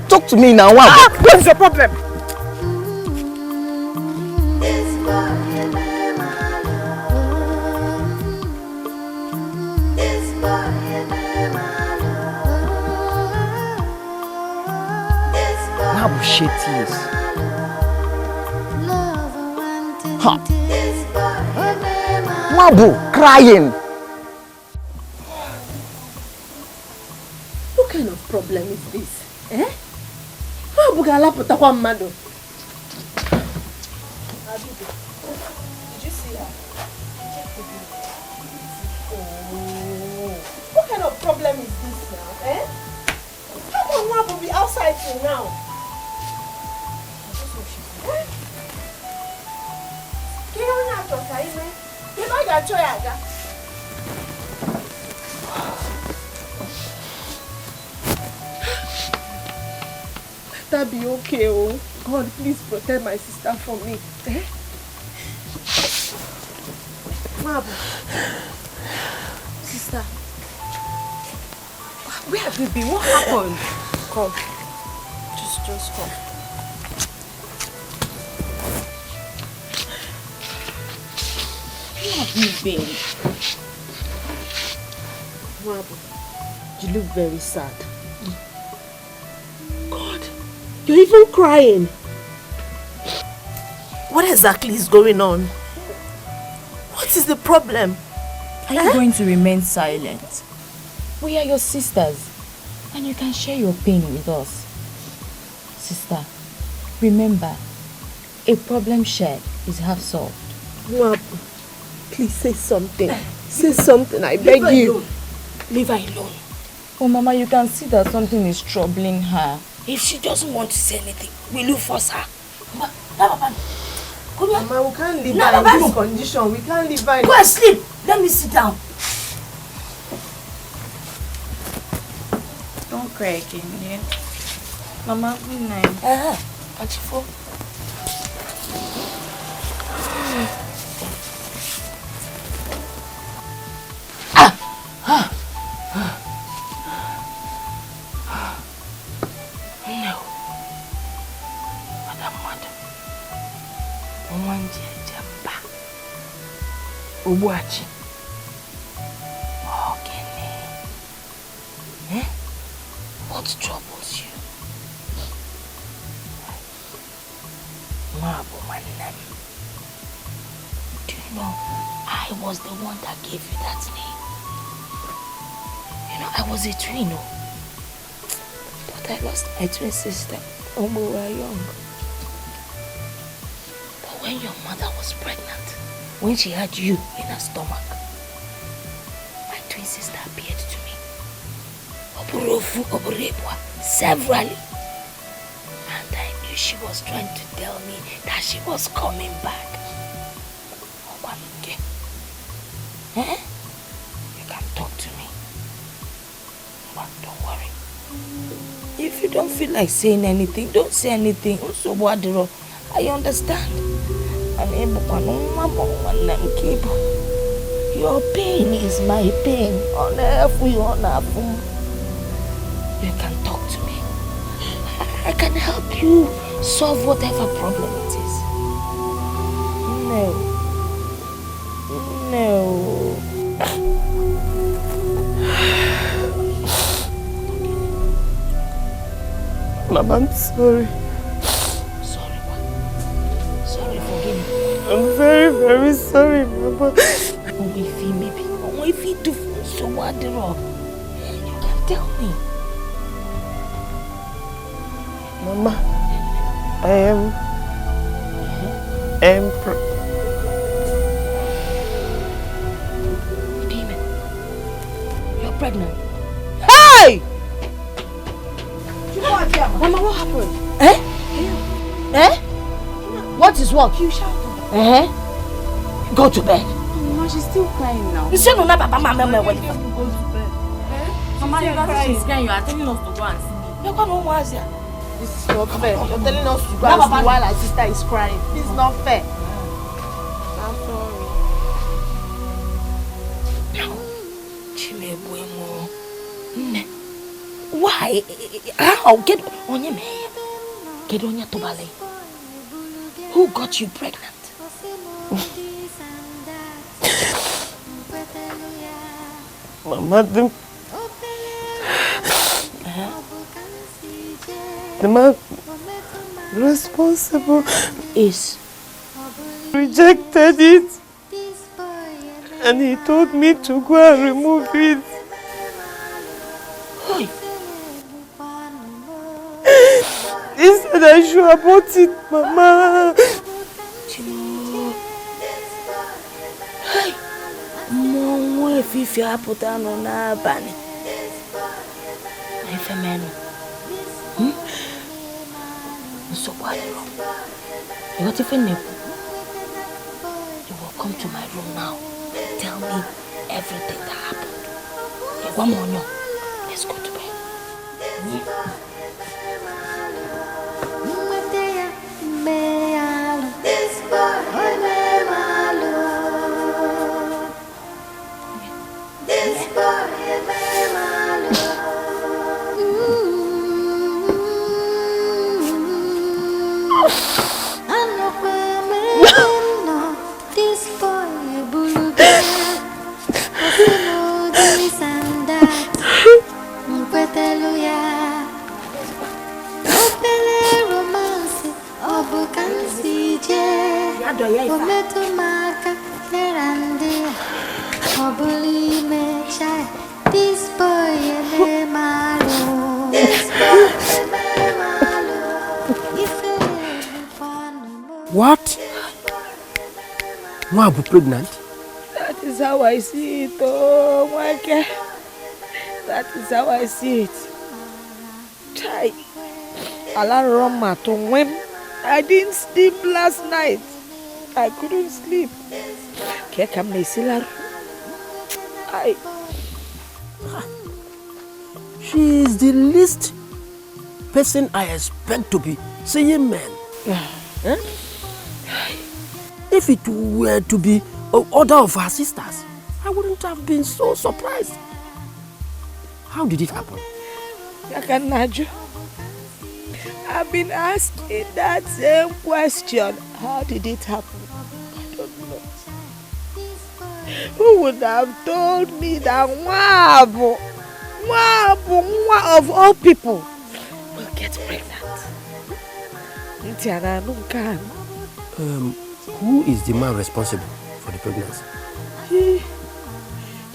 Talk to me now, Mwabu. Ah, what's your problem? Mwabu shed tears. Huh. Mwabu crying. What kind of problem is this? Eh? Mwabu galapota kwa mmadu. Did you see her? What kind of problem is this now, eh? How come Nwa will be outside till now? That be okay, oh. God, please protect my sister from me. Eh? Mabu. Sister, where have you been? What happened? Come. Just come. Where have you been? Mabu, you look very sad. God, you're even crying. What exactly is going on? What is the problem? Are you going to remain silent? We are your sisters, and you can share your pain with us. Sister, remember, a problem shared is half solved. Mabu, please say something. Say something, I beg you. Leave her alone. Oh, Mama, you can see that something is troubling her. If she doesn't want to say anything, will you force her? Mama, we can't leave her in this condition. We can't leave her in... Go and sleep. Let me sit down. Don't cry again, yeah? Mama, good night. Achifo. No. Madam. Jamba. Ubuachi. Okay. What troubles you? Mabu Manam. Do you know, I was the one that gave you that name. You know, I was a twin, but I lost my twin sister when we were young. But when your mother was pregnant, when she had you in her stomach, my twin sister appeared to me. Severally. And I knew she was trying to tell me that she was coming back. Eh? You can talk to me. But don't worry. If you don't feel like saying anything, don't say anything. I understand. Your pain is my pain. You can talk to me. I can help you solve whatever problem it is. No. Mama, I'm sorry. Sorry, what? Sorry, forgive me. I'm very, very sorry, Mama. If you do so what you can tell me. Mama, I am Demon, you're pregnant. Hey! Mama, what happened? What is what? You shouted. Go to bed. Mama, she's still crying now. You say no, Mama. Mama, you know she's crying. You are telling us to go and sleep. This is not fair. You're telling us to go and sleep while our sister is crying. This is not fair. I'm sorry. Why? How? Get on your man. Get on your tobale. Who got you pregnant? Mama, the man responsible is rejected it, and he told me to go and remove it. He said I should abort it, Mama. Hey, Mom. nwa efifi apụta nọ n'abalị. Ife menu. Nsogbu adịrọ. You got if you will come to my room now and tell me everything that happened. One more no. Let's go to bed. What? Mwabu pregnant? That is how I see it, oh Mwake. That is how I see it. Chai. Alaroma to when I didn't sleep last night. I couldn't sleep. Keka mesilar. She is the least person I expect to be saying men. If it were to be other of her sisters, I wouldn't have been so surprised. How did it happen? I've been asking that same question. How did it happen? I don't know. Who would have told me that Wabu of all people will get pregnant? Who is the man responsible for the pregnancy?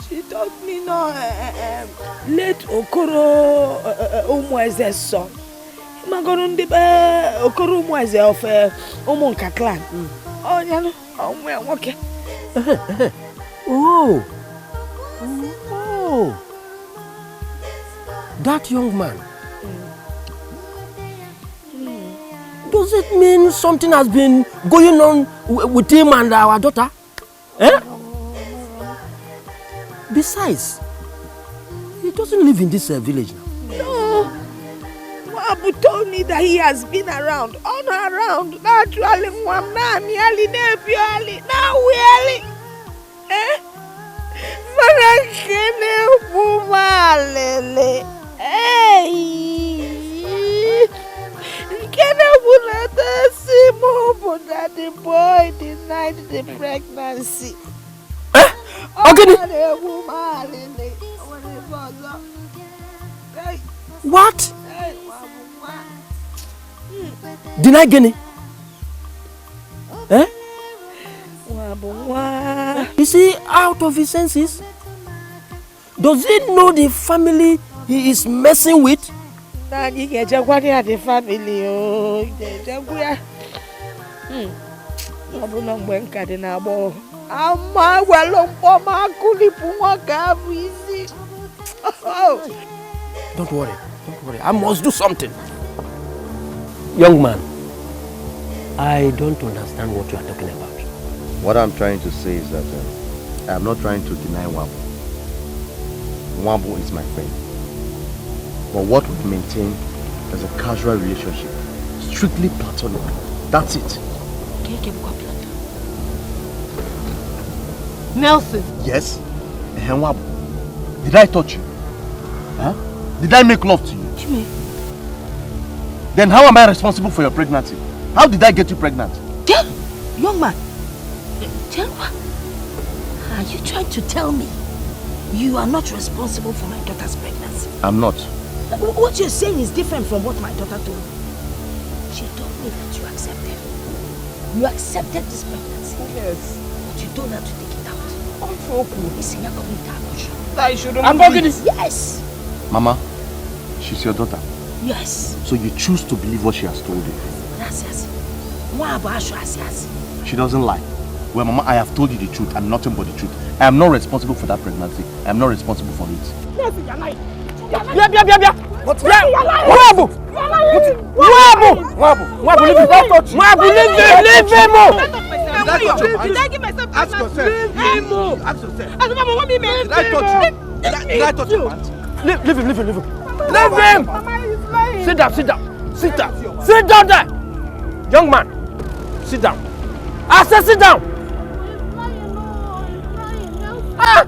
She told me no. Late Okoro Umueze's son. Imagine Okoro Umueze of Umunka clan. Oh, you know, okay. Oh, that young man. Does it mean something has been going on with him and our daughter? Besides, he doesn't live in this village now. No. Wabu told me that he has been around, on around. Naturally, now really. The boy denied the pregnancy. What? Deny Guinea? Is he out of his senses? Does he know the family he is messing with? The family. Don't worry. I must do something. Young man, I don't understand what you are talking about. What I'm trying to say is that I'm not trying to deny Wabu. Wabu is my friend. But what we maintain is a casual relationship. Strictly platonic. That's it. Nelson. Yes? Wabu, did I touch you? Huh? Did I make love to you? Chime. Then how am I responsible for your pregnancy? How did I get you pregnant? Young man, are you trying to tell me you are not responsible for my daughter's pregnancy? I'm not. What you're saying is different from what my daughter told me. She told me that you accepted. You accepted this pregnancy. Yes. But you told her to take it out. I shouldn't. I'm talking this. Yes. Mama, she's your daughter. Yes. So you choose to believe what she has told you. She She doesn't lie. Well, Mama, I have told you the truth and nothing but the truth. I am not responsible for that pregnancy. I am not responsible for it. Yes, you're lying. What? Leave him! Did I give myself Ask yourself. Leave him! Ask yourself. Did I touch you? Did I touch your pants? Leave him! Mama is lying. Sit down there! Young man, sit down. I said sit down! Ah!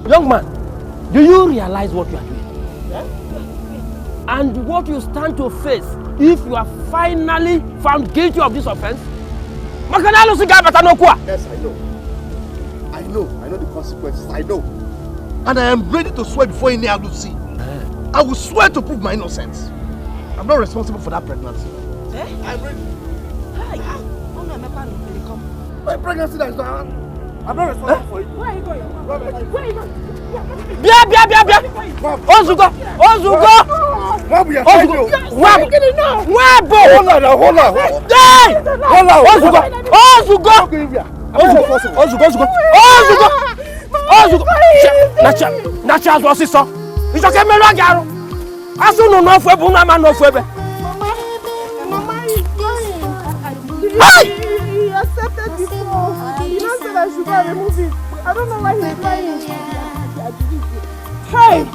Young man, do you realize what you are doing? Yeah? And what you stand to face if you are finally found guilty of this offense? Yes, I know the consequences. I know. And I am ready to swear before any Lucy. I will swear to prove my innocence. I'm not responsible for that pregnancy. I'm ready. My pregnancy that is not. I'm not responsible for it. Where are you going? Where are you going? Bia! Ozugo! Nacha was so. It's okay, me lo garo. Asu no no fu ebu na ma no fu ebe. Mama is lying. He accepted before. He now said I should go and remove it. I don't know why he's lying. Hey! No.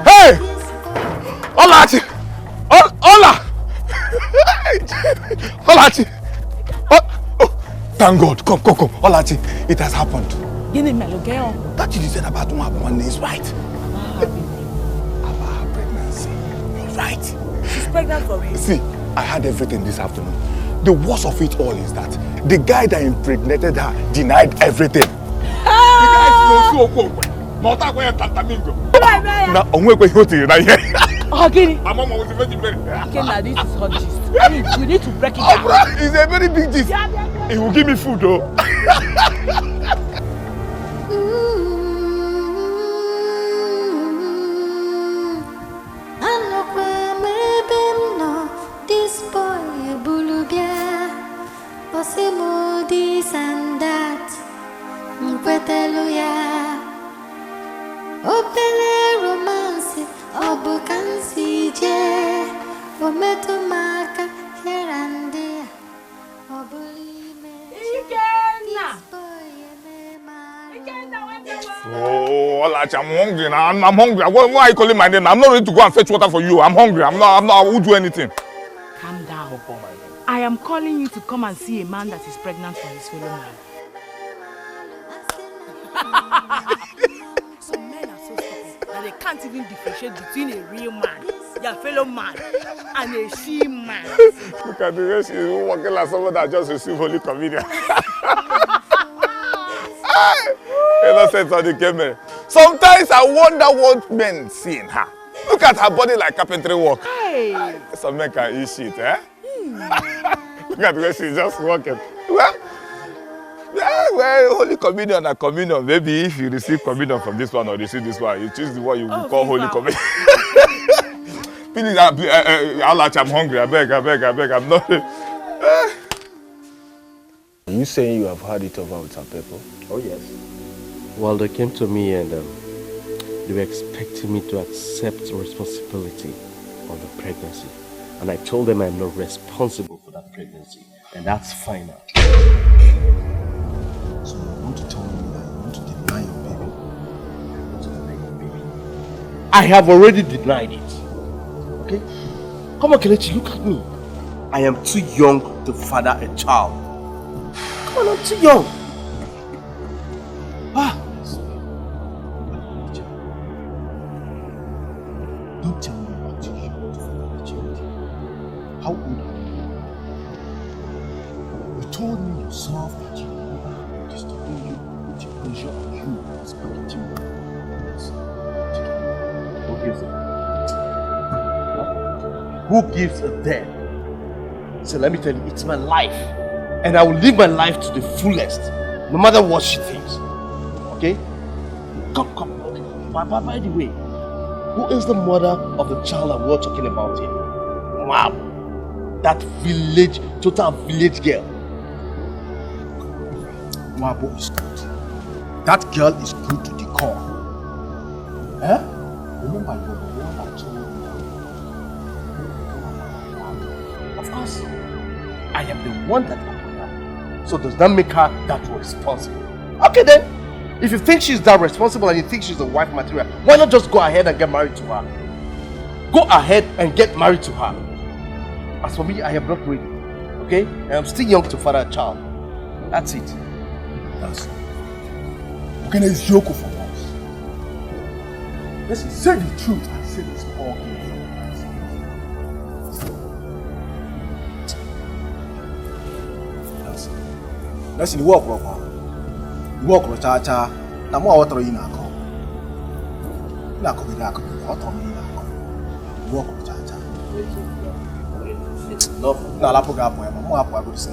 Hey! Olachi! Ola! Olachi! Oh, thank God. Come. Olachi, it has happened. That you said about one is right. About her pregnancy. You're right. She's pregnant for real. See, I had everything this afternoon. The worst of it all is that the guy that impregnated her denied everything. The guy is no so Mota go tantamingo. Na onwe kwe hoti na here. Ogini. My mama was very very. Okay, now this is hot gist. We need to break it down. It's a very big gist. He will give me food though. This boy bulubia, possible this and that. Mkweteluya, opele romance, obukansi je, ometumaka here and there. Oh, Olachi, I'm hungry now. I'm hungry. Why are you calling my name? I'm not ready to go and fetch water for you. I'm hungry. I won't do anything. Calm down. I am calling you to come and see a man that is pregnant for his fellow man. Some men are so stupid that they can't even differentiate between a real man, your fellow man, and a she man. Look at the way she's walking like someone that just received Holy Communion. Innocent on the camera. Sometimes I wonder what men see in her. Look at her body like carpentry work. Hey. Some men can eat shit, eh? Look at the way she's just walking. Well, Holy Communion and communion. Maybe if you receive communion from this one or receive this one, you choose the one you will call Holy Communion. Please, I'm hungry. I beg. I'm not. Are you saying you have had it over with some people? Oh, yes. Well, they came to me and they were expecting me to accept responsibility on the pregnancy. And I told them I'm not responsible for that pregnancy. And that's final. So you want to tell me that you want to deny your baby? I want to deny your baby. I have already denied it. Okay? Come on, Kelechi, look at me. I am too young to father a child. Come on, I'm too young. Don't tell me about you young to father a child. How old are you? told me yourself that you were disturbing you with your pressure on you speaking to me. Who gives a damn? Who gives a damn? So let me tell you, it's my life. And I will live my life to the fullest, no matter what she thinks. Okay? Come. By the way, who is the mother of the child that we're talking about here? Wow. That village, total village girl. Wabo is good. That girl is good to the core. Eh? Remember, you're the one that told me. Of course, I am the one that opened her. So does that make her that responsible? Okay then. If you think she's that responsible and you think she's a wife material, why not just go ahead and get married to her? Go ahead and get married to her. As for me, I am not ready. Okay? I am still young to father a child. That's it. That's it. Okay, it's joke for us. Listen, say the truth and say this all Listen, work, brother. Work, Rochacha. Now, what are you now? Work, Rochacha. No, la poga po, mo apo ago se.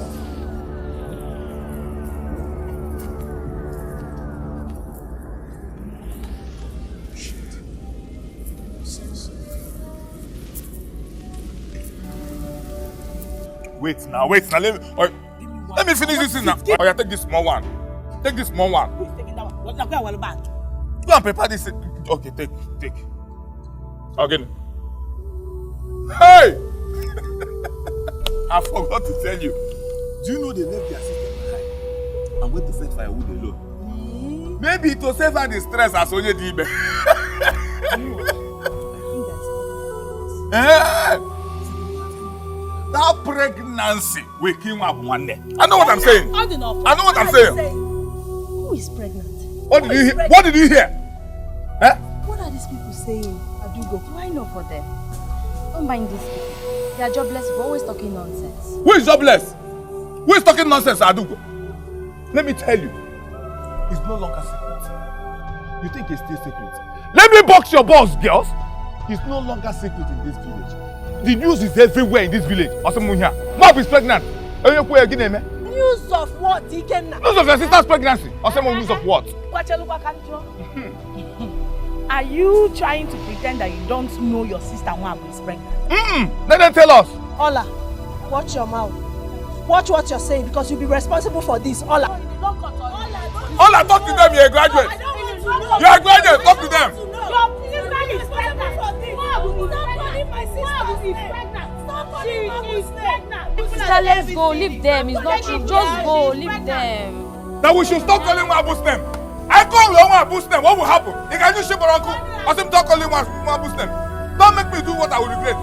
Wait now. Let me finish this thing now. Oh, yeah, take this small one. Take this small one. Who is taking that one? What back? Go and prepare this. Okay, take. Again. Hey! I forgot to tell you. Do you know they left their sister behind and went to fetch firewood alone? Maybe to save her the stress as only did. That pregnancy will kill up one day. I know what I'm saying. I know what I'm saying. Who is pregnant? What did you hear? Eh? What are these people saying? Adugo, do I know for them? Don't mind these people. They are jobless, but always talking nonsense. Who is jobless? Who is talking nonsense, Adugo? Let me tell you, it's no longer secret. You think it's still secret? Let me box your balls, girls. It's no longer secret in this village. The news is everywhere in this village. Mom is pregnant. News of what? News of your sister's pregnancy. News of what? Are you trying to pretend that you don't know your sister Mwabu is pregnant? Let them tell us. Ola, watch your mouth. Watch what you're saying because you'll be responsible for this. Ola, talk to them. You're a graduate. You're a graduate. Talk to them. Your sister is pregnant for this. My sister is pregnant. She is pregnant. Sister, let's go. Leave them. It's not true. Just go. Leave them. Now we should stop calling Mwabu's name. I call Mwabu's name. What will happen? You can just ship her uncle. I said, stop calling Mwabu's name. Don't make me do what I will regret.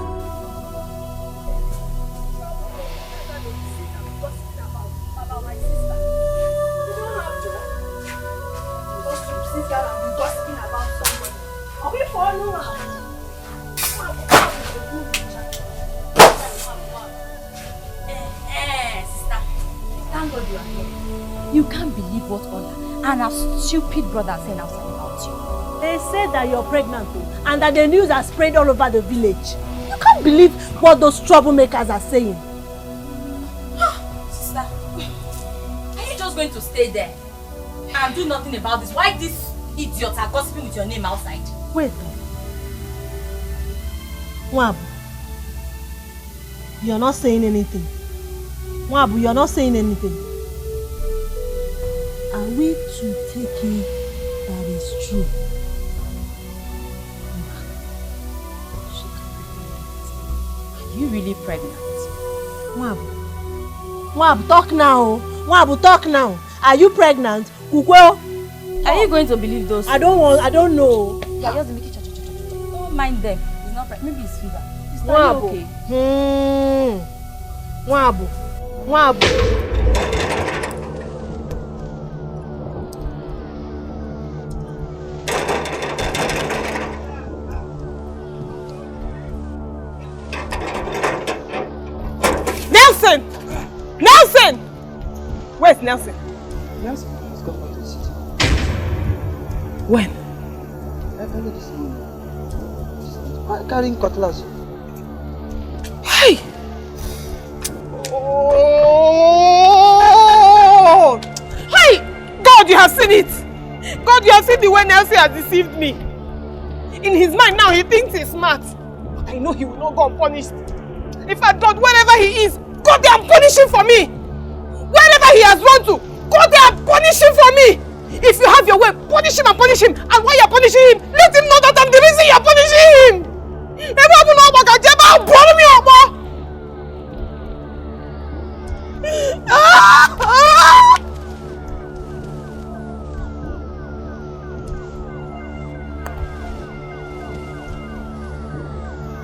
Thank God you are here. You can't believe what Ola and her stupid brother are saying outside about you. They said that you're pregnant and that the news has spread all over the village. You can't believe what those troublemakers are saying. Sister, are you just going to stay there and do nothing about this? Why these idiots are gossiping with your name outside? Wait. Mwabu, you're not saying anything. Mwabu, you're not saying anything. Are we to take it that is true? Are you really pregnant? Mwabu, talk now. Mwabu, talk now. Are you pregnant? Kukwe? Are you going to believe those? I don't know. Yeah, just make it don't mind them. It's not pregnant. Maybe it's fever. It's not okay. Mwabu. Nelson! Where's Nelson? Nelson has gone back to the city. When? Early this morning. Carrying cutlass. Hey! Oh! Hey! God, you have seen it! God, you have seen the way Nelson has deceived me. In his mind now, he thinks he's smart. But I know he will not go unpunished. In fact, God, wherever he is, go there and punish him for me. Wherever he has run to, go there and punish him for me. If you have your way, punish him and punish him. And while you're punishing him, let him know that I'm the reason you're punishing him.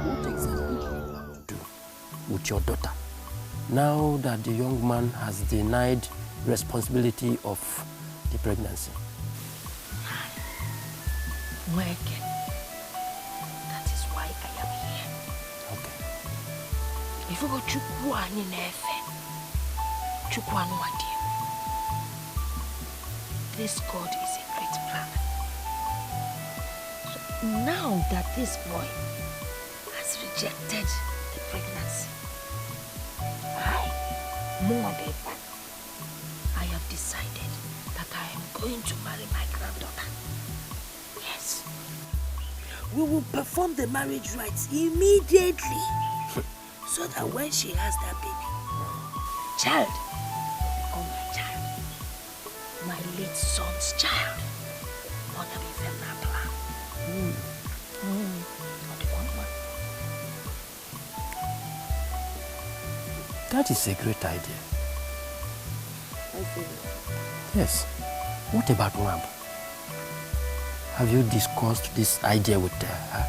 What exactly do you plan to do with your daughter now that the young man has denied responsibility of the pregnancy? Mweke, that is why I am here. Okay. If you go chukwu ani nefe, chukwu anu adie. This God is a great plan. So now that this boy has rejected the pregnancy, I have decided that I am going to marry my granddaughter. Yes. We will perform the marriage rites immediately so that when she has that baby, child will become my child. My late son's child. Mother be feminine plan. That is a great idea. Yes. What about Wab? Have you discussed this idea with her?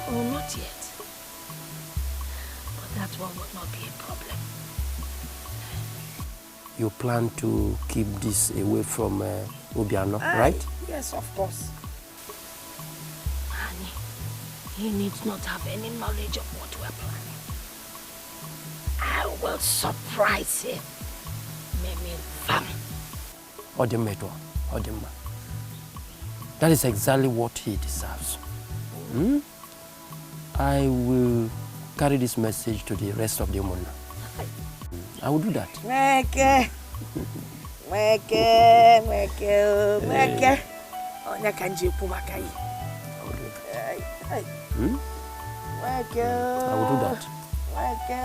Oh, not yet. But that one would not be a problem. You plan to keep this away from Obiano, right? Yes, of course. Honey, he needs not have any knowledge of what we're planning. I will surprise him. Meme fam. Odimmeto, Odimma. That is exactly what he deserves. I will carry this message to the rest of the Umuna. I will do that. Mweke. Onya kanji pumakai. Mweke. I will do that. Mweke.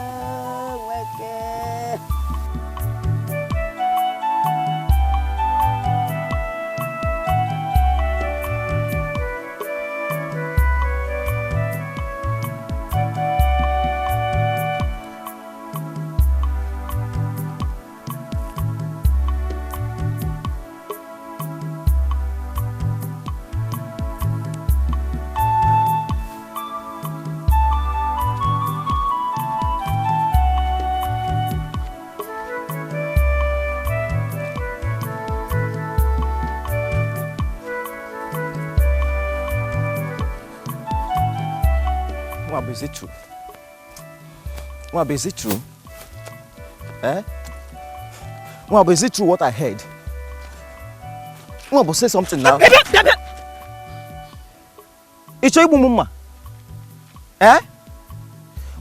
Is it true? Mwab, is it true? Eh? Mwab, is it true what I heard? Mwab, say something now. It's your mama. Eh?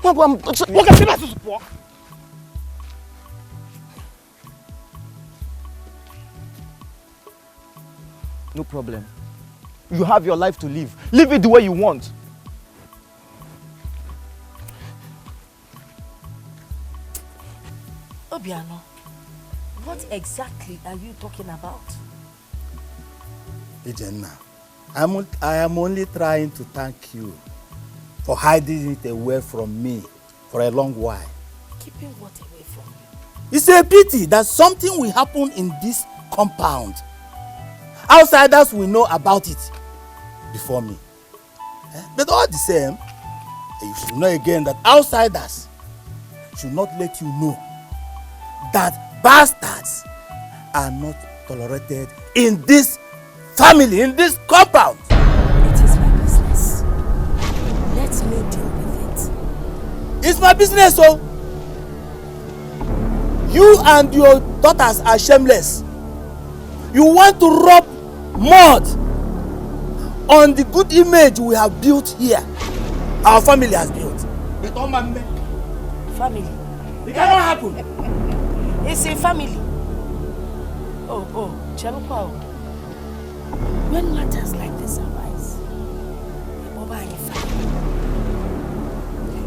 Mwab, no problem. You have your life to live. Live it the way you want. Obiano, what exactly are you talking about? Ijenna, I am only trying to thank you for hiding it away from me for a long while. Keeping what away from you? It's a pity that something will happen in this compound. Outsiders will know about it before me. But all the same, you should know again that outsiders should not let you know that bastards are not tolerated in this family, in this compound. It is my business. Let me deal with it. It's my business, so You and your daughters are shameless. You want to rub mud on the good image we have built here. Our family has built. Family? It cannot happen. It's a family. Oh, Chelukwa. When matters like this arise,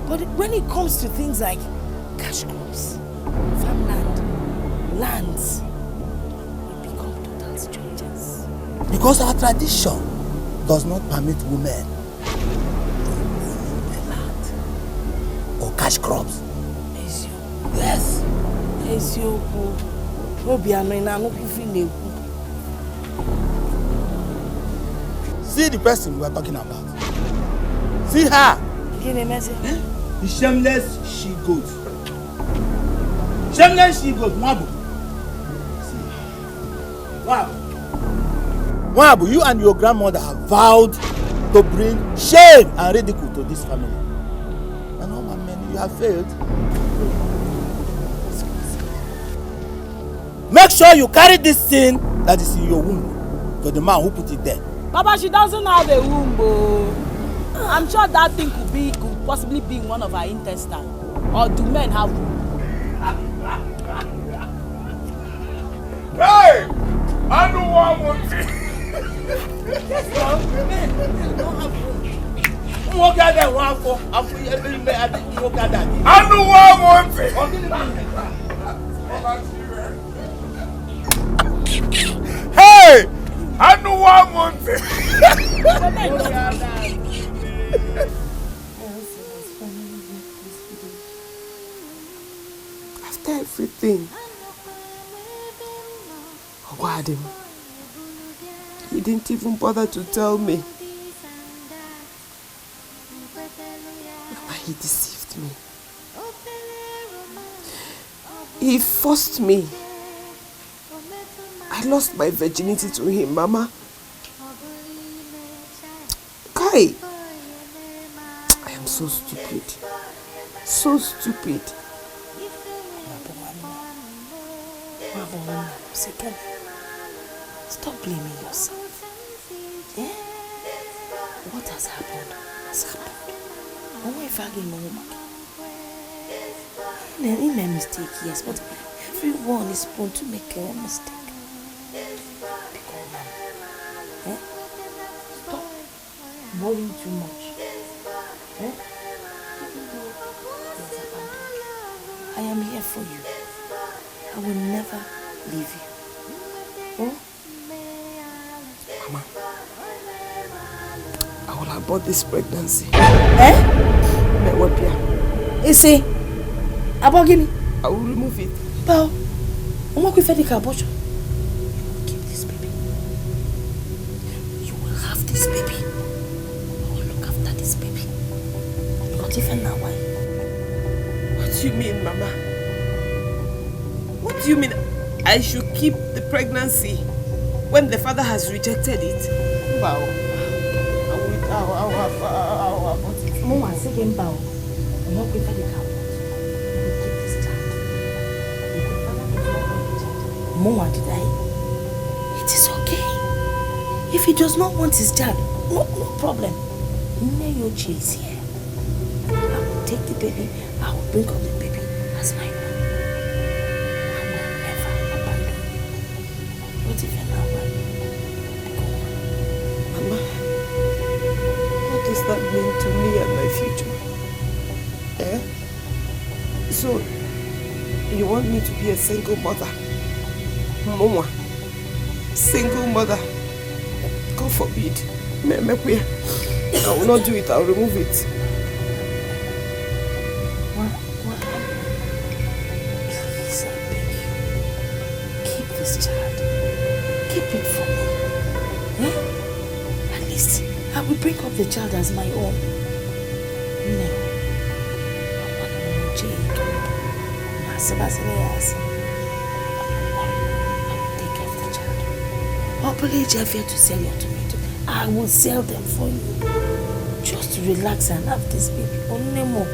but when it comes to things like cash crops, farmland, lands, we become total strangers. Because our tradition does not permit women to own the land or cash crops. Yes. See the person we are talking about. See her. The shameless she-goat. Shameless she-goat, Mwabu. See. Mwabu, you and your grandmother have vowed to bring shame and ridicule to this family. And all my men, you have failed. Make sure you carry this thing that is in your womb to the man who put it there. Baba, she doesn't have a womb. I'm sure that thing could possibly be in one of her intestines. Or do men have womb? Hey! I don't want one thing. Men don't have womb. Walk out there, one for. I don't want one thing. Hey! I don't want one thing. After everything, Wadim, he didn't even bother to tell me. Mama, he deceived me. He forced me. I lost my virginity to him, Mama. Kai, I am so stupid. So stupid. Stop blaming yourself. Eh? What has happened has happened. He made a mistake, yes, but everyone is prone to make a mistake. Eh? Stop worrying too much. Eh? I am here for you. I will never leave you. Oh? Mama, I will abort this pregnancy. Eh? You see? Abort Guinea? I will remove it. But I'm not going to abortion. Keep this baby. You will have this baby. I will look after this baby. Not even now, why? What do you mean, Mama? What do you mean I should keep the pregnancy when the father has rejected it? Wow. I will abort it. Mama, say again, Bao. I'm not going to keep this child. Mama, did I? It is okay. If he does not want his child, no problem. No chase here. I will take the baby. I will bring up the baby as my own. I will never abandon you. Not even now. Mama, what does that mean to me and my future? Eh? So, you want me to be a single mother? Mama, single mother? God forbid. I will not do it, I will remove it. Please, I beg you. Keep this child. Keep it for me. Eh? At least I will bring up the child as my own. No. I want to take care of the child. Oblige Jeff here to sell your tomato. I will sell them for you. Just relax and have this baby. Only more.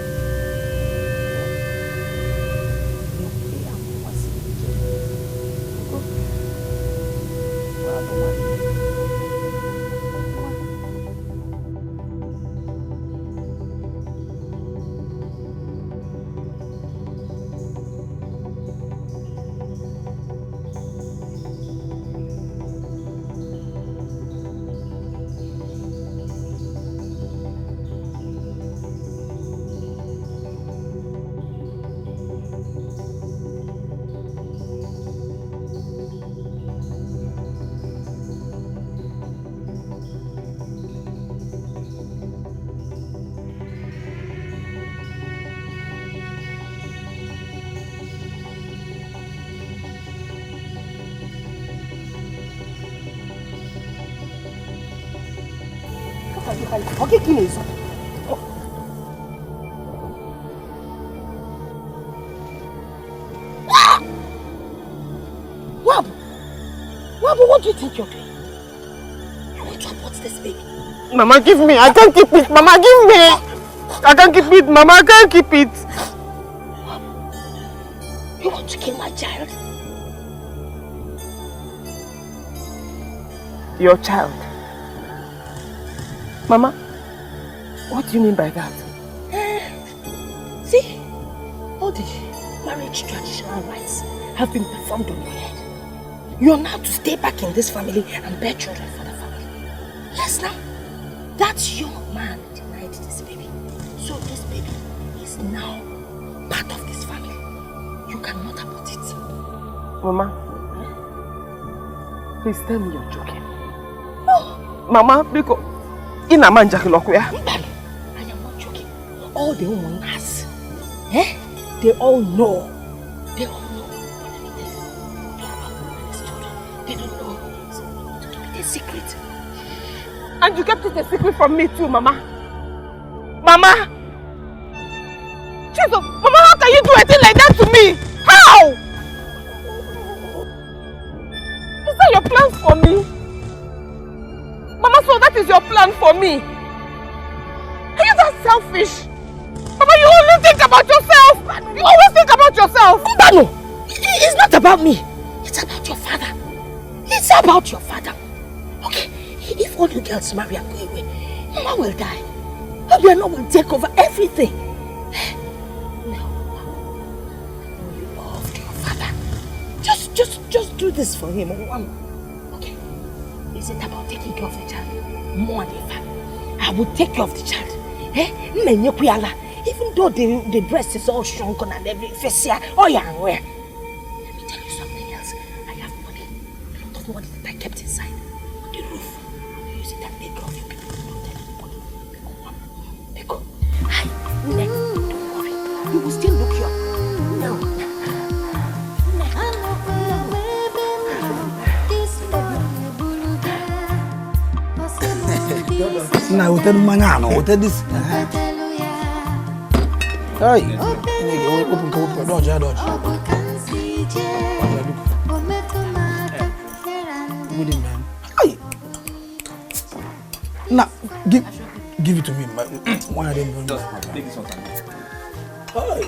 Okay, Kineso. Wabu, what do you think you're doing? You want to abort this baby? Mama, give me. I can't keep it. Mama, give me. I can't keep it. Mama, I can't keep it. You want to kill my child? Your child? Mama, what do you mean by that? See, all the marriage traditional rites have been performed on your head. You are now to stay back in this family and bear children for the family. Yes, now. That young man denied this baby. So this baby is now part of this family. You cannot abort it. Mama, please tell me you're joking. No. Mama, because in a man, I am not joking. All the women has, they all know. They all know. They don't know. So we need to keep it a secret. And you kept it a secret from me too, Mama. Mama! Jesus, Mama, how can you do a thing like that to me? How? Is that your plan for me? Mama, so that is your plan for me? Are you that selfish? Mama, you only think about yourself! You always think about yourself! No! It's not about me. It's about your father. It's about your father. Okay? If all you girls marry and go away, Mama will die. Obiano will take over everything. No. You loved your father. Just do this for him. Okay? Is it about taking care of the child? More than that. I will take care of the child. Even though the breast is all shrunken and everything. Oh yeah, where? Let me tell you something else. I have money. A lot of money that I kept inside. On the roof. Use it and take care of you people. Don't tell anybody. Because don't worry. You will still look young. No. Now, hotel manana, hotel this. Hey, open, dodge. Good man. Hey. Now, give it to me. Why are they doing that? Take this one. Hey.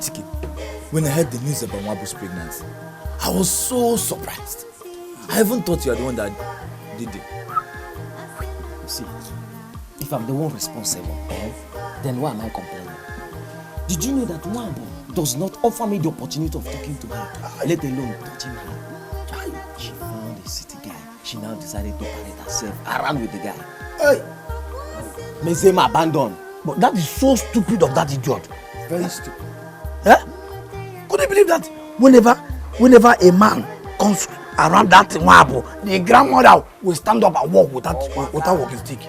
Chiki, when I heard the news about Wabu's pregnancy, I was so surprised. I even thought you are the one that did it. See, if I'm the one responsible, then why am I complaining? Did you know that Wabu does not offer me the opportunity of talking to her, let alone touching her? She found a city guy. She now decided to parade herself around with the guy. Hey! Mezema abandoned. But that is so stupid of that idiot. Very stupid. Could you believe that whenever a man comes around that Wabu, the grandmother will stand up and walk without walking stick?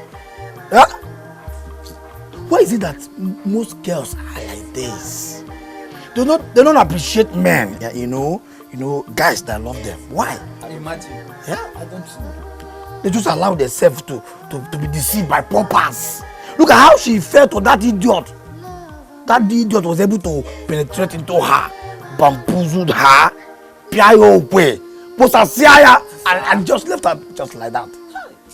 Why is it that most girls are like this? They don't appreciate men, you know, guys that love them. Why? I imagine. Yeah, I don't know. They just allow themselves to be deceived by paupers. Look at how she fell to that idiot. That idiot was able to penetrate into her, bamboozled her, pia away, and just left her just like that.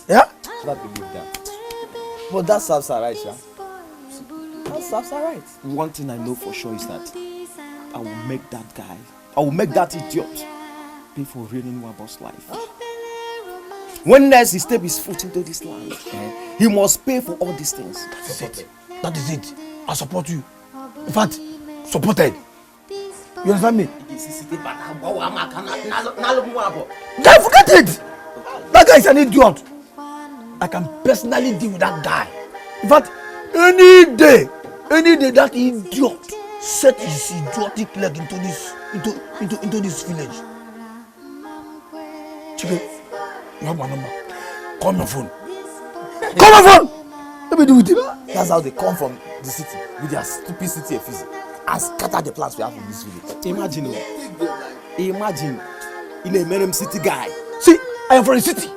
Yeah? I don't believe that. But that serves her right, yeah? That serves her right. One thing I know for sure is that I will make that idiot pay for ruining Wabu's life. When next he steps his foot into this land, he must pay for all these things. That is it. I support you. In fact, supported. You understand me? Guy, forget it! That guy is an idiot. I can personally deal with that guy. In fact, any day that idiot set his idiotic leg into this village. Chike, you have my number. Call my phone. Call my phone! Let me do with him. That's how they come from the city with their stupid city of physics and scatter the plans we have in this village. Imagine in a Merem city guy. See, I am from the city.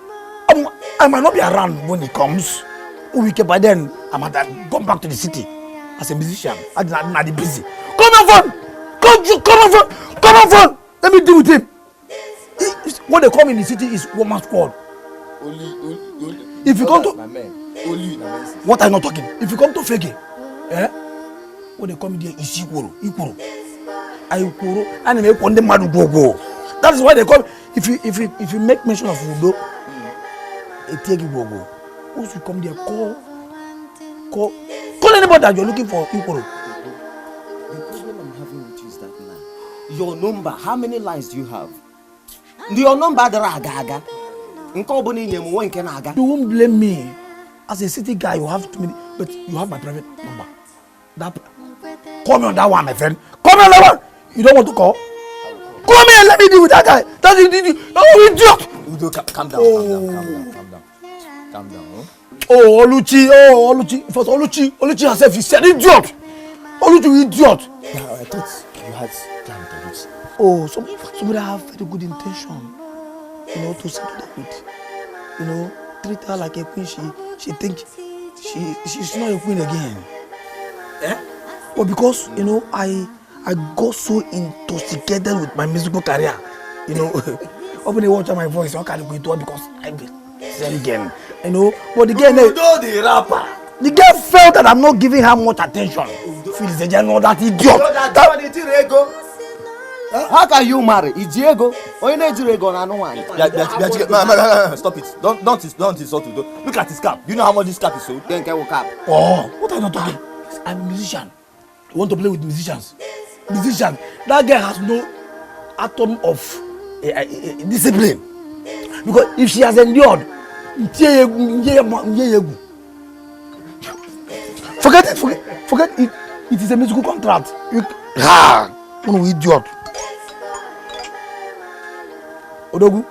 I might not be around when he comes. By then, I might come back to the city as a musician. I'm not busy. Come on, phone! Come on, phone! Let me deal with him. What they call me in the city is woman's squad. Only. If you come to... Only. What I'm not talking. If you come to Fege, what they call me there is Ikoro. And they make one madu go. That is why they call me. If you make mention of Udo, take you go. Once you come there, call anybody that you're looking for Ikoro. The problem I'm having with you is that now, your number, how many lines do you have? Your number, the Ragaga. You won't blame me. As a city guy, you have too many, but you have my private number. Call me on that one, my friend. Call me on that one. You don't want to call? Call me and let me deal with that guy. That's idiot. Oh, idiot. Udo, calm down. Oh, Oluchi. First, Oluchi herself is an idiot. Oluchi, idiot. Yeah, I thought you had planned to lose. Oh, somebody have very good intention. To settle that with. Treat her like a queen. She think she's not a queen again. But because I got so intoxicated with my musical career. Open the watch on my voice. I can't go into it because I be saying again. But the girl, the rapper. The girl felt that I'm not giving her much attention. Feels the general that idiot. How can you marry? It's Diego. Or you Diego and no one. Stop it. Don't insult Udo. Look at his cap. You know how much this cap is sold? Then get cap. Oh, what are you talking? I'm a musician. You want to play with musicians? That girl has no atom of discipline. Because if she has endured, forget it. It is a musical contract. No idiot. Odogu?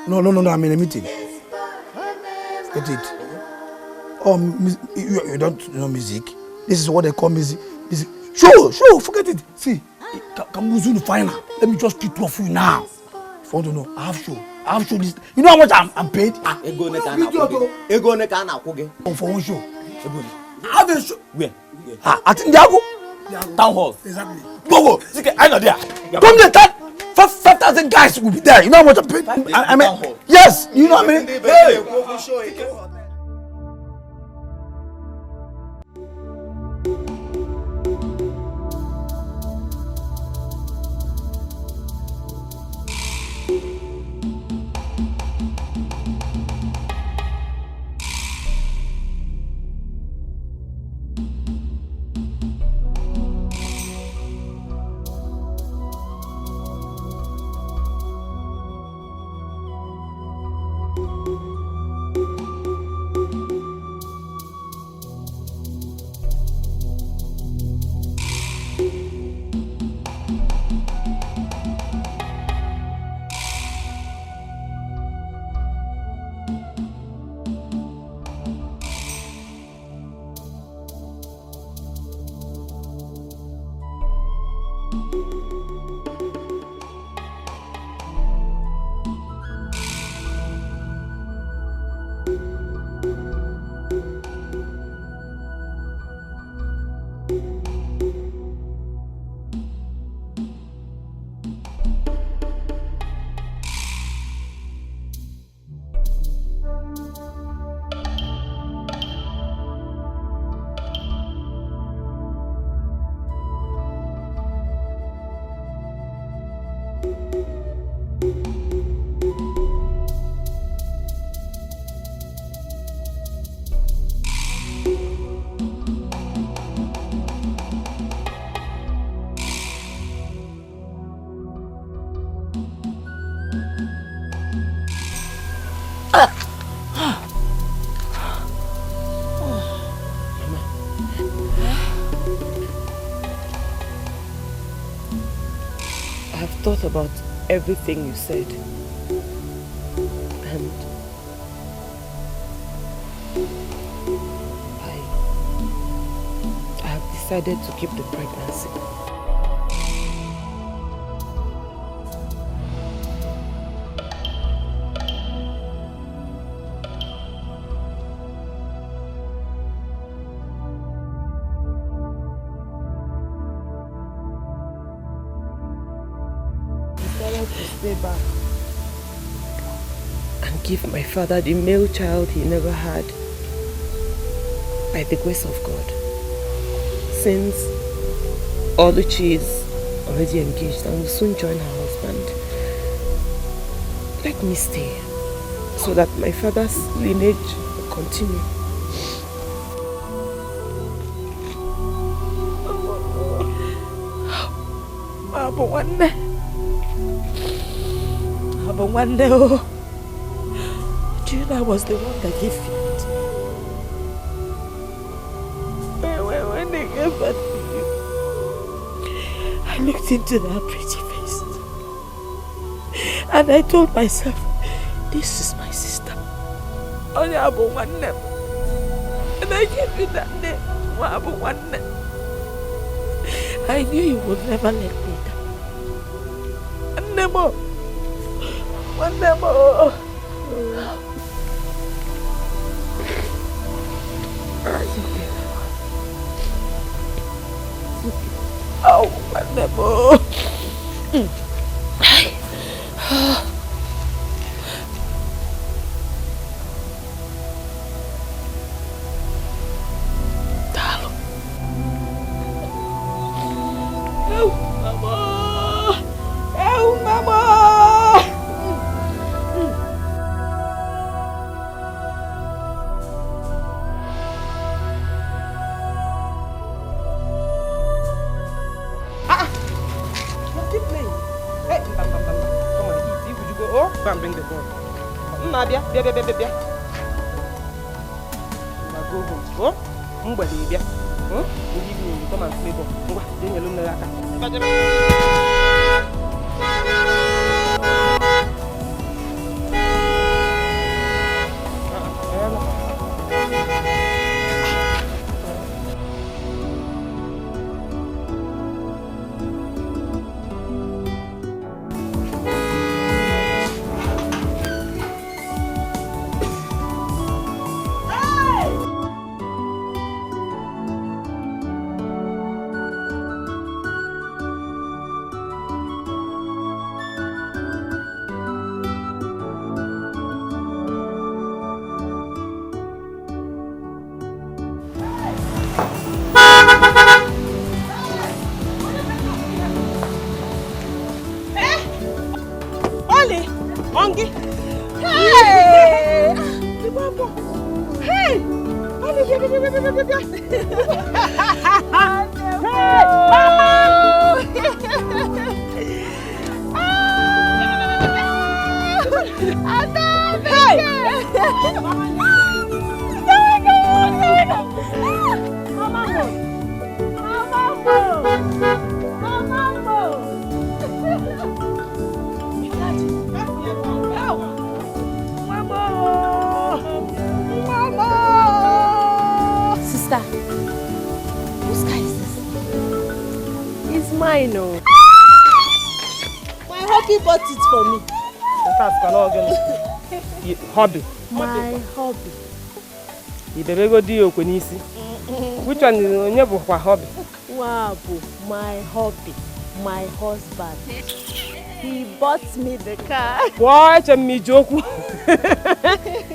No, I'm in a meeting. Get it. Oh, you don't know music? This is what they call music. Sure, forget it. See, come to the final. Let me just keep two of you now. If you want to know, I have show this. You know how much I'm paid? For one show. I have a show. Where? At Indiago. Town hall. Exactly. Go. I know there. Come there, 5,000 guys will be there. You know how much I'm paid? I mean, yes. You know what I mean? Hey. Thought about everything you said, and I have decided to keep the pregnancy. have to stay back and give my father the male child he never had. By the grace of God. Since Oluchi is already engaged and will soon join her husband, let me stay so that my father's lineage will continue. Gina was the one that gave feed. When they gave birth to you, I looked into that pretty face and I told myself, this is my sister. And I gave you that name. I knew you would never let me down. Never. One never. Oh, my never. Hobby. My hobby. Which one is your hobby? Wow, my hobby. My husband. He bought me the car. Watch me joke.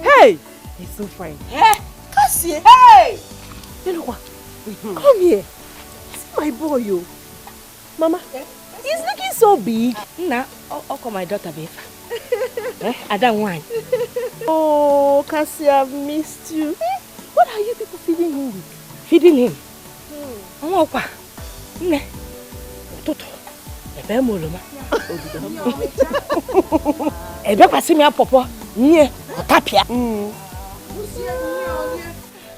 Hey! He's so fine. Hey! Cassie! Hey! You know what? Come here. See my boy, you. Mama, he's looking so big. Nah, I'll call my daughter, babe. I don't want. Oh, Cassie, I've missed you. What are you people feeding him with? Feeding him? Toto. Ebe moloma. Ebe kwasi mi apopo. Nye, otapia.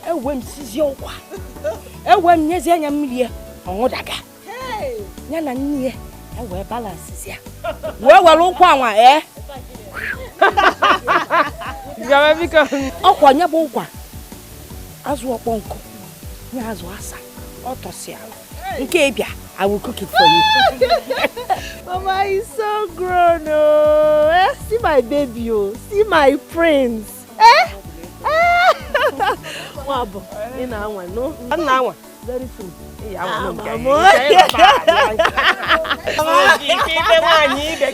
Ewe msisi okwa. Ewe mnyezi anya mlie. Onwo daga. Hey. Nya na nye. Ewe balance sia. Wewe lo kwa anwa Gawe Bcome. Okwa nya bo kwa. Azu okponko. Nya azu asa. Otosia. Nke ebia, I will cook it for you. Mama is so grown, oh. See my baby, oh. See my prince. Wabo, in our no? An very soon.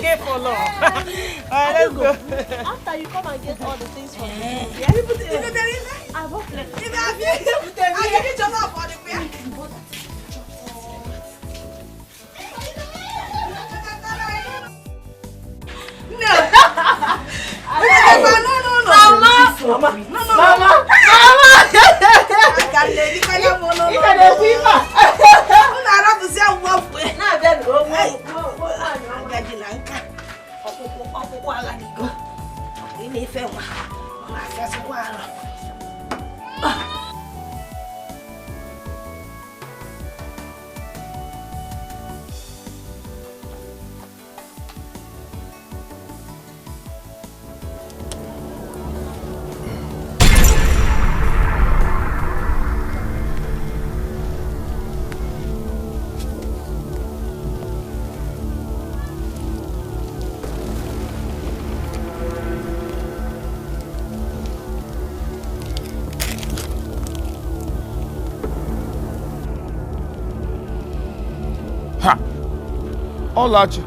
careful, Lord. Let's go. After you come and get all the things from me. Yeah? I won't play. Olachi.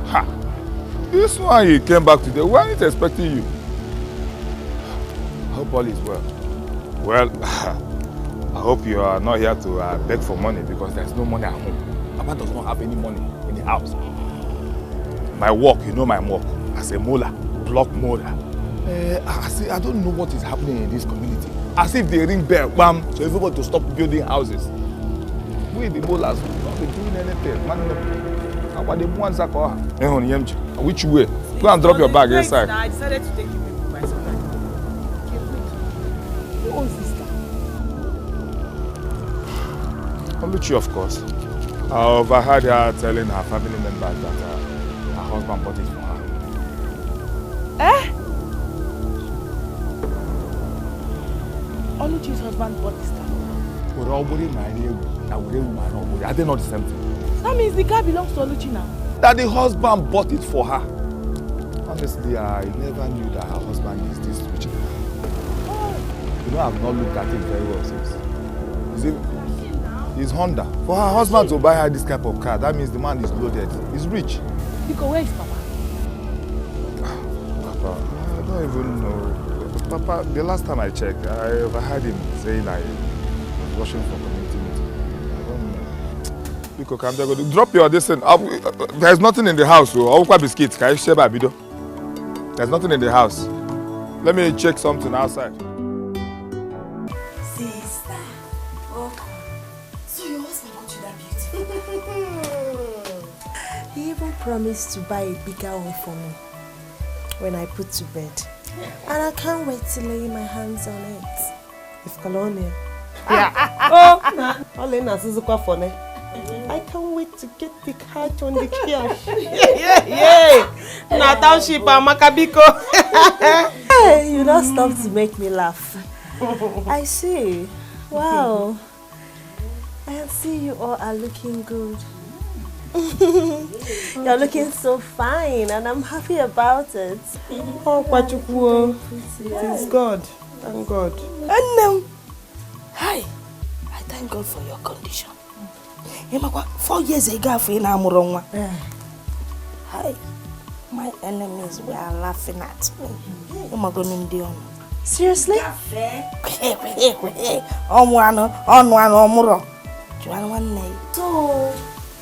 Ha! This one you came back today. We weren't expecting you. I hope all is well. Well, I hope you are not here to beg for money because there's no money at home. Papa does not have any money in the house. My work, you know my work, as a molar, block molar. I don't know what is happening in this community. As if they ring bell, bam, so everybody to stop building houses. We the molars will not be doing anything. Man, which way? Go and drop your bag inside. I decided to take you by surprise. Who owns this car? Oluchi, of course. I overheard her telling her family members that her husband bought it for her. Eh? Oluchi's husband bought this car? Are they not the same thing? That means the car belongs to Oluchi now. That the husband bought it for her. Honestly, I never knew that her husband is this rich. You know, I've not looked at it very well since. It's Honda. For her husband to buy her this type of car, that means the man is loaded. He's rich. Because where is Papa? Papa, I don't even know. Papa, the last time I checked, I overheard him saying I was rushing for community meeting. Because I'm going to drop your distance. There's nothing in the house. So biscuits. Can you share my video? There's nothing in the house. Let me check something outside. Sister, welcome. So your husband got you that beautiful. He even promised to buy a bigger one for me when I put to bed. And I can't wait to lay my hands on it. If Colonia. Yeah. Oh, I can't wait to get the cat on the kiosk. Yeah. Na township Makabiko. Hey, you don't stop to make me laugh. I see. Wow. I see you all are looking good. You're looking so fine and I'm happy about it. Oh, Kwachukwuo. It is God. Thank God. And hi. I thank God for your condition. 4 years ago, hi, my enemies were laughing at me. Seriously? So,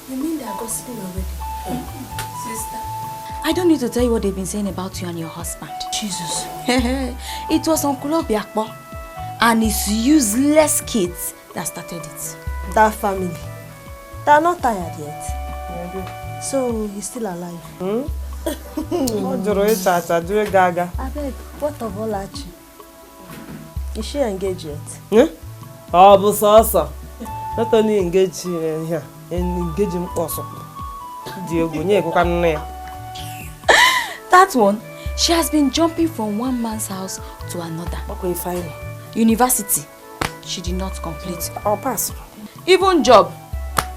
you mean they are gossiping already? Sister, I don't need to tell you what they've been saying about you and your husband. Jesus. It was Uncle Obiakpo and his useless kids that started it. That family. They are not tired yet. So he's still alive. I beg, what of Olachi? Is she engaged yet? Oh, but also. Not only engaged here, and engaging also. That one, she has been jumping from one man's house to another. Okay, fine. University, she did not complete. Or pass. Even job,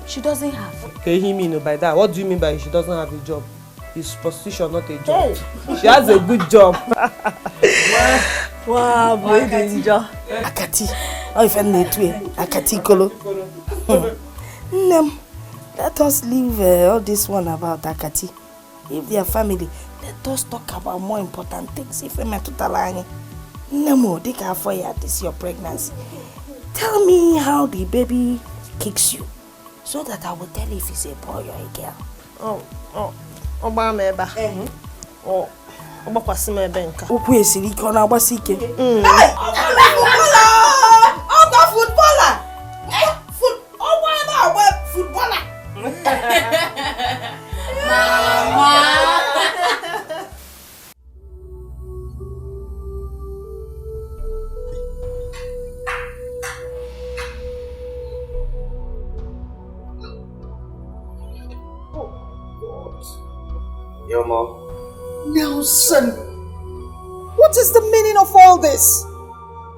she doesn't have. Okay, he mean by that. What do you mean by she doesn't have a job? It's prostitution, not a job. Hey. She has a good job. Wow, boy, danger. Akati. Oh, if I need to, Akati Kolo. Let us leave all this one about Akati. If they are family, let us talk about more important things. If I'm to Talani, Nemo, they can for you this your pregnancy. Tell me how the baby kicks you, so that I will tell if it's a boy or a girl. Obameba. Oh, Obakwasime Benka. Ukwu esiri ike ọ na-agbasi ike. Footballer! Footballer! Yo, Mom. Nelson! What is the meaning of all this?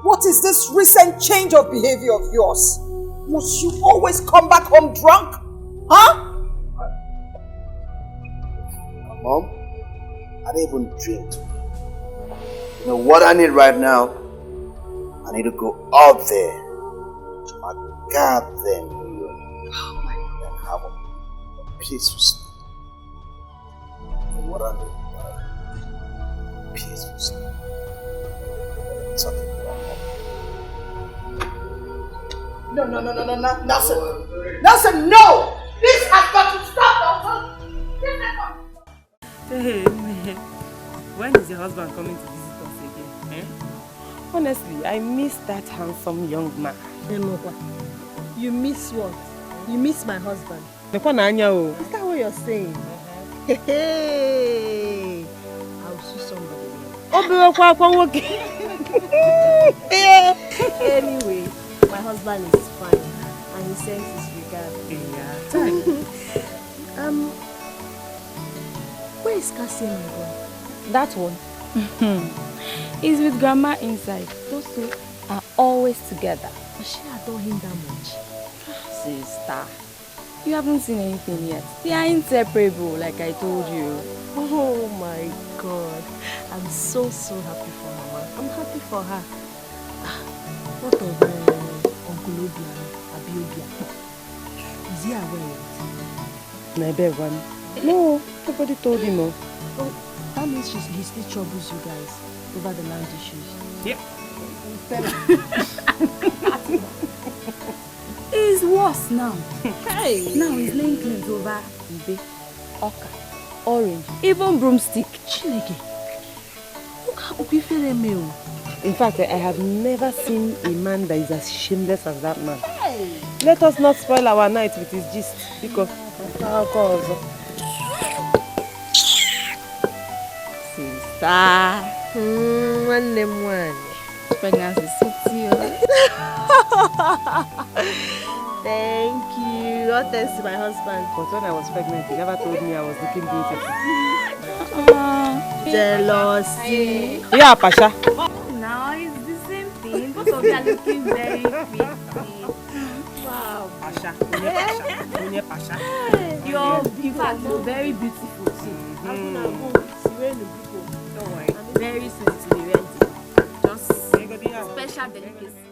What is this recent change of behavior of yours? Must you always come back home drunk? Huh? Mom, I don't even drink. You know what I need right now? I need to go out there to my goddamn New York and have a peaceful sleep. What I need, peaceful sleep. No, Nelson! Nelson, no! This has got to stop, Nelson! Hey, when is your husband coming to visit us again? Honestly, I miss that handsome young man. You miss what? You miss my husband? Is that what you're saying? Hey, I'll see somebody. Anyway, my husband is fine and he sends his regards. Where is Cassie and my God? That one? He's with grandma inside. Those two are always together. Does she adore him that much? Sister, you haven't seen anything yet. They are inseparable, like I told you. Oh my God. I'm so happy for her, man. I'm happy for her. What of Uncle Abiobi? Is he aware yet? No, nobody told him. Oh, that means he still troubles you guys over the land issues. Yeah. It's worse now. Hey. Now he's laying claims over Ibe, Oka, Orange, even Broomstick. Chineke. Look how Ubifere meal. In fact, I have never seen a man that is as shameless as that man. Hey. Let us not spoil our night with his gist, because Sister. One. Pregnancy city. Thank you. All thanks to my husband. But when I was pregnant, he never told me I was looking beautiful. Jealousy. Yeah, Pasha. Now it's the same thing. Both of you are looking very pretty. Wow. Pasha. You're, in fact, you're very beautiful too. Don't worry. Very soon to be ready. Just special delicacy.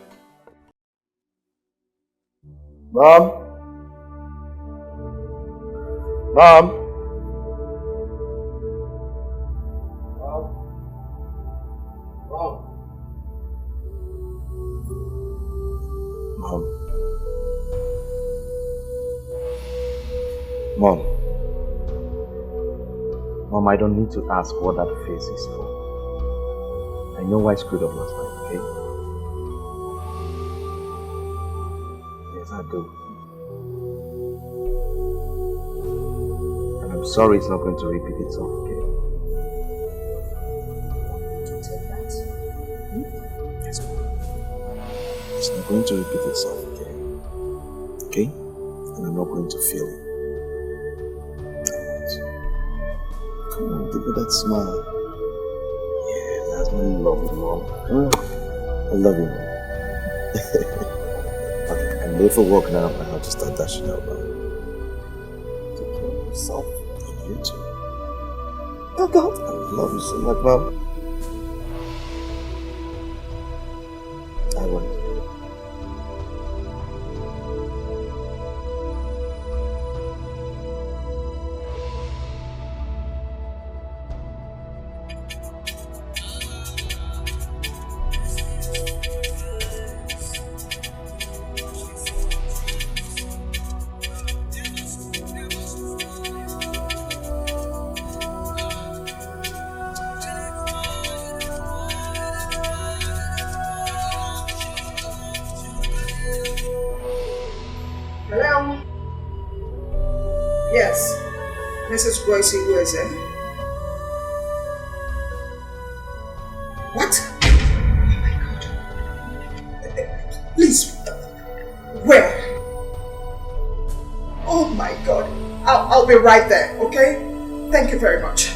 Mom? Mom? Mom, I don't need to ask what that face is for. I know why I screwed up last night, okay? Yes, I do. And I'm sorry it's not going to repeat itself, okay? Don't take that. Yes, Mom. It's not going to repeat itself, okay? Okay? And I'm not going to feel it. Come on, give her that smile. Yeah, that's my lovely Mom. I love you, Mom. Okay, I'm late for work now, and I'll just start dashing out, man. Take care of yourself. And you too. Oh God, I love you so much, Mom. I will. Mrs. Gracie Weze? What? Oh my God. Please. Where? Oh my God. I'll be right there, okay? Thank you very much.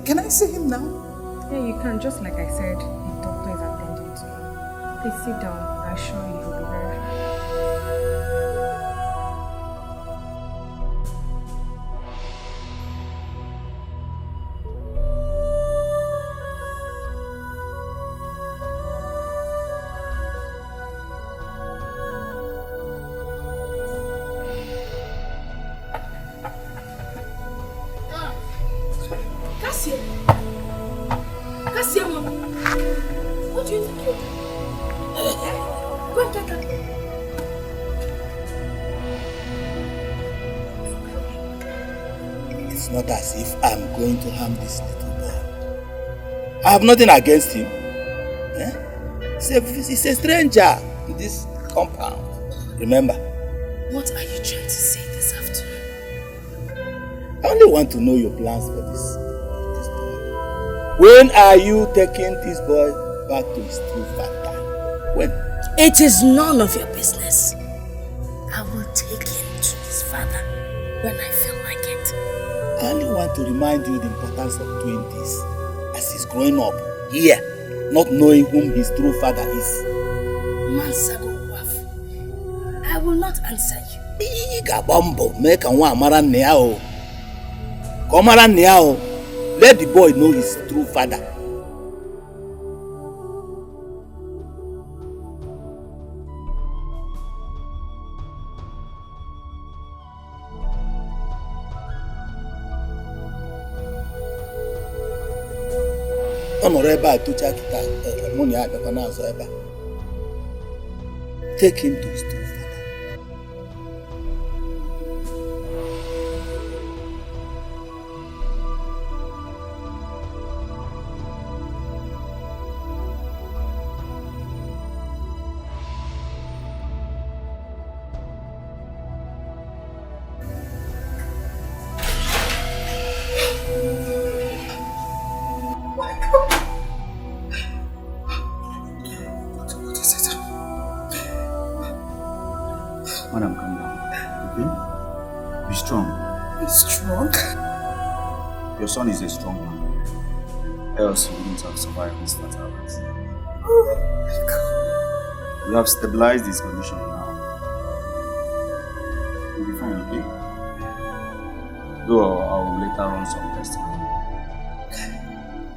Can I see him now? Yeah, you can. Just like I said, the doctor is attending to him. Please sit down. I assure you he'll be very fine. Not as if I'm going to harm this little boy. I have nothing against him. He's a stranger in this compound. Remember? What are you trying to say this afternoon? I only want to know your plans for this boy. When are you taking this boy back to his true father? When? It is none of your business. I will take him to his father when I feel like it. I only want to remind you the importance of doing this as he's growing up here, not knowing whom his true father is. Mansago Waf, I will not answer you. Let the boy know his true father. Take him to his true father. Madam, calm down, okay? Be strong. Be strong? Your son is a strong man. Else you wouldn't have survived this fatal accident. Oh my God. We have stabilized his condition now. He'll be fine, okay? Though I will later run some tests on him.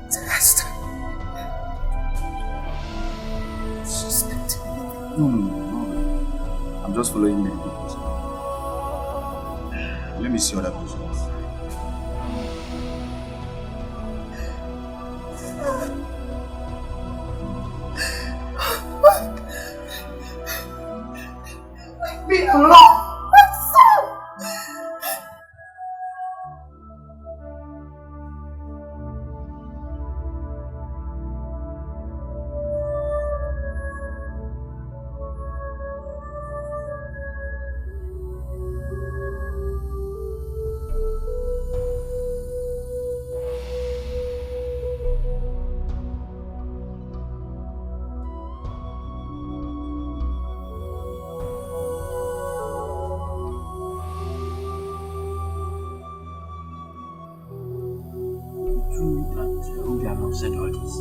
Test? Suspect? No. I'm just following medical procedure. Let me see other questions. Leave me alone! My son! Said all this.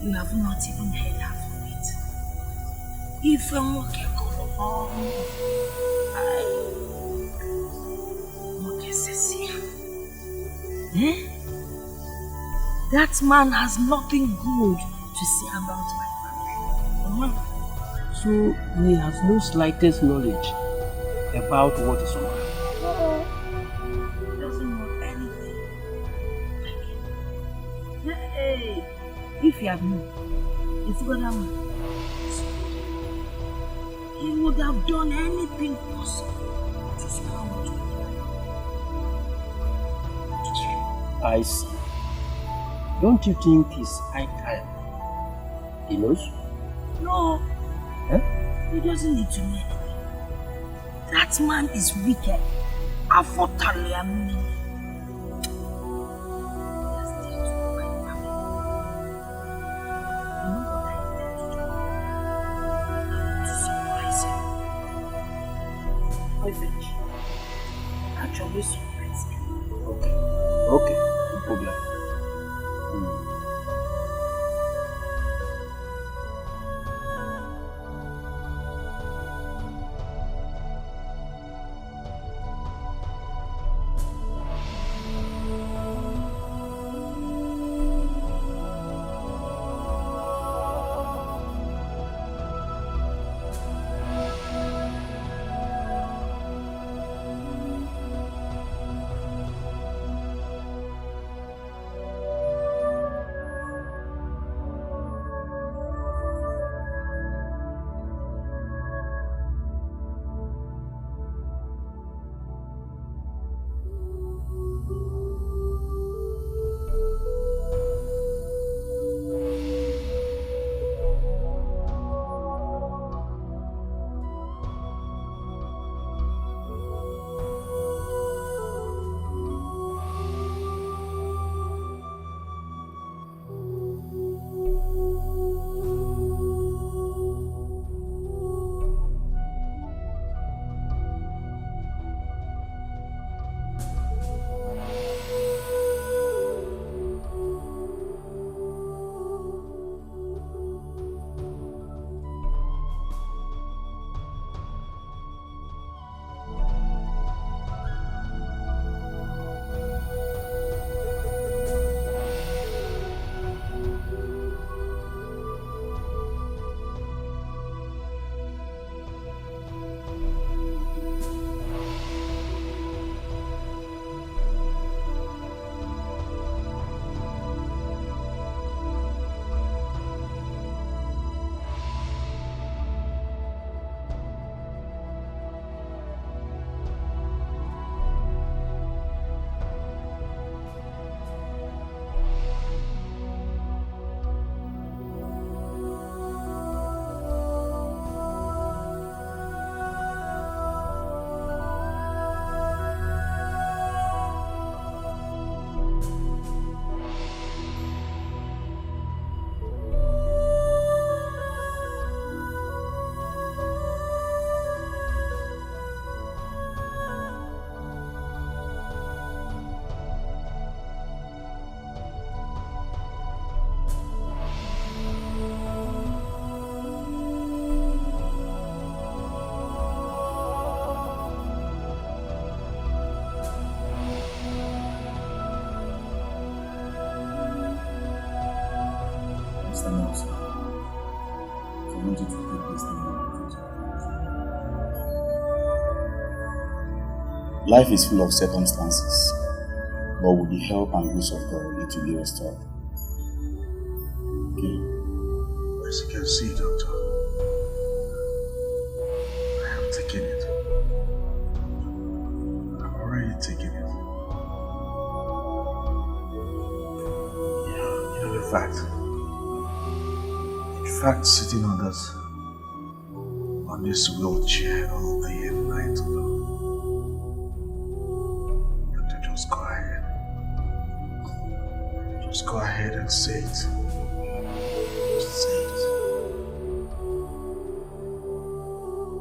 You have not even heard half of it. If I'm walking on, that man has nothing good to say about my family. So he has no slightest knowledge about what is wrong. He doesn't know anything. Hey, if you have known, it's what I'm. He would have done anything possible to surround you. I see. Don't you think it's high time he knows? No. Huh? He doesn't need to know anything. That man is wicked. Unfortunately, I mean. Actually, surprise him. Okay, no problem. Life is full of circumstances, but with the help and grace of God, it will be restored. Okay? As you can see, Doctor, I have taken it. I've already taken it. You know, in fact, sitting on this wheelchair all day and night alone. Just go ahead. Just go ahead and say it. Just say it.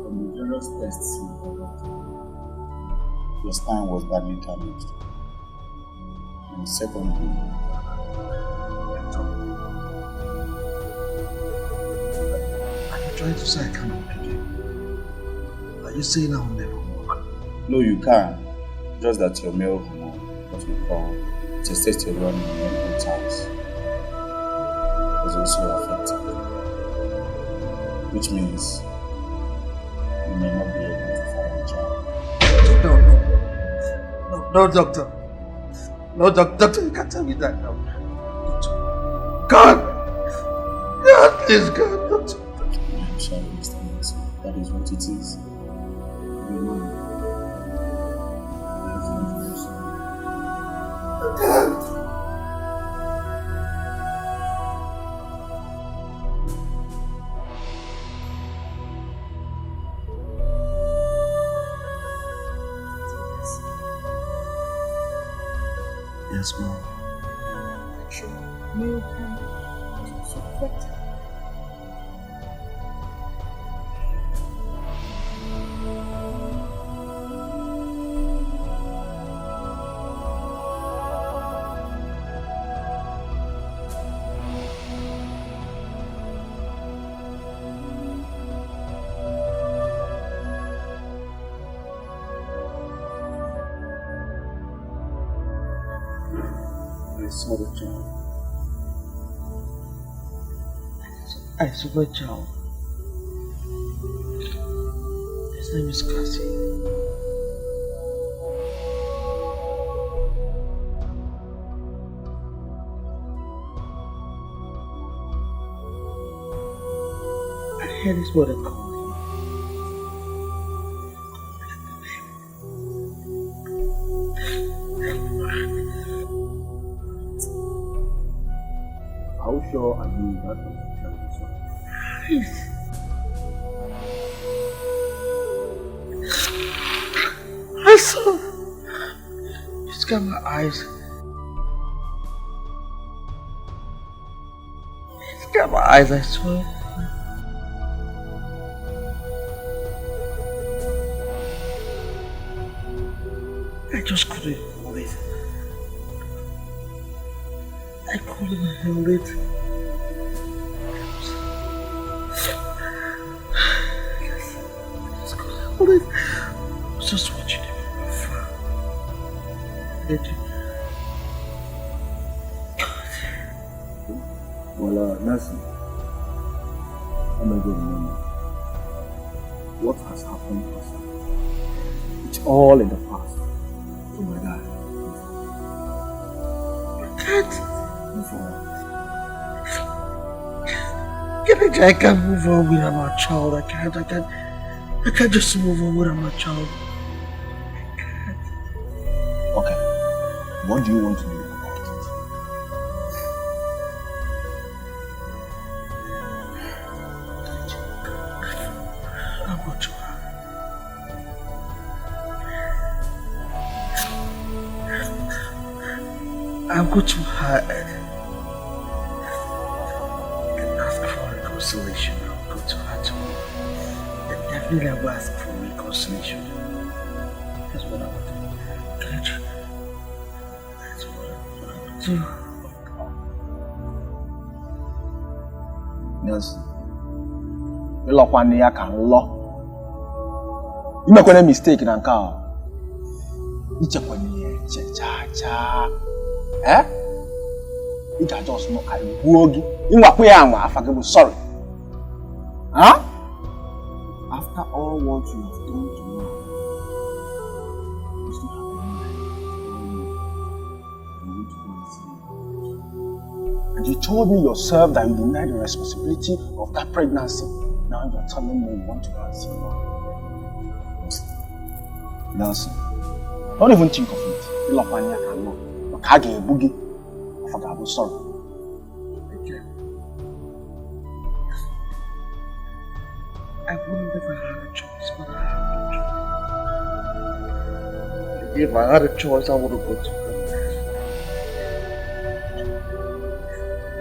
From the various tests we conducted, your spine was badly damaged. And secondly, are you trying to say I can't walk again? Are you saying I will never walk? no, you can. Just that your male hormone, what we call testosterone in medical terms, was also affected. Which means you may not be able to find a job. No, doctor. No, doctor, you can't tell me that now. God, please, God, doctor. I'm sorry, Mr. Nelson. That is what it is. You know. Yes, Mom. I saw the child. I saw the child. His name is Cassie. I heard his mother call. How sure are you that was the child's son? I saw. Just got my eyes. Just got my eyes, I swear. I just couldn't hold it. I couldn't hold it. I was just watching him from afar. Well, Nancy, I'm going to remember. What has happened has happened. It's all in the past. Oh my God. I can't. Move on. I can't move on without my child. I can't just move on without my child. Okay. What do you want to do about it? I'll go to her. I'll go to her and ask for reconciliation. I'll go to her tomorrow. And definitely I will ask for reconciliation. That's what I will do. That's what I will do. Nelson, ịlọkwanụ ya ka nlọ. Imekwana mistake na nke a. Ichekwana ya eche cha. Ị ga-aja ọsụmọ ka igbuo gị. Ịnwakwa ya anwa afa gị bụ sorry. Huh? After all what you have done to me, you And you told me yourself that you denied the responsibility of that pregnancy. Now you're telling me you want to conceive. Nelson, don't even think of it. I'm sorry. Okay. I wouldn't have had a choice, but I had no choice. If I had a choice, I would have gone to them.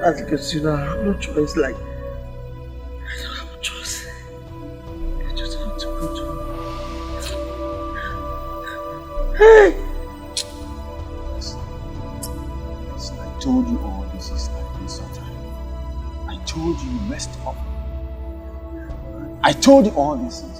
As you can see now, I have no choice. Like, I don't have a choice. I just have to go to them. Hey! Listen, I told you all this is like this time. I told you messed up. I told you all these things.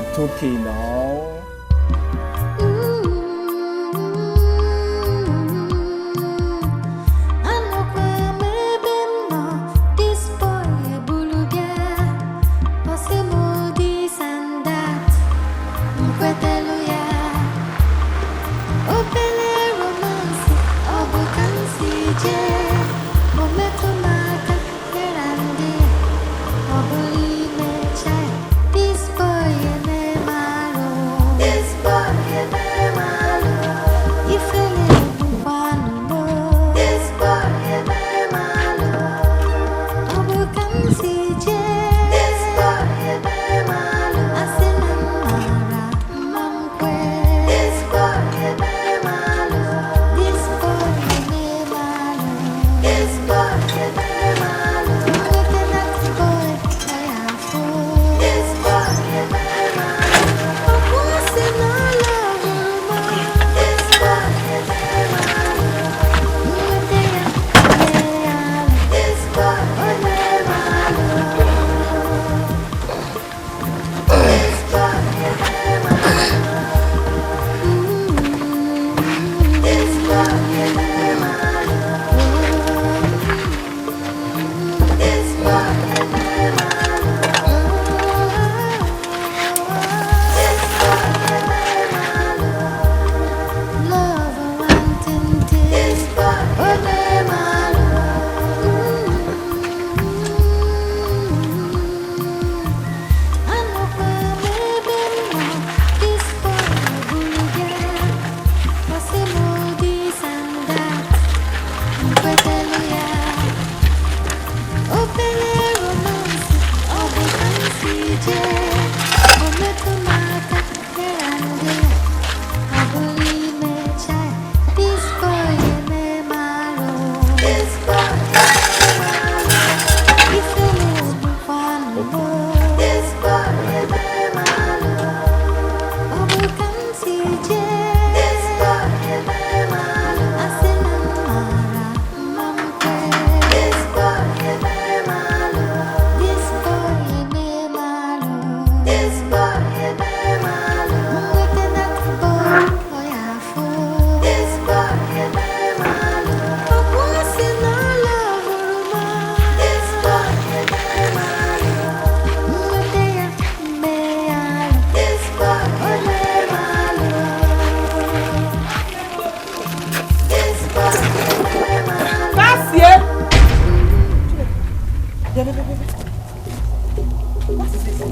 It's okay now.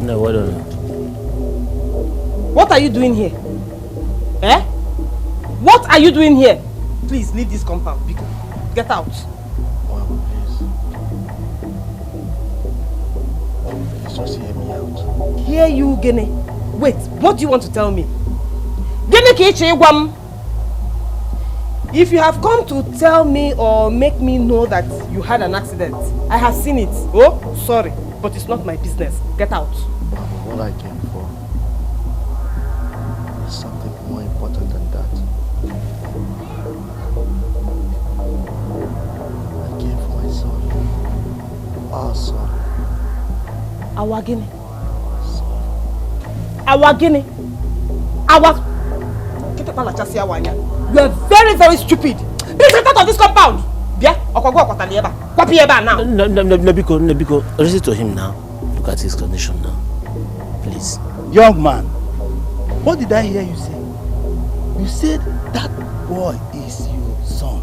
No, I don't know. What are you doing here? Eh? What are you doing here? Please leave this compound. Bcome. Get out. Please just hear me out. Hear you, Gene. Wait, what do you want to tell me? Gene Kichigwam. If you have come to tell me or make me know that you had an accident, I have seen it. Oh, sorry, but it's not my business. Get out. What I came for is something more important than that. I came for my son. Our son. Our Guinea. Our Guinea. Our... You are very, very stupid. Please get out of this compound. Now. Nebiko, listen to him now. Look at his condition now. Please. Young man, what did I hear you say? You said that boy is your son.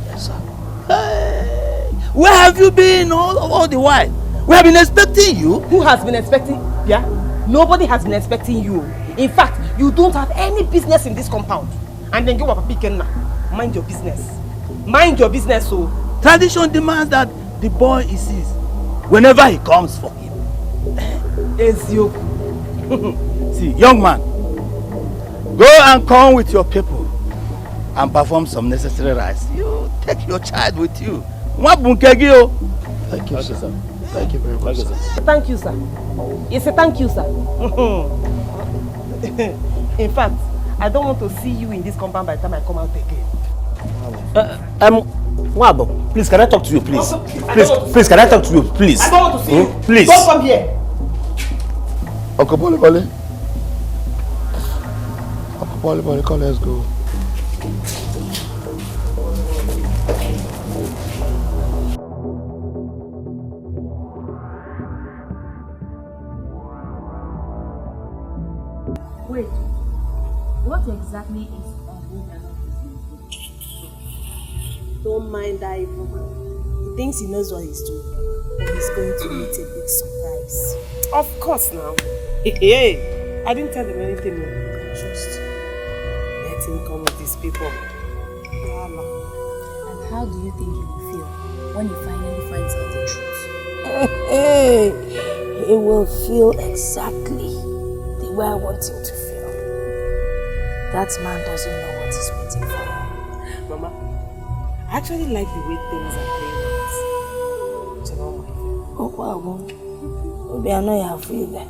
Yes, sir. Hey, where have you been all the while? We have been expecting you. Who has been expecting? Yeah? Nobody has been expecting you. In fact, you don't have any business in this compound. And then you are picking now. Mind your business. Mind your business, so. Tradition demands that the boy is his whenever he comes for him. Ezio. See, young man, go and come with your people and perform some necessary rites. You take your child with you. Thank you, sir. Thank you very much, sir. Thank you, sir. It's a thank you, sir. In fact, I don't want to see you in this compound by the time I come out again. Wabo, please, can I talk to you, please? Please, can I talk to you, please? I don't want to see you. Please. Don't come here. Uncle Bolly, come, let's go. Wait, what exactly is Don't mind that evil man. He thinks he knows what he's doing. But he's going to meet a big surprise. Of course now. Hey, I didn't tell him anything. Just let him come with his people. And how do you think he will feel when he finally finds out the truth? He will feel exactly the way I want him to feel. That man doesn't know what is waiting for him. Mama, I actually like the way things are playing out. Oh, wow. Maybe I know you have feel there.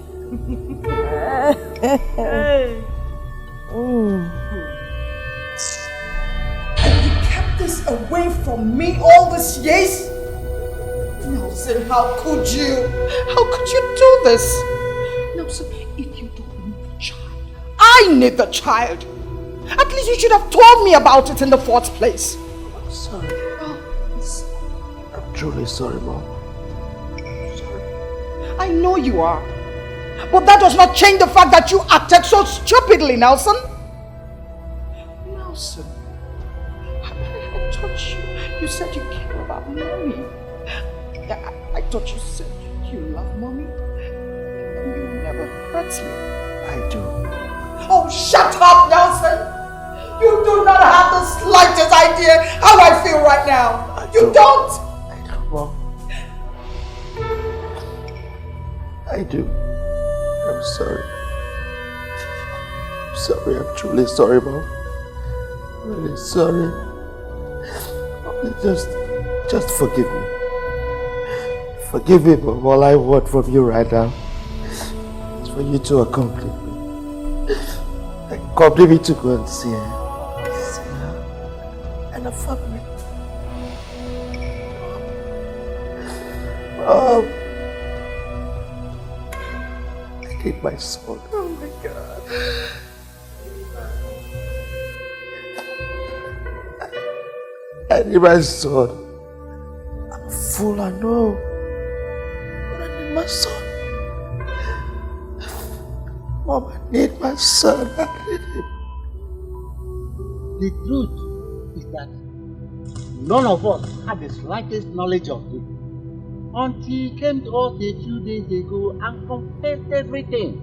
And you kept this away from me all these years? Nelson, how could you? How could you do this? Nelson, if you don't need the child, I need the child. At least you should have told me about it in the first place. Sorry. I'm truly sorry, Mom. I know you are. But that does not change the fact that you acted so stupidly, Nelson. Nelson, I thought you said you care about mommy. I thought you said you love mommy. And you never hurt me. I do. Oh, shut up, Nelson. You do not have the slightest idea how I feel right now. You don't. I don't, Mom. I do. I'm sorry. I'm sorry. I'm truly sorry, Mom. Really sorry. Just forgive me. Forgive me, Mom. All I want from you right now is for you to accompany me. Accompany me to go and see her. And a family. Mom. I need my son. Oh my God. I need my son. I'm a fool, I know. But I need my son. Mom, I need my son. I need him. The truth is that none of us had the slightest knowledge of him until he came to us a few days ago and confessed everything.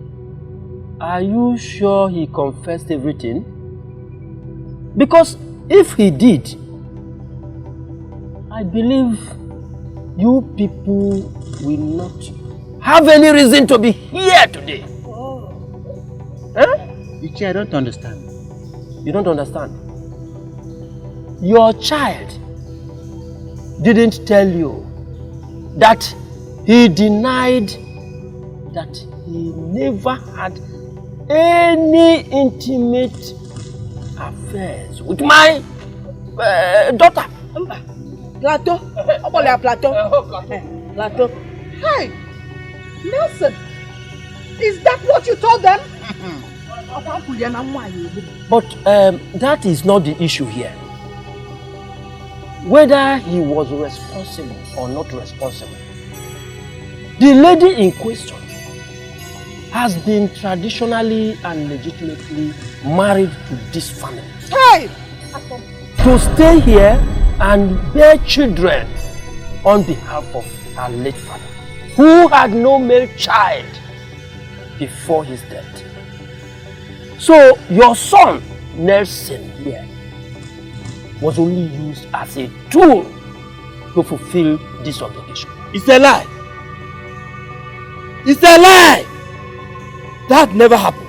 Are you sure he confessed everything? Because if he did, I believe you people will not have any reason to be here today. Ichi, I don't understand. You don't understand? Your child didn't tell you that he denied that he never had any intimate affairs with my daughter. Plateau? Plateau? Plateau? Hey! Nelson, is that what you told them? But that is not the issue here. Whether he was responsible or not responsible, the lady in question has been traditionally and legitimately married to this family. Hey! To stay here and bear children on behalf of her late father, who had no male child before his death. So your son, Nelson, here, was only used as a tool to fulfill this obligation. It's a lie. It's a lie. That never happened.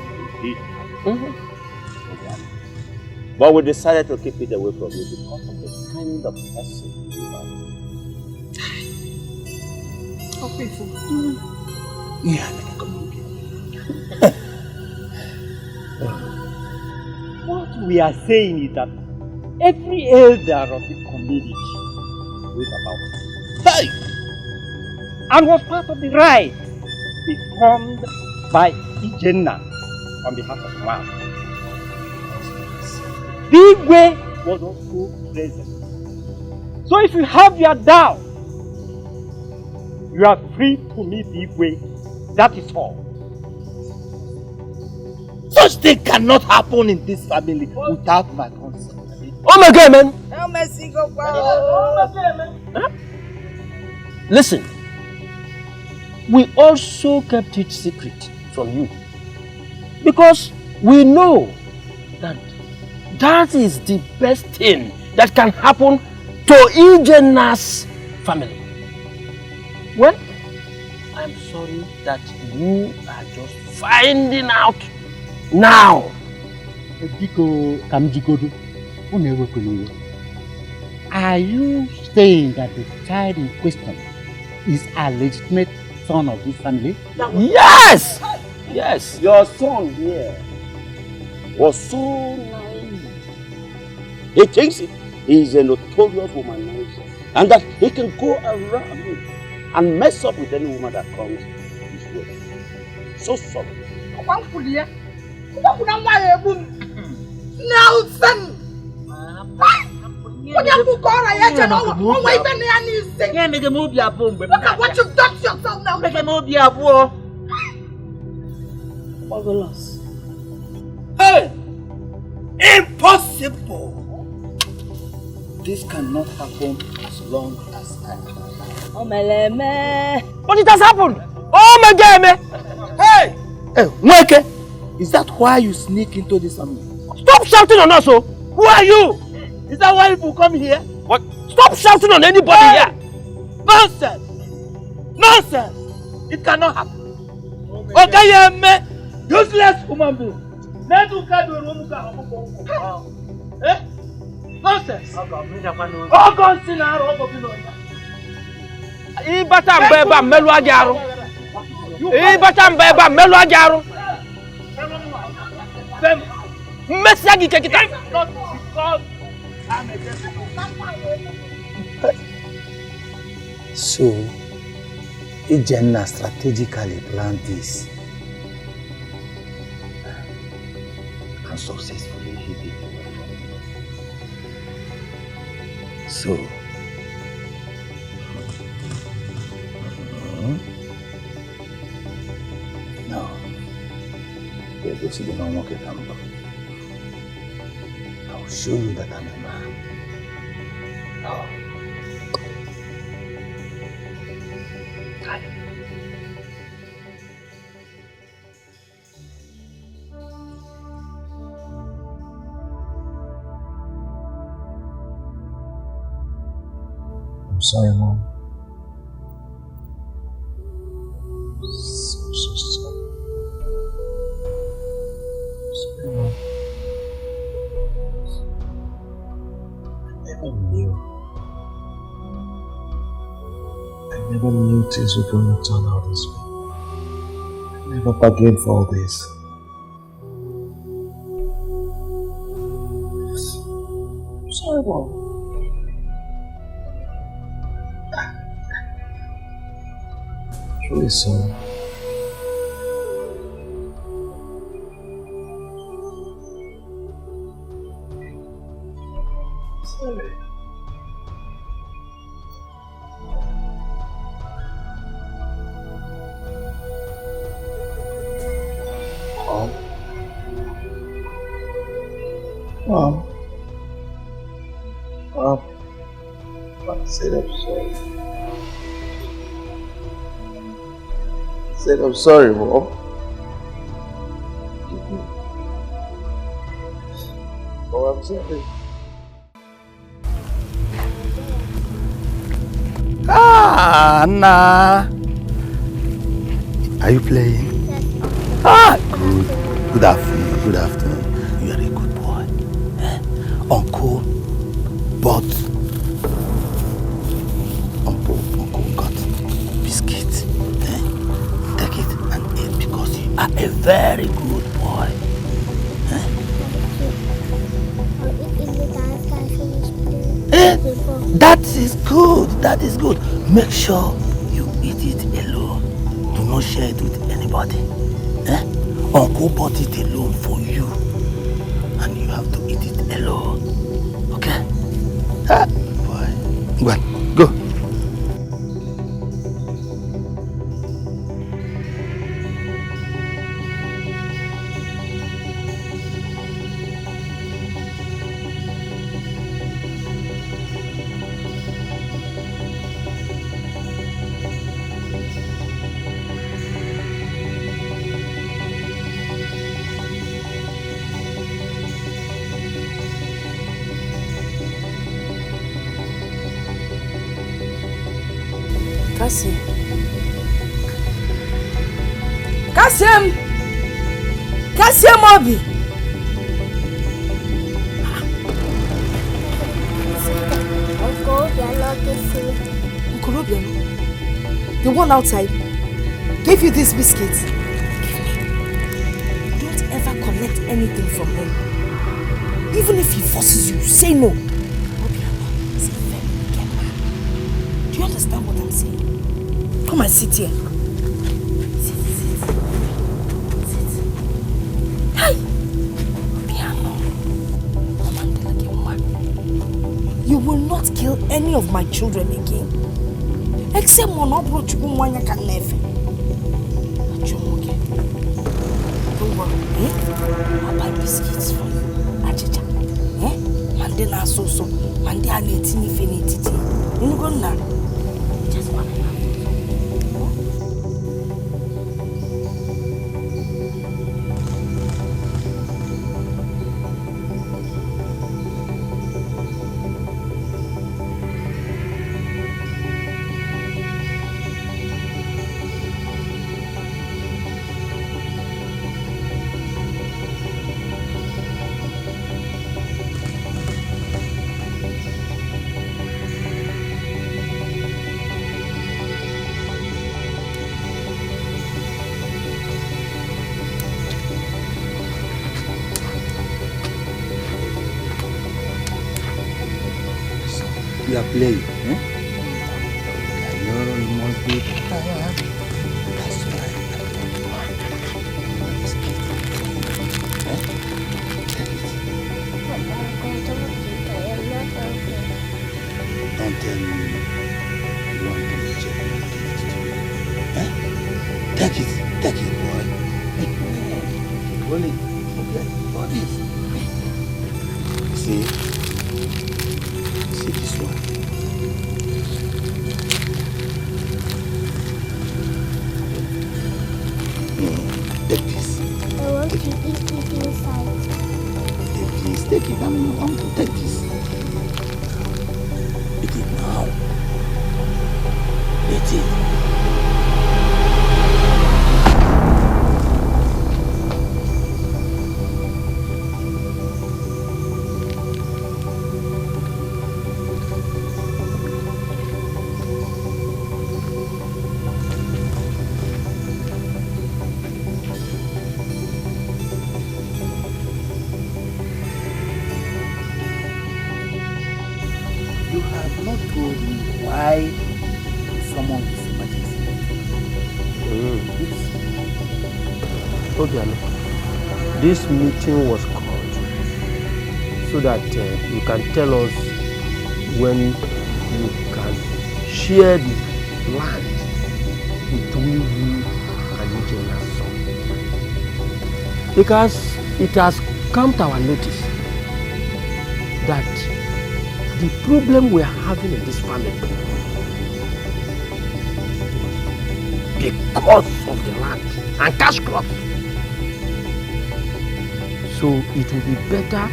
But we decided to keep it away from you because of the kind of person you are. What we are saying is that every elder of the community knows about it. Hey! And was part of the rite performed by Ijenna on behalf of Mom. Bigwe was also present. So if you have your doubt, you are free to meet Bigwe. That is all. Such thing cannot happen in this family without my consent. Oh my God, man! Listen, we also kept it secret from you because we know that that is the best thing that can happen to Ijena's family. Well, I'm sorry that you are just finding out now. Are you saying that the child in question is a legitimate son of this family? Yes! Yes. Your son here was so naive. He thinks he is a notorious womanizer and that he can go around and mess up with any woman that comes his way. So sorry. Nelson! Look at what you've done to yourself now. Marvelous. Hey! Impossible! This cannot happen as long as I am alive. But it has happened! Oh my God, man! Hey! Hey, Mweke! Is that why you sneak into this family? Stop shouting on us, oh! Who are you? Is that why people come here? What? Stop shouting on anybody here! Nonsense! Nonsense! It cannot happen. Okay, man! Useless human being! Eh? Nonsense! Oh, God, sin our Ibata melu ajaru. Ibata melu ajaru. Message kita. Not because I'm a So, Ijenna strategically planned this and successfully hid it away from me. So, no, they go see the normal camp. I'll show you that I'm a man. Oh. I'm sorry, Mom. I'm so sorry. I'm sorry, Mom. I never knew things were going to turn out this way. I never bargained for all this. I'm sorry, Mom. Truly sorry. Mom, I said I'm sorry. I said I'm sorry, Mom. Oh, I'm sorry. Ah, Anna. Are you playing? Ah, good. Good afternoon. Good afternoon. You are a good boy. Uncle got biscuit. Take it and eat because you are a very good boy. That is good. That is good. Make sure you eat it alone. Do not share it with anybody. Uncle bought it alone for you. And you have to eat it alone. Okay? Boy. Go on. Go. Kasiem Obi. Uncle Obiano, the one outside, gave you these biscuits. Don't ever collect anything from him. Even if he forces you, say no. Obiano is a very wicked man. Do you understand what I'm saying? Come and sit here. You will not kill any of my children again. Except Monobro Chubumwanya can never. Don't worry, I'll buy biscuits for you. Achicha. Mandela so. Mandela netini fenititi. You go now. Just one and a half. You are playing, I know you must be tired. That's why I don't mind. Don't tell me you want to check my teeth. Take it, boy. Hold it. Hold it. See this one. Take this. I want to eat it inside. Take this. Take it. I want to take this. Eat it now. Eat it. This meeting was called so that you can tell us when you can share the land between you and Eugena's son. Because it has come to our notice that the problem we're having in this family because of the land and cash crops. So it will be better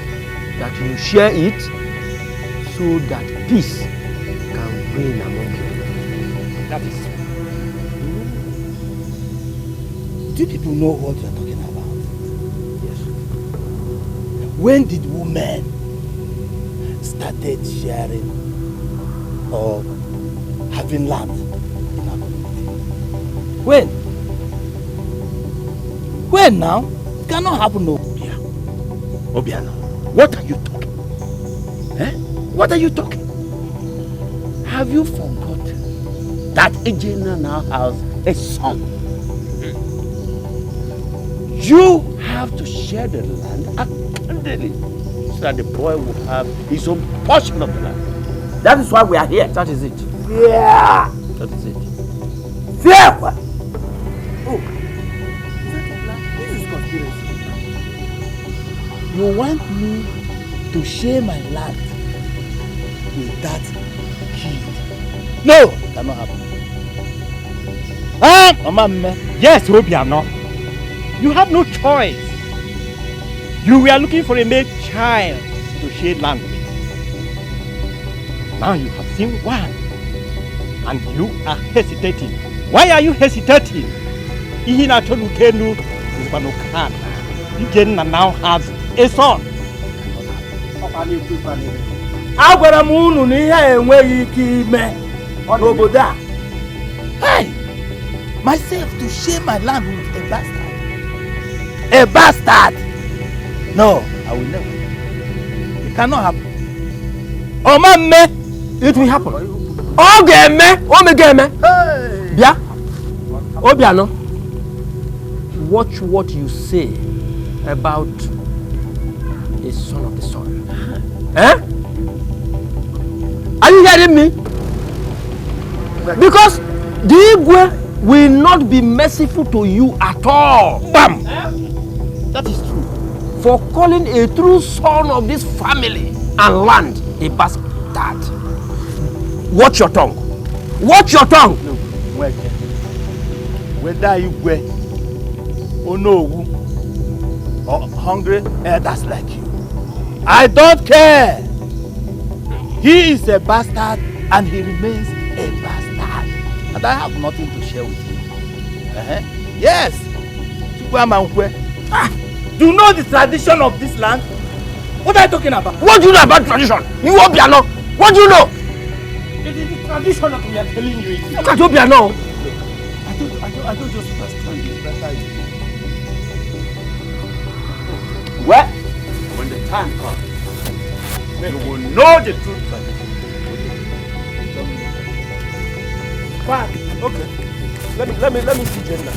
that you share it so that peace can reign among you. That is. Do people know what you're talking about? Yes. When did women started sharing or having land in our community? When? When now? It cannot happen no. Obiano, what are you talking? Eh? What are you talking? Have you forgotten that Ejena now has a son? You have to share the land accordingly so that the boy will have his own portion of the land. That is why we are here. That is it. Yeah. That is it. Fear! Oh, this is conspiracy. You want me to share my land with that kid? No, it cannot happen. Mama, yes, Obiano. You have no choice. You were looking for a male child to share land with. Now you have seen one, and you are hesitating. Why are you hesitating? Ihina Tolukenu Ubanokana. Ijenna now has a son. Agwara m unu na ihe enweghị ike ime n'obodo a. Hey! Myself to share my land with a bastard. A bastard! No, I will never. It cannot happen. Oh, man, it will happen. Bia, Obiano, watch what you say about the son of the soil. Eh? Are you hearing me? Because the Igwe will not be merciful to you at all. Bam! That is true. For calling a true son of this family and land a bastard. Watch your tongue. Watch your tongue. No, whether you were or no or hungry elders like you, I don't care. He is a bastard and he remains a bastard. And I have nothing to share with him. Yes. Do you know the tradition of this land? What are you talking about? What do you know about tradition? You Obiano. What do you know? It is the tradition that we are telling you. Look at Obiano. I don't just understand this better. Well, when the time comes, you will know the truth. Fine. Okay. Let me see Jenna.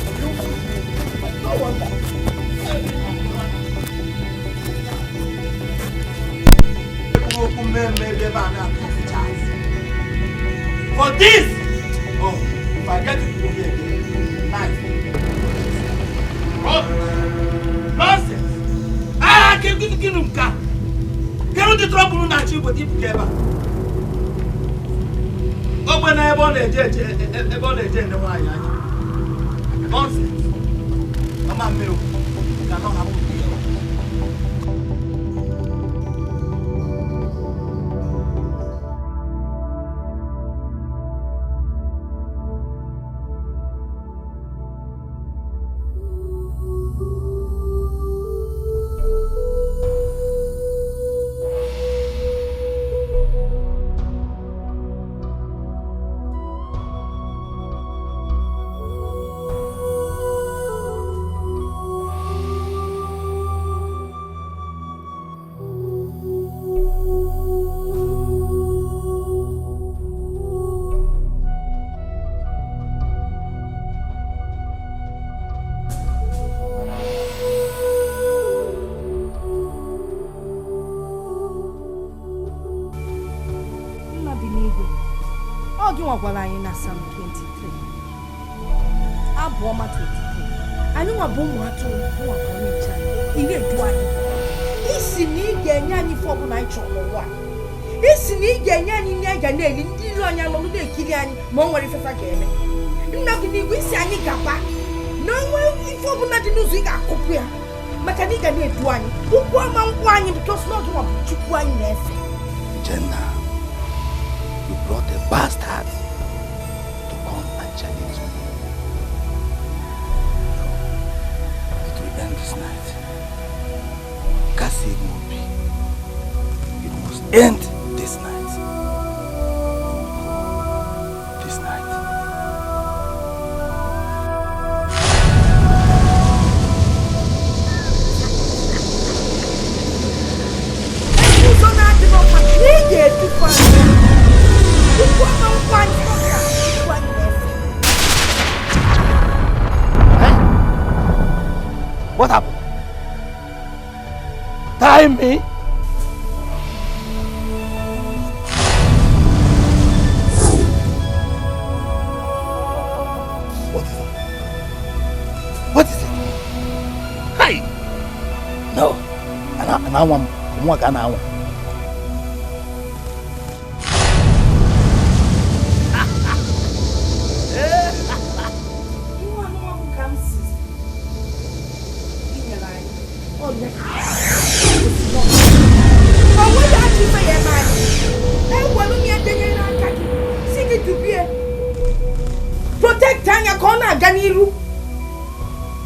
No wonder. For this! Oh, if I get to go here again, nice. Nonsense! Ah, can you get him car? Can you trouble na chief but if ever? Open a bon a wine. Nonsense. Mama milk cannot happen here. Gwara anyị na Psalm 23 Abụọma 23 anyị nwa bụ ụmụ atụrụ nwa onye nche anyị ị na-edu anyị isi ni genya for na chọrọ isi ni genya ni aga na eli ndị ilu anya nọ na-ekiri anyị ma o nwere ifefa ga-eme nna gị n'igwe isi anyị gaba na onwe ife ọbụla dị n'ụzọ ị ga-akụpụ ya maka na ị ga na-edu anyị ụkwụ ọma nkwụ anyị because not one chukwu anyị na-efe. Jenna, you brought a bastard to come and challenge me. It will end this night. Kasi Mobi, it must end this night. This night. What happened? Time me? What is it? Hi! No. And I want more than I want. Protect Tanya Kona Ganiru.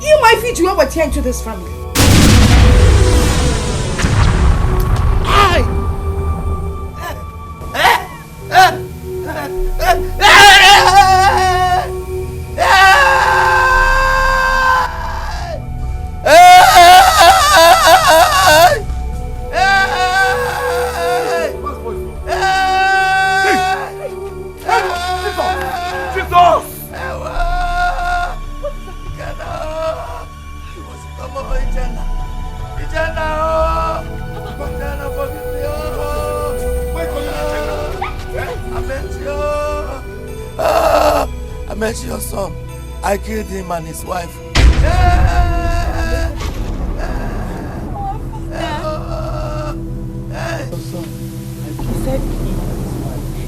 You might fit you over to this family. I met your son. I killed him and his wife.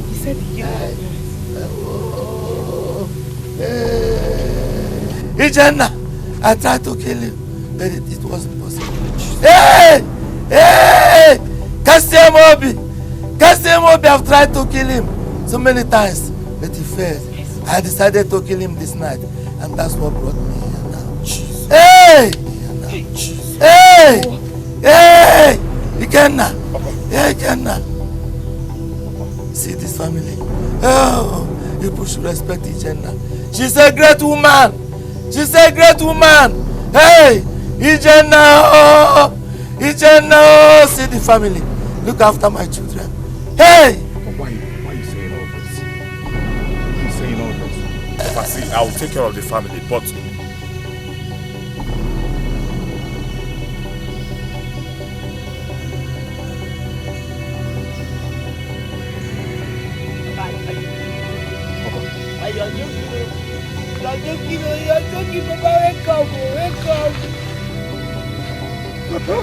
He said he killed Ijenna, I tried to kill him, but it wasn't possible. Hey! Hey! Kassemobi! I've tried to kill him so many times, but he failed. I decided to kill him this night, and that's what brought me here now. Hey! Hey! Hey! Ikenna! Hey, Ikenna! See this family? Oh, people should respect Ikenna. She's a great woman! She's a great woman! Hey! Ikenna! Oh! Ikenna! Oh! See the family. Look after my children. Hey! Why are you saying all this? Why are you saying all this? If I see, I will take care of the family, but You're joking, Papa, wake up, wake up. Papa!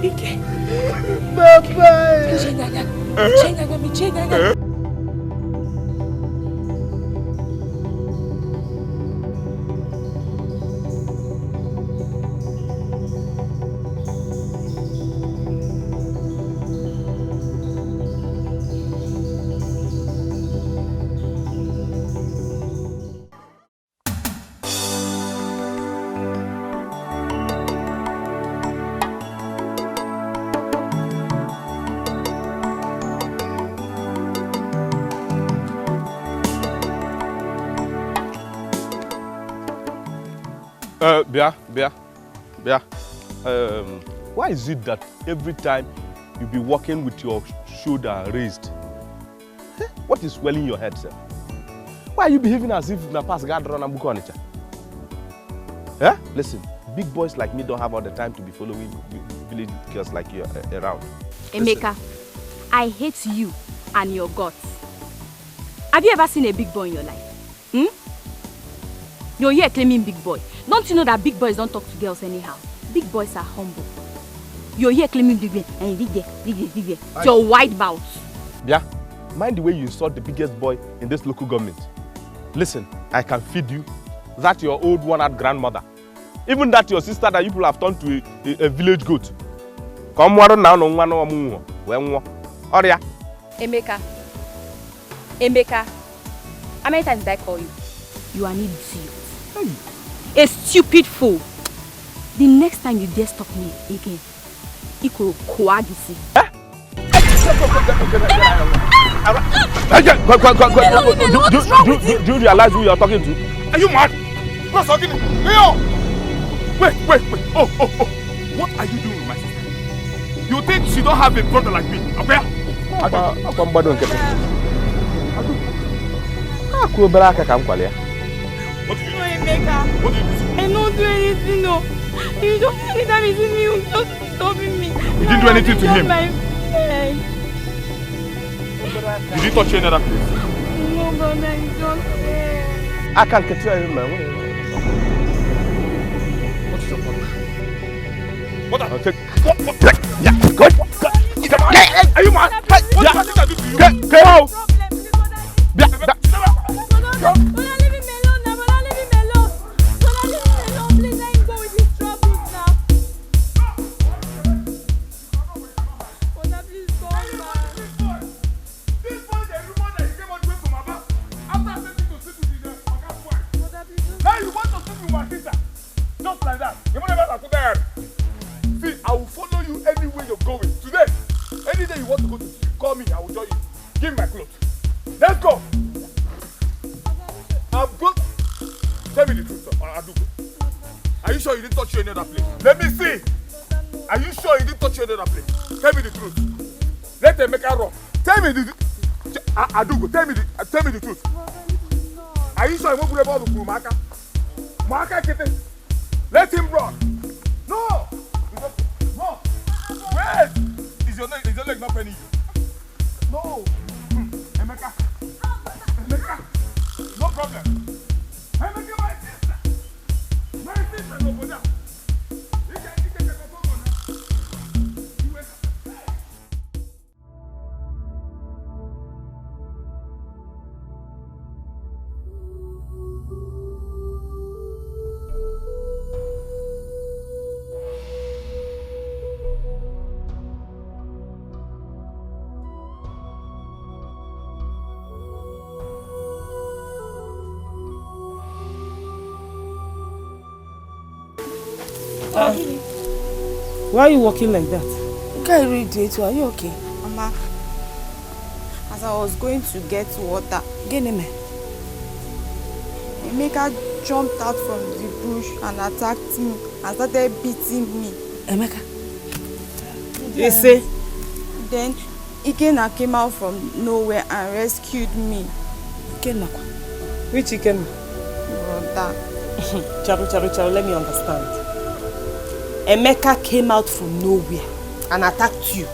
Ike. Papa. Chenga. Bia. Why is it that every time you be walking with your shoulder raised? What is swelling your head, sir? Why are you behaving as if in the past God run and book on it? Listen, big boys like me don't have all the time to be following village girls like you around. Emeka, I hate you and your guts. Have you ever seen a big boy in your life? You're here claiming big boy. Don't you know that big boys don't talk to girls anyhow? Big boys are humble. You're here claiming big boy and big boy. Your wide mouth. Yeah, mind the way you insult the biggest boy in this local government. Listen, I can feed you. That your old one-eyed grandmother. Even that your sister that you people have turned to a village goat. Come on now, no one no more. Oria. Emeka, how many times did I call you? You are an idiot. A stupid fool. The next time you dare stop me again, Iko Koagisi. Do you realize who you are talking to? Are you mad? What's talking to Leo! Wait. Oh. What are you doing with my sister? You think she don't have a brother like me? Okay? What did you do? I don't do anything, no. You don't anytime you see me, you just stopping me. You didn't do anything to him? My friend. Did you touch any other place? No, brother, you don't care. I can't get you, man. What's your problem? What are you? Yeah, good. Are you mad? What did I do to you? Get out! Tell me the truth. Are you sure you won't go about the Maka? Maka, let him run. No. Wait. Is your leg not penny? No. Emeka. No problem. Emeka, my sister no go down. Why are you walking like that? Can't read it. Are you okay? Mama, as I was going to get water, Emeka jumped out from the bush and attacked me and started beating me. Emeka? You say? Then Ikenna came out from nowhere and rescued me. Ikenna? Which Ikenna? Brother. Charu, let me understand. Emeka came out from nowhere and attacked you.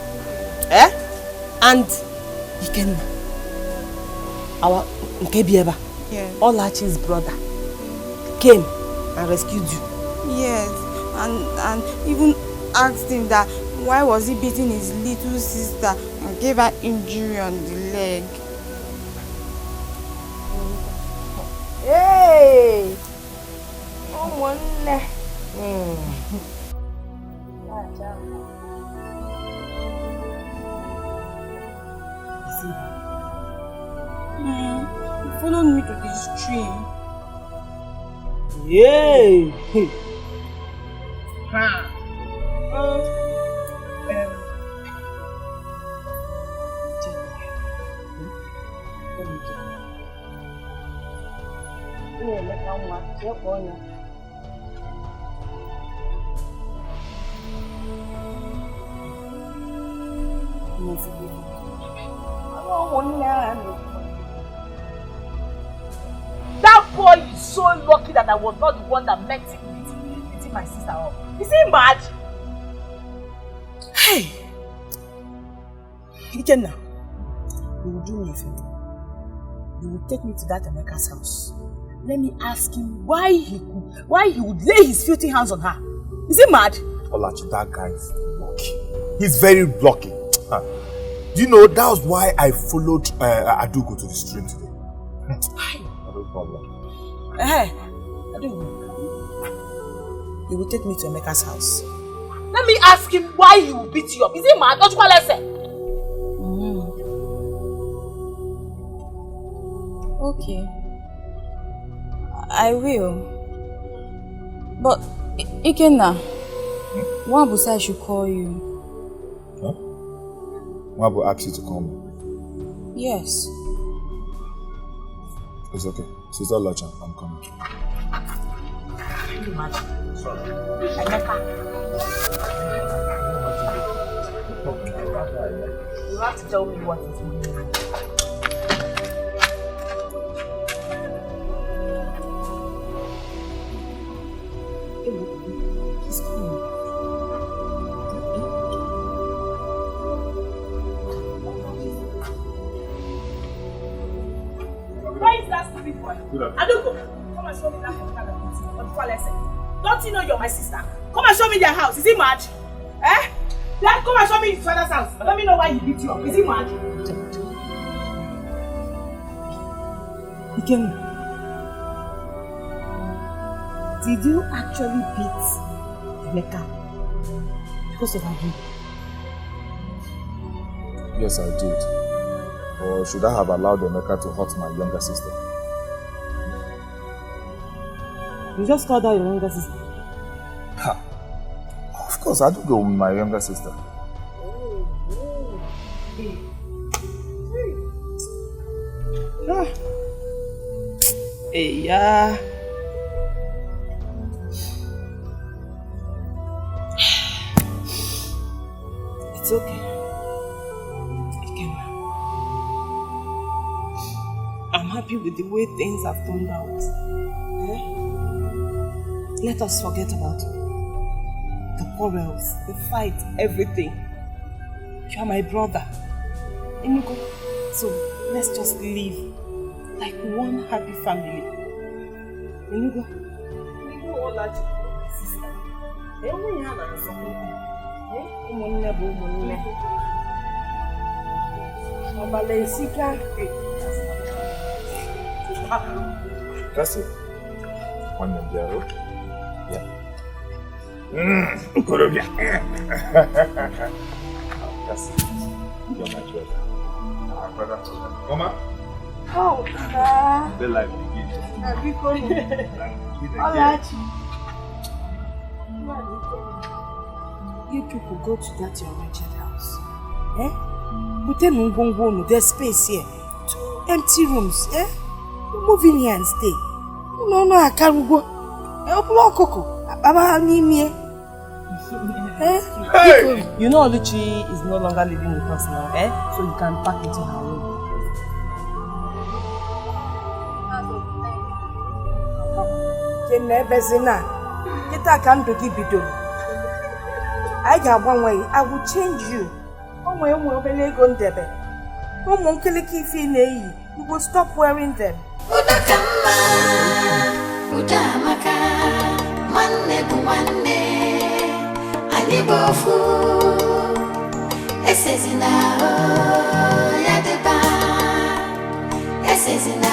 And Ikenna, our Nkebieba, Olachi's brother, came and rescued you. Yes, and even asked him that why was he beating his little sister and gave her injury on the leg. Hey! Oh, one. He followed me to the stream. Yay! That boy is so lucky that I was not the one that met him beating my sister up. Is he mad? Hey! Ikenna, you will do me a favor. You will take me to that Emeka's house. Let me ask him why he would lay his filthy hands on her. Is he mad? Olachi, that guy is lucky. He's very lucky. Do you know, that was why I followed Adugo to the stream today. No problem. Hey, Adugo, you will take me to Emeka's house. Let me ask him why he will beat you up. Is he mad? Don't you call us? Okay. I will. But, Ikenna, Wabu said I should call you. Huh? Wabu asked you to call me? Yes. It's okay. Sister Lacha, I'm coming. Can you imagine? Sorry. You have to tell me what is going on. He's coming. Where is that stupid boy? Adugo, come and show me that don't you know you're my sister? Come and show me their house. Is he mad? Eh? Dad, come and show me his father's house. Let me know why he beat you up. Is he mad? Ikenna, did you actually beat Emeka because of Adu? Yes, I did. Or should I have allowed Emeka to hurt my younger sister? You just called out your younger sister? Ha! Of course, I do go with my younger sister. Hey, yeah. It's okay. I'm happy with the way things have turned out. Let us forget about the quarrels, the fight, everything. You are my brother. Inugo. So let's just live like one happy family. Inugo. Inugo Olaji. Sister. Enwe ya na nsogbu. Umunne bụ umunne. Obale isika. That's it. One of them. Yeah. Ukorobia. That's it. You're my brother. My brother. Mama? Oh, The life begins. Bcome. Olachi. You people go to that your wretched house. There's space here. 2 empty rooms. You move in here and stay. No, I can't go. Hey! You know Oluchi is no longer living with us now, so you can pack into her room. I will change you. You will stop wearing them. Udamaka, manne buwanne, anibofu, esezina, yadeba, esezina.